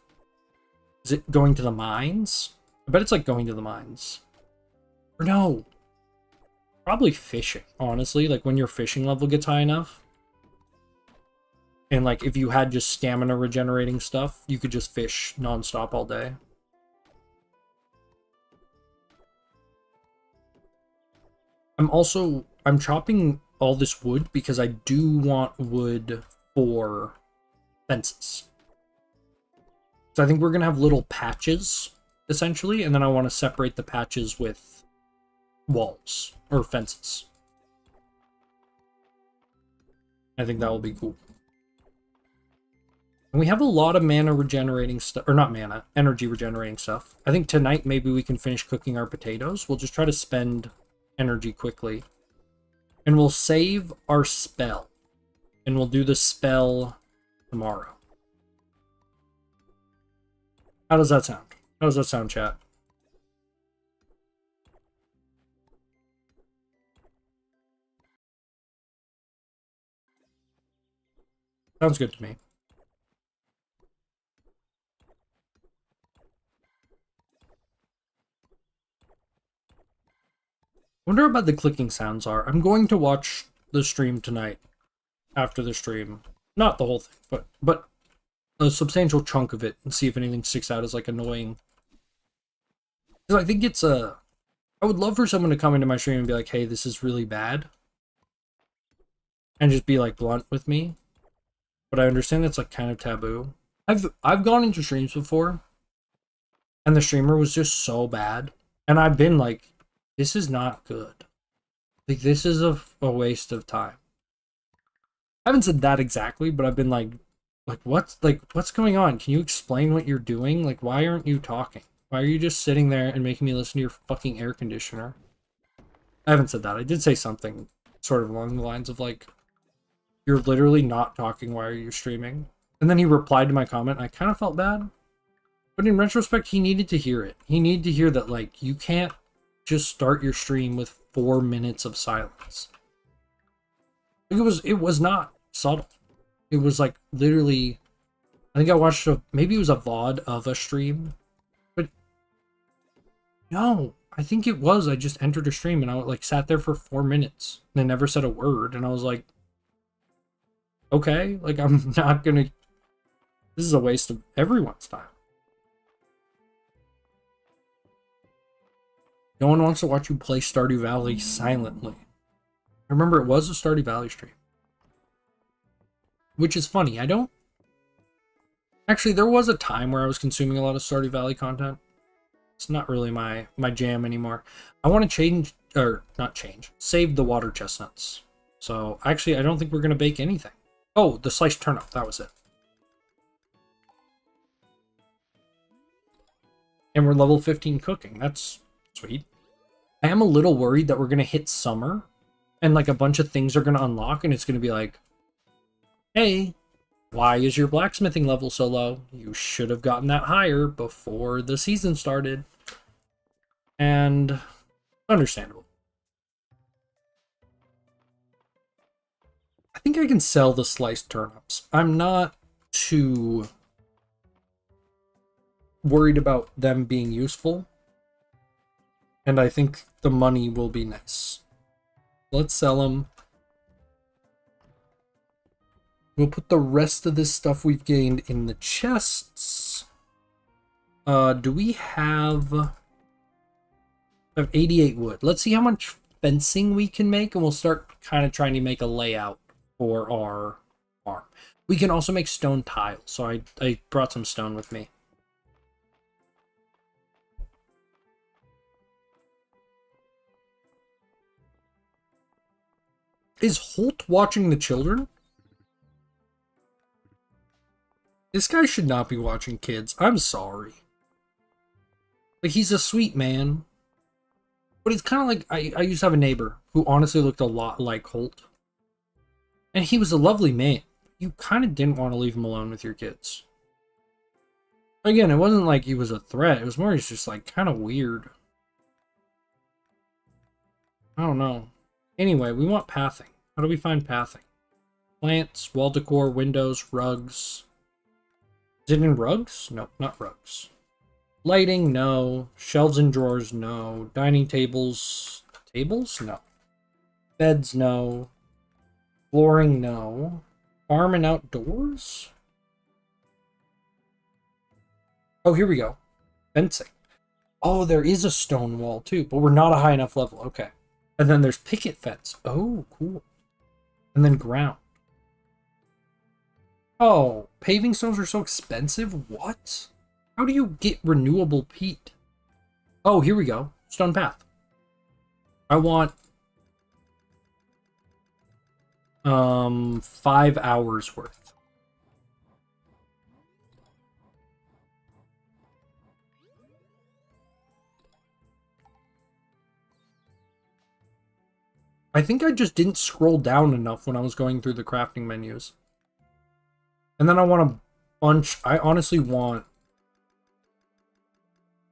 Is it going to the mines? I bet it's like going to the mines. Or no. Probably fishing, honestly. Like when your fishing level gets high enough. And like if you had just stamina regenerating stuff, you could just fish nonstop all day. I'm chopping all this wood because I do want wood for fences. So I think we're going to have little patches, essentially, and then I want to separate the patches with walls or fences. I think that will be cool. And we have a lot of mana regenerating stuff, or not mana, energy regenerating stuff. I think tonight maybe we can finish cooking our potatoes. We'll just try to spend energy quickly. And we'll save our spell. And we'll do the spell tomorrow. How does that sound? How does that sound, chat? Sounds good to me. Wonder about the clicking sounds are. I'm going to watch the stream tonight. After the stream. Not the whole thing, but a substantial chunk of it and see if anything sticks out as like annoying. Because I think it's a... I would love for someone to come into my stream and be like, hey, this is really bad. And just be like blunt with me. But I understand that's like kind of taboo. I've gone into streams before. And the streamer was just so bad. And I've been like, this is not good. Like, this is a waste of time. I haven't said that exactly, but I've been like what's going on? Can you explain what you're doing? Like, why aren't you talking? Why are you just sitting there and making me listen to your fucking air conditioner? I haven't said that. I did say something sort of along the lines of like, you're literally not talking. Why are you streaming? And then he replied to my comment. And I kind of felt bad. But in retrospect, he needed to hear it. He needed to hear that, like, you can't just start your stream with 4 minutes of silence. It was not subtle. It was like literally, I think I watched maybe it was a VOD of a stream, but no, I think it was. I just entered a stream and I like sat there for 4 minutes and I never said a word, and I was like, okay, like I'm not gonna. This is a waste of everyone's time. No one wants to watch you play Stardew Valley silently. I remember it was a Stardew Valley stream. which is funny. I don't... Actually, there was a time where I was consuming a lot of Stardew Valley content. It's not really my jam anymore. I want to change, or not change, save the water chestnuts. So, actually, I don't think we're going to bake anything. Oh, the sliced turnip, that was it. And we're level 15 cooking. That's sweet. I am a little worried that we're going to hit summer and like a bunch of things are going to unlock and it's going to be like, hey, why is your blacksmithing level so low? You should have gotten that higher before the season started. And understandable. I think I can sell the sliced turnips. I'm not too worried about them being useful. And I think the money will be nice. Let's sell them. We'll put the rest of this stuff we've gained in the chests. Do we have... I have 88 wood. Let's see how much fencing we can make, and we'll start kind of trying to make a layout for our farm. We can also make stone tiles, so I brought some stone with me. Is Holt watching the children? This guy should not be watching kids. I'm sorry. Like, he's a sweet man. But it's kind of like, I used to have a neighbor who honestly looked a lot like Holt. And he was a lovely man. You kind of didn't want to leave him alone with your kids. Again, it wasn't like he was a threat. It was more he's just like kind of weird. I don't know. Anyway, we want pathing. How do we find pathing? Plants, wall decor, windows, rugs. Is it in rugs? No, not rugs. Lighting, no. Shelves and drawers, no. Dining tables. Tables? No. Beds, no. Flooring, no. Farm and outdoors? Oh, here we go. Fencing. Oh, there is a stone wall too, but we're not a high enough level. Okay. And then there's picket fence. Oh, cool. And then ground. Oh, paving stones are so expensive? What? How do you get renewable peat? Oh, here we go. Stone path. I want 5 hours worth. I think I just didn't scroll down enough when I was going through the crafting menus. And then I want a bunch. I honestly want...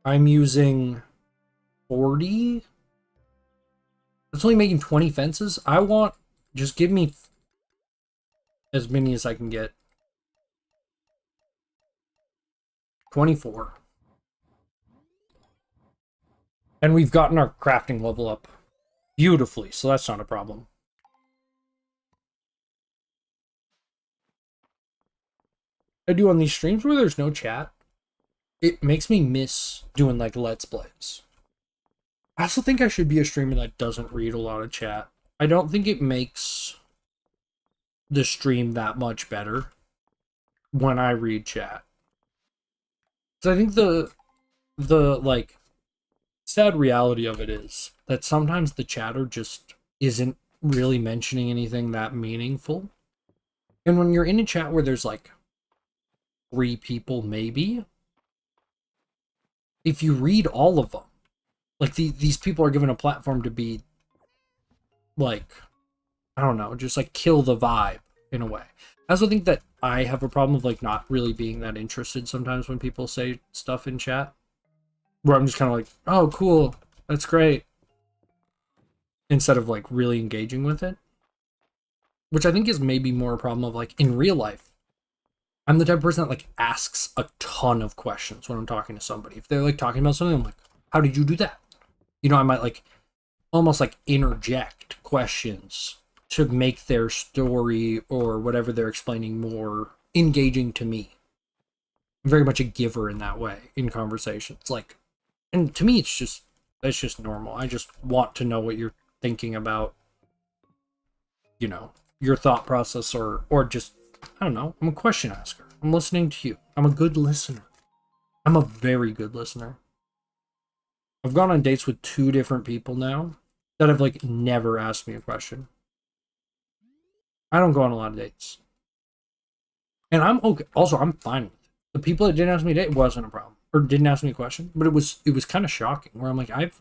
I'm using 40. It's only making 20 fences. I want... Just give me as many as I can get. 24. And we've gotten our crafting level up beautifully, so that's not a problem. I do on these streams where there's no chat. It makes me miss doing like Let's Plays. I also think I should be a streamer that doesn't read a lot of chat. I don't think it makes the stream that much better when I read chat. So I think the like sad reality of it is that sometimes the chatter just isn't really mentioning anything that meaningful. And when you're in a chat where there's like 3 people maybe, if you read all of them, like these people are given a platform to be like, I don't know, just like kill the vibe in a way. I also think that I have a problem of like not really being that interested sometimes when people say stuff in chat, where I'm just kind of like, oh cool, that's great, instead of like really engaging with it, which I think is maybe more a problem of like in real life. I'm the type of person that like asks a ton of questions when I'm talking to somebody. If they're like talking about something, I'm like, how did you do that? You know, I might like almost like interject questions to make their story or whatever they're explaining more engaging to me. I'm very much a giver in that way in conversations. Like, and to me, that's just normal. I just want to know what you're thinking about, you know, your thought process or just I don't know. I'm a question asker. I'm listening to you. I'm a good listener. I'm a very good listener. I've gone on dates with 2 different people now that have, like, never asked me a question. I don't go on a lot of dates. And I'm okay. Also, I'm fine with it. The people that didn't ask me a date wasn't a problem. Or didn't ask me a question. But it was kind of shocking. Where I'm like, I've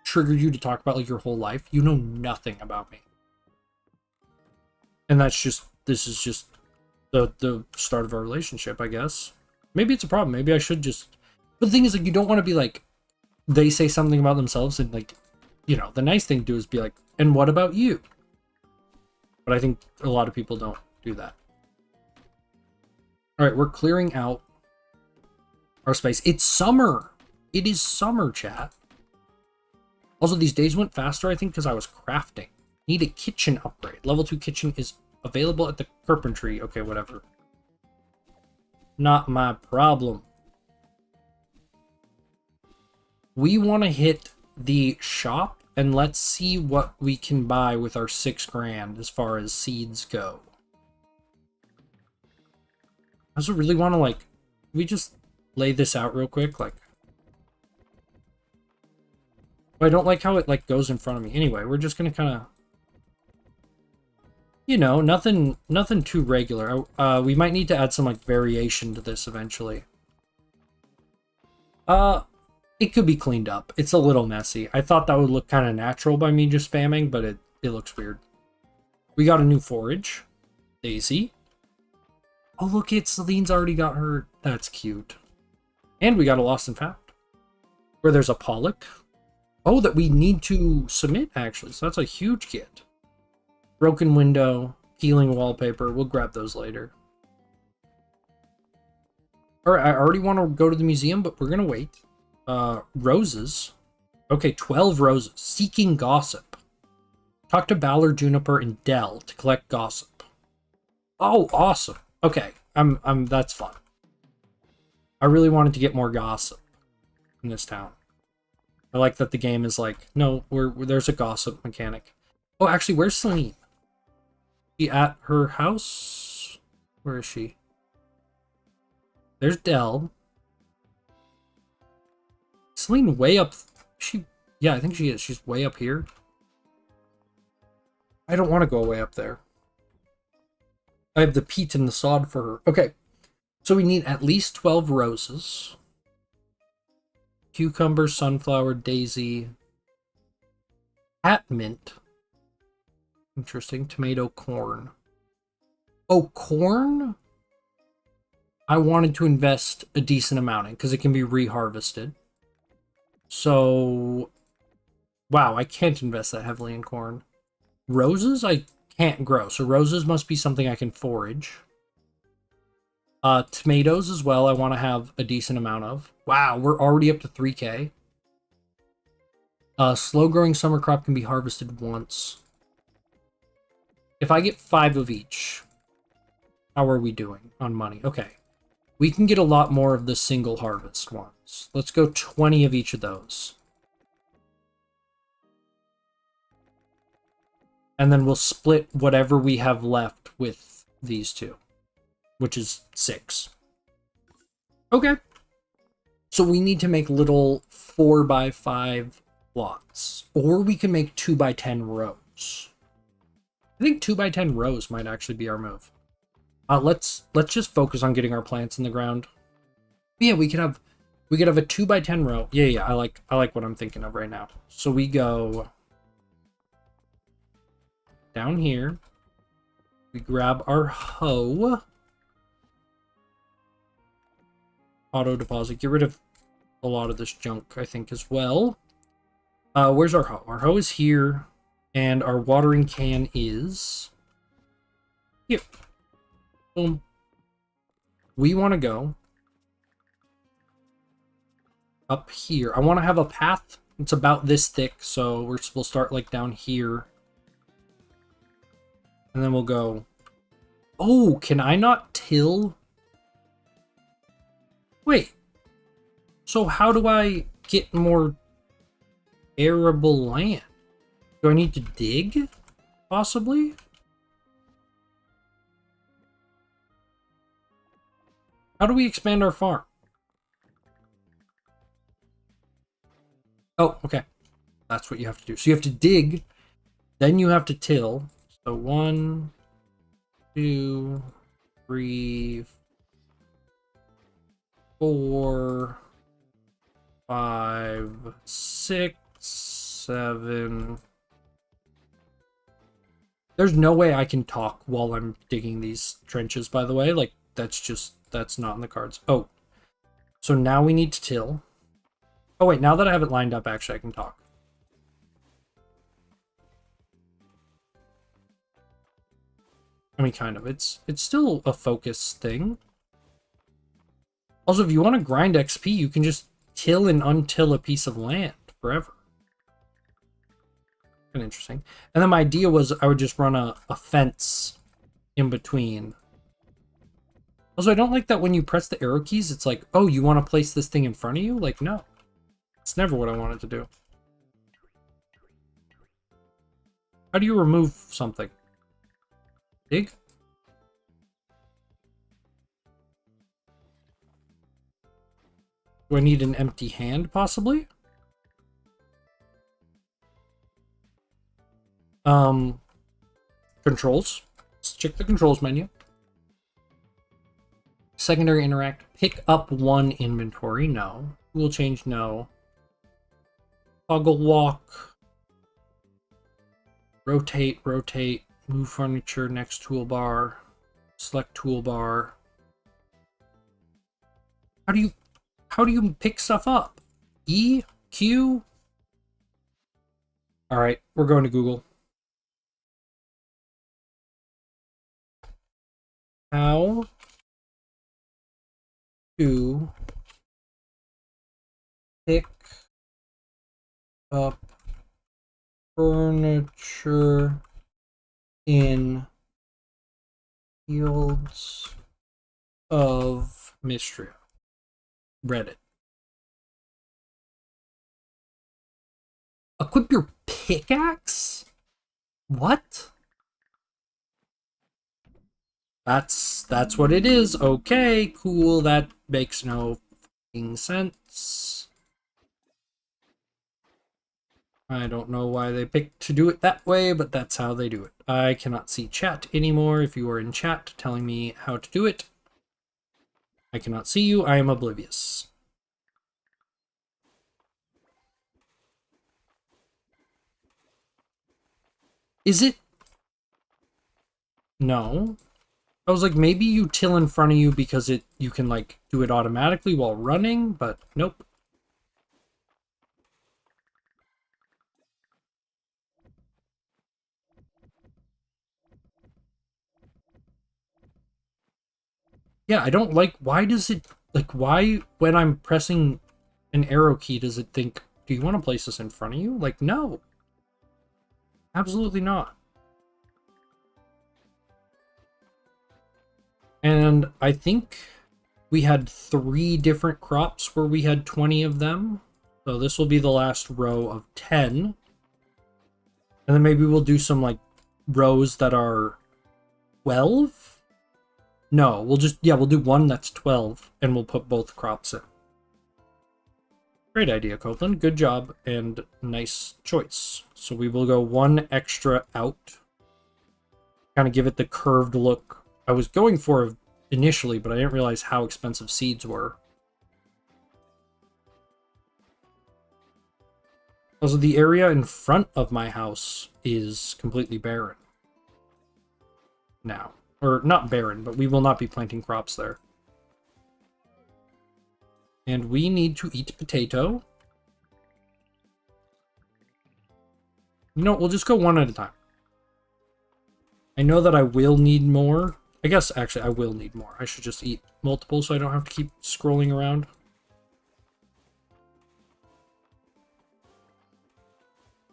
triggered you to talk about, like, your whole life. You know nothing about me. And this is just the start of our relationship, I guess. Maybe it's a problem. Maybe I should just... But the thing is, like, you don't want to be like, they say something about themselves and, like, you know, the nice thing to do is be like, and what about you? But I think a lot of people don't do that. All right, we're clearing out our space. It's summer. It is summer, chat. Also, these days went faster, I think, because I was crafting. Need a kitchen upgrade. Level 2 kitchen is available at the carpentry. Okay, whatever. Not my problem. We want to hit the shop, and let's see what we can buy with our 6 grand as far as seeds go. I also really want to, like, we just lay this out real quick, like... I don't like how it, like, goes in front of me. Anyway, we're just gonna kind of... You know, nothing too regular. We might need to add some, like, variation to this eventually. It could be cleaned up. It's a little messy. I thought that would look kind of natural by me just spamming, but it looks weird. We got a new forage. Daisy. Oh, look, Celine's already got her. That's cute. And we got a lost and found. Where there's a Pollock. Oh, that we need to submit, actually. So that's a huge kit. Broken window. Peeling wallpaper. We'll grab those later. Alright, I already want to go to the museum, but we're going to wait. Roses. Okay, 12 roses. Seeking gossip. Talk to Ballard, Juniper, and Dell to collect gossip. Oh, awesome. Okay, that's fun. I really wanted to get more gossip in this town. I like that the game is like, no, there's a gossip mechanic. Oh, actually, where's Celine? She at her house? Where is she? There's Dell. Celine way up. Yeah, I think she is. She's way up here. I don't want to go way up there. I have the peat and the sod for her. Okay. So we need at least 12 roses. Cucumber, sunflower, daisy. Mint. Interesting. Tomato, corn. Oh, corn? I wanted to invest a decent amount in because it can be reharvested. So, wow, I can't invest that heavily in corn. Roses, I can't grow. So roses must be something I can forage. Tomatoes as well, I want to have a decent amount of. Wow, we're already up to 3K. Slow-growing summer crop can be harvested once. If I get 5 of each, how are we doing on money? Okay. We can get a lot more of the single harvest ones. Let's go 20 of each of those. And then we'll split whatever we have left with these two, which is 6. Okay. So we need to make little 4x5 lots. Or we can make 2x10 rows. I think 2x10 rows might actually be our move. Let's just focus on getting our plants in the ground. Yeah, we could have a 2x10 row. Yeah, I like what I'm thinking of right now. So we go down here. We grab our hoe. Auto deposit. Get rid of a lot of this junk, I think, as well. Where's our hoe? Our hoe is here, and our watering can is here. Boom. We want to go up here. I want to have a path. It's about this thick, so we'll start like down here. And then we'll go... Oh, can I not till? Wait. So how do I get more arable land? Do I need to dig? Possibly? How do we expand our farm? Oh, okay. That's what you have to do. So you have to dig, then you have to till. So 1, 2, 3, 4, 5, 6, 7. There's no way I can talk while I'm digging these trenches, by the way. Like, that's not in the cards. Oh, so now we need to till. Oh, wait, now that I have it lined up, actually, I can talk. I mean, kind of. It's still a focus thing. Also, if you want to grind XP, you can just till and untill a piece of land forever. Kind of interesting. And then my idea was I would just run a fence in between. Also, I don't like that when you press the arrow keys, it's like, oh, you want to place this thing in front of you? Like, no. It's never what I wanted to do. How do you remove something? Dig? Do I need an empty hand, possibly? Controls. Let's check the controls menu. Secondary interact. Pick up 1 inventory. No. Tool change. No. Toggle walk. Rotate, rotate. Move furniture. Next toolbar. Select toolbar. How do you pick stuff up? E? Q? Alright, we're going to Google. How to pick up furniture in Fields of Mistria. Reddit. Equip your pickaxe? What? That's what it is. Okay, cool. That makes no fucking sense. I don't know why they picked to do it that way, but that's how they do it. I cannot see chat anymore. If you are in chat telling me how to do it, I cannot see you. I am oblivious. Is it? No. I was like, maybe you till in front of you because you can like do it automatically while running, but nope. Yeah, I don't like, why does it, like, why when I'm pressing an arrow key does it think, do you want to place this in front of you? Like, no. Absolutely not. And I think we had 3 different crops where we had 20 of them. So this will be the last row of 10. And then maybe we'll do some, like, rows that are 12? No, we'll do one that's 12, and we'll put both crops in. Great idea, Copeland. Good job, and nice choice. So we will go 1 extra out. Kind of give it the curved look I was going for initially, but I didn't realize how expensive seeds were. Also, the area in front of my house is completely barren now. Or, not barren, but we will not be planting crops there. And we need to eat potato. You know, we'll just go 1 at a time. I know that I will need more. I guess, actually, I will need more. I should just eat multiple so I don't have to keep scrolling around.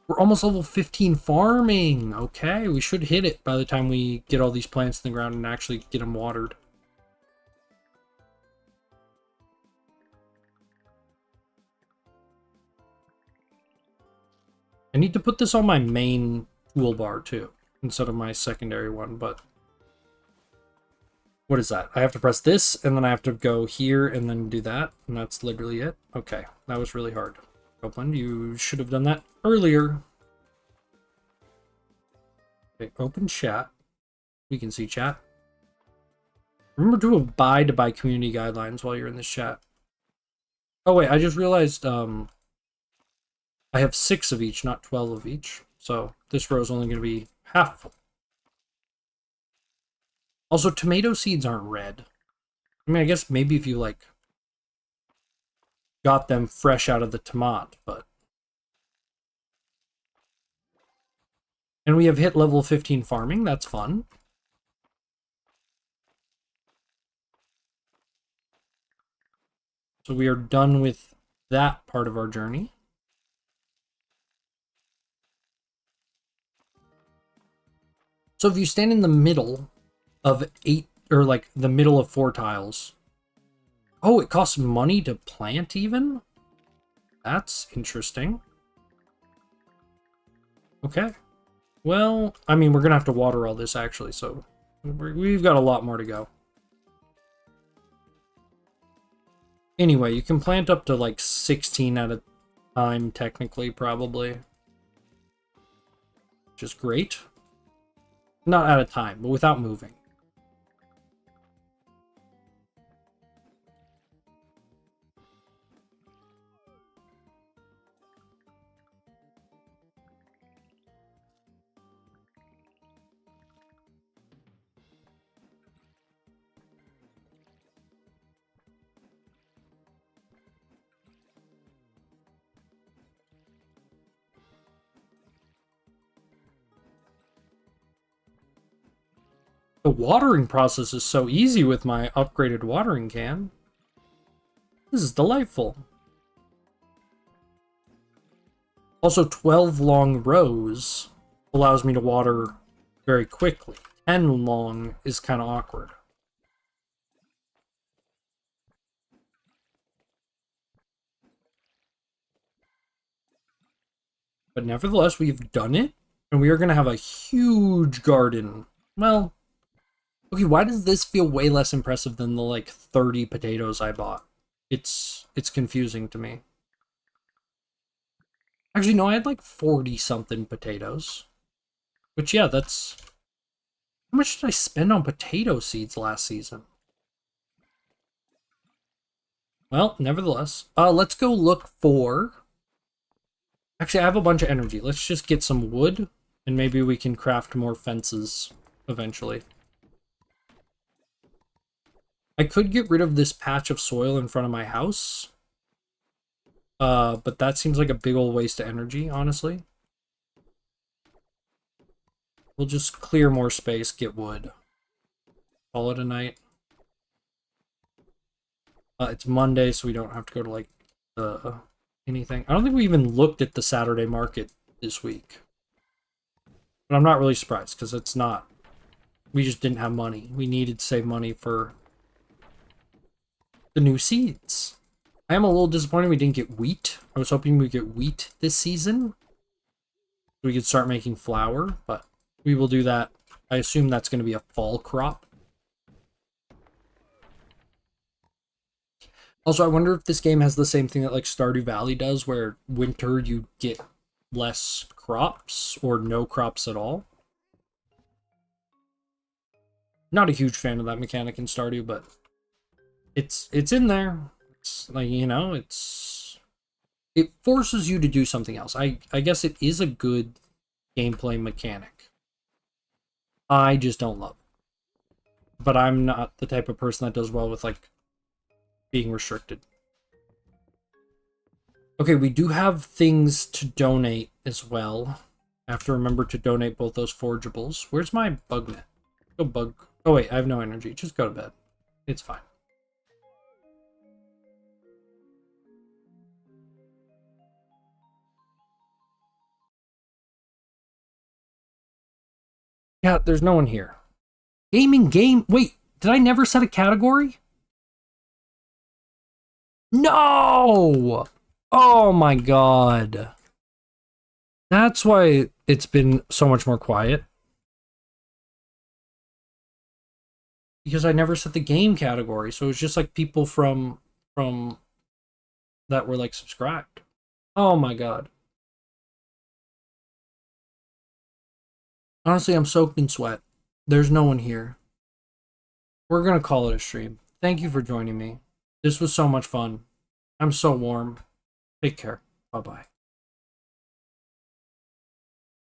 We're almost level 15 farming. Okay, we should hit it by the time we get all these plants in the ground and actually get them watered. I need to put this on my main toolbar too, instead of my secondary one, but What is that? I have to press this, and then I have to go here and then do that, and that's literally it. Okay, that was really hard. Open, you should have done that earlier. Okay, open chat. We can see chat. Remember to abide by community guidelines while you're in this chat. Oh wait, I just realized I have 6 of each, not 12 of each. So this row is only going to be half full. Also, tomato seeds aren't red. I mean, I guess maybe if you, like, got them fresh out of the tomato, but... And we have hit level 15 farming. That's fun. So we are done with that part of our journey. So if you stand in the middle of 8, or like the middle of 4 tiles. Oh, it costs money to plant even? That's interesting. Okay. Well, I mean, we're going to have to water all this actually, so we've got a lot more to go. Anyway, you can plant up to like 16 at a time, technically, probably. Which is great. Not at a time, but without moving. The watering process is so easy with my upgraded watering can. This is delightful. Also, 12 long rows allows me to water very quickly. 10 long is kind of awkward. But nevertheless, we've done it, and we are going to have a huge garden. Well, okay, why does this feel way less impressive than the, like, 30 potatoes I bought? It's confusing to me. Actually, no, I had, like, 40-something potatoes. Which, yeah, that's... How much did I spend on potato seeds last season? Well, nevertheless. Let's go look for... Actually, I have a bunch of energy. Let's just get some wood, and maybe we can craft more fences eventually. I could get rid of this patch of soil in front of my house. But that seems like a big old waste of energy, honestly. We'll just clear more space, get wood. Call it a night. It's Monday, so we don't have to go to, like, anything. I don't think we even looked at the Saturday market this week. But I'm not really surprised, because it's not... We just didn't have money. We needed to save money for the new seeds. I am a little disappointed we didn't get wheat. I was hoping we'd get wheat this season. We could start making flour, but we will do that. I assume that's going to be a fall crop. Also, I wonder if this game has the same thing that, like, Stardew Valley does, where winter you get less crops, or no crops at all. Not a huge fan of that mechanic in Stardew, but it's in there. It's like, you know, it forces you to do something else. I guess it is a good gameplay mechanic. I just don't love it. But I'm not the type of person that does well with, like, being restricted. Okay, we do have things to donate as well. I have to remember to donate both those forgeables. Where's my bug net? Go bug. Oh wait, I have no energy. Just go to bed. It's fine. Yeah, there's no one here. Gaming game. Wait, did I never set a category? No! Oh my god. That's why it's been so much more quiet. because I never set the game category, so it's just like people from that were like subscribed. Oh my god. Honestly, I'm soaked in sweat. There's no one here. We're gonna call it a stream. Thank you for joining me. This was so much fun. I'm so warm. Take care. Bye-bye.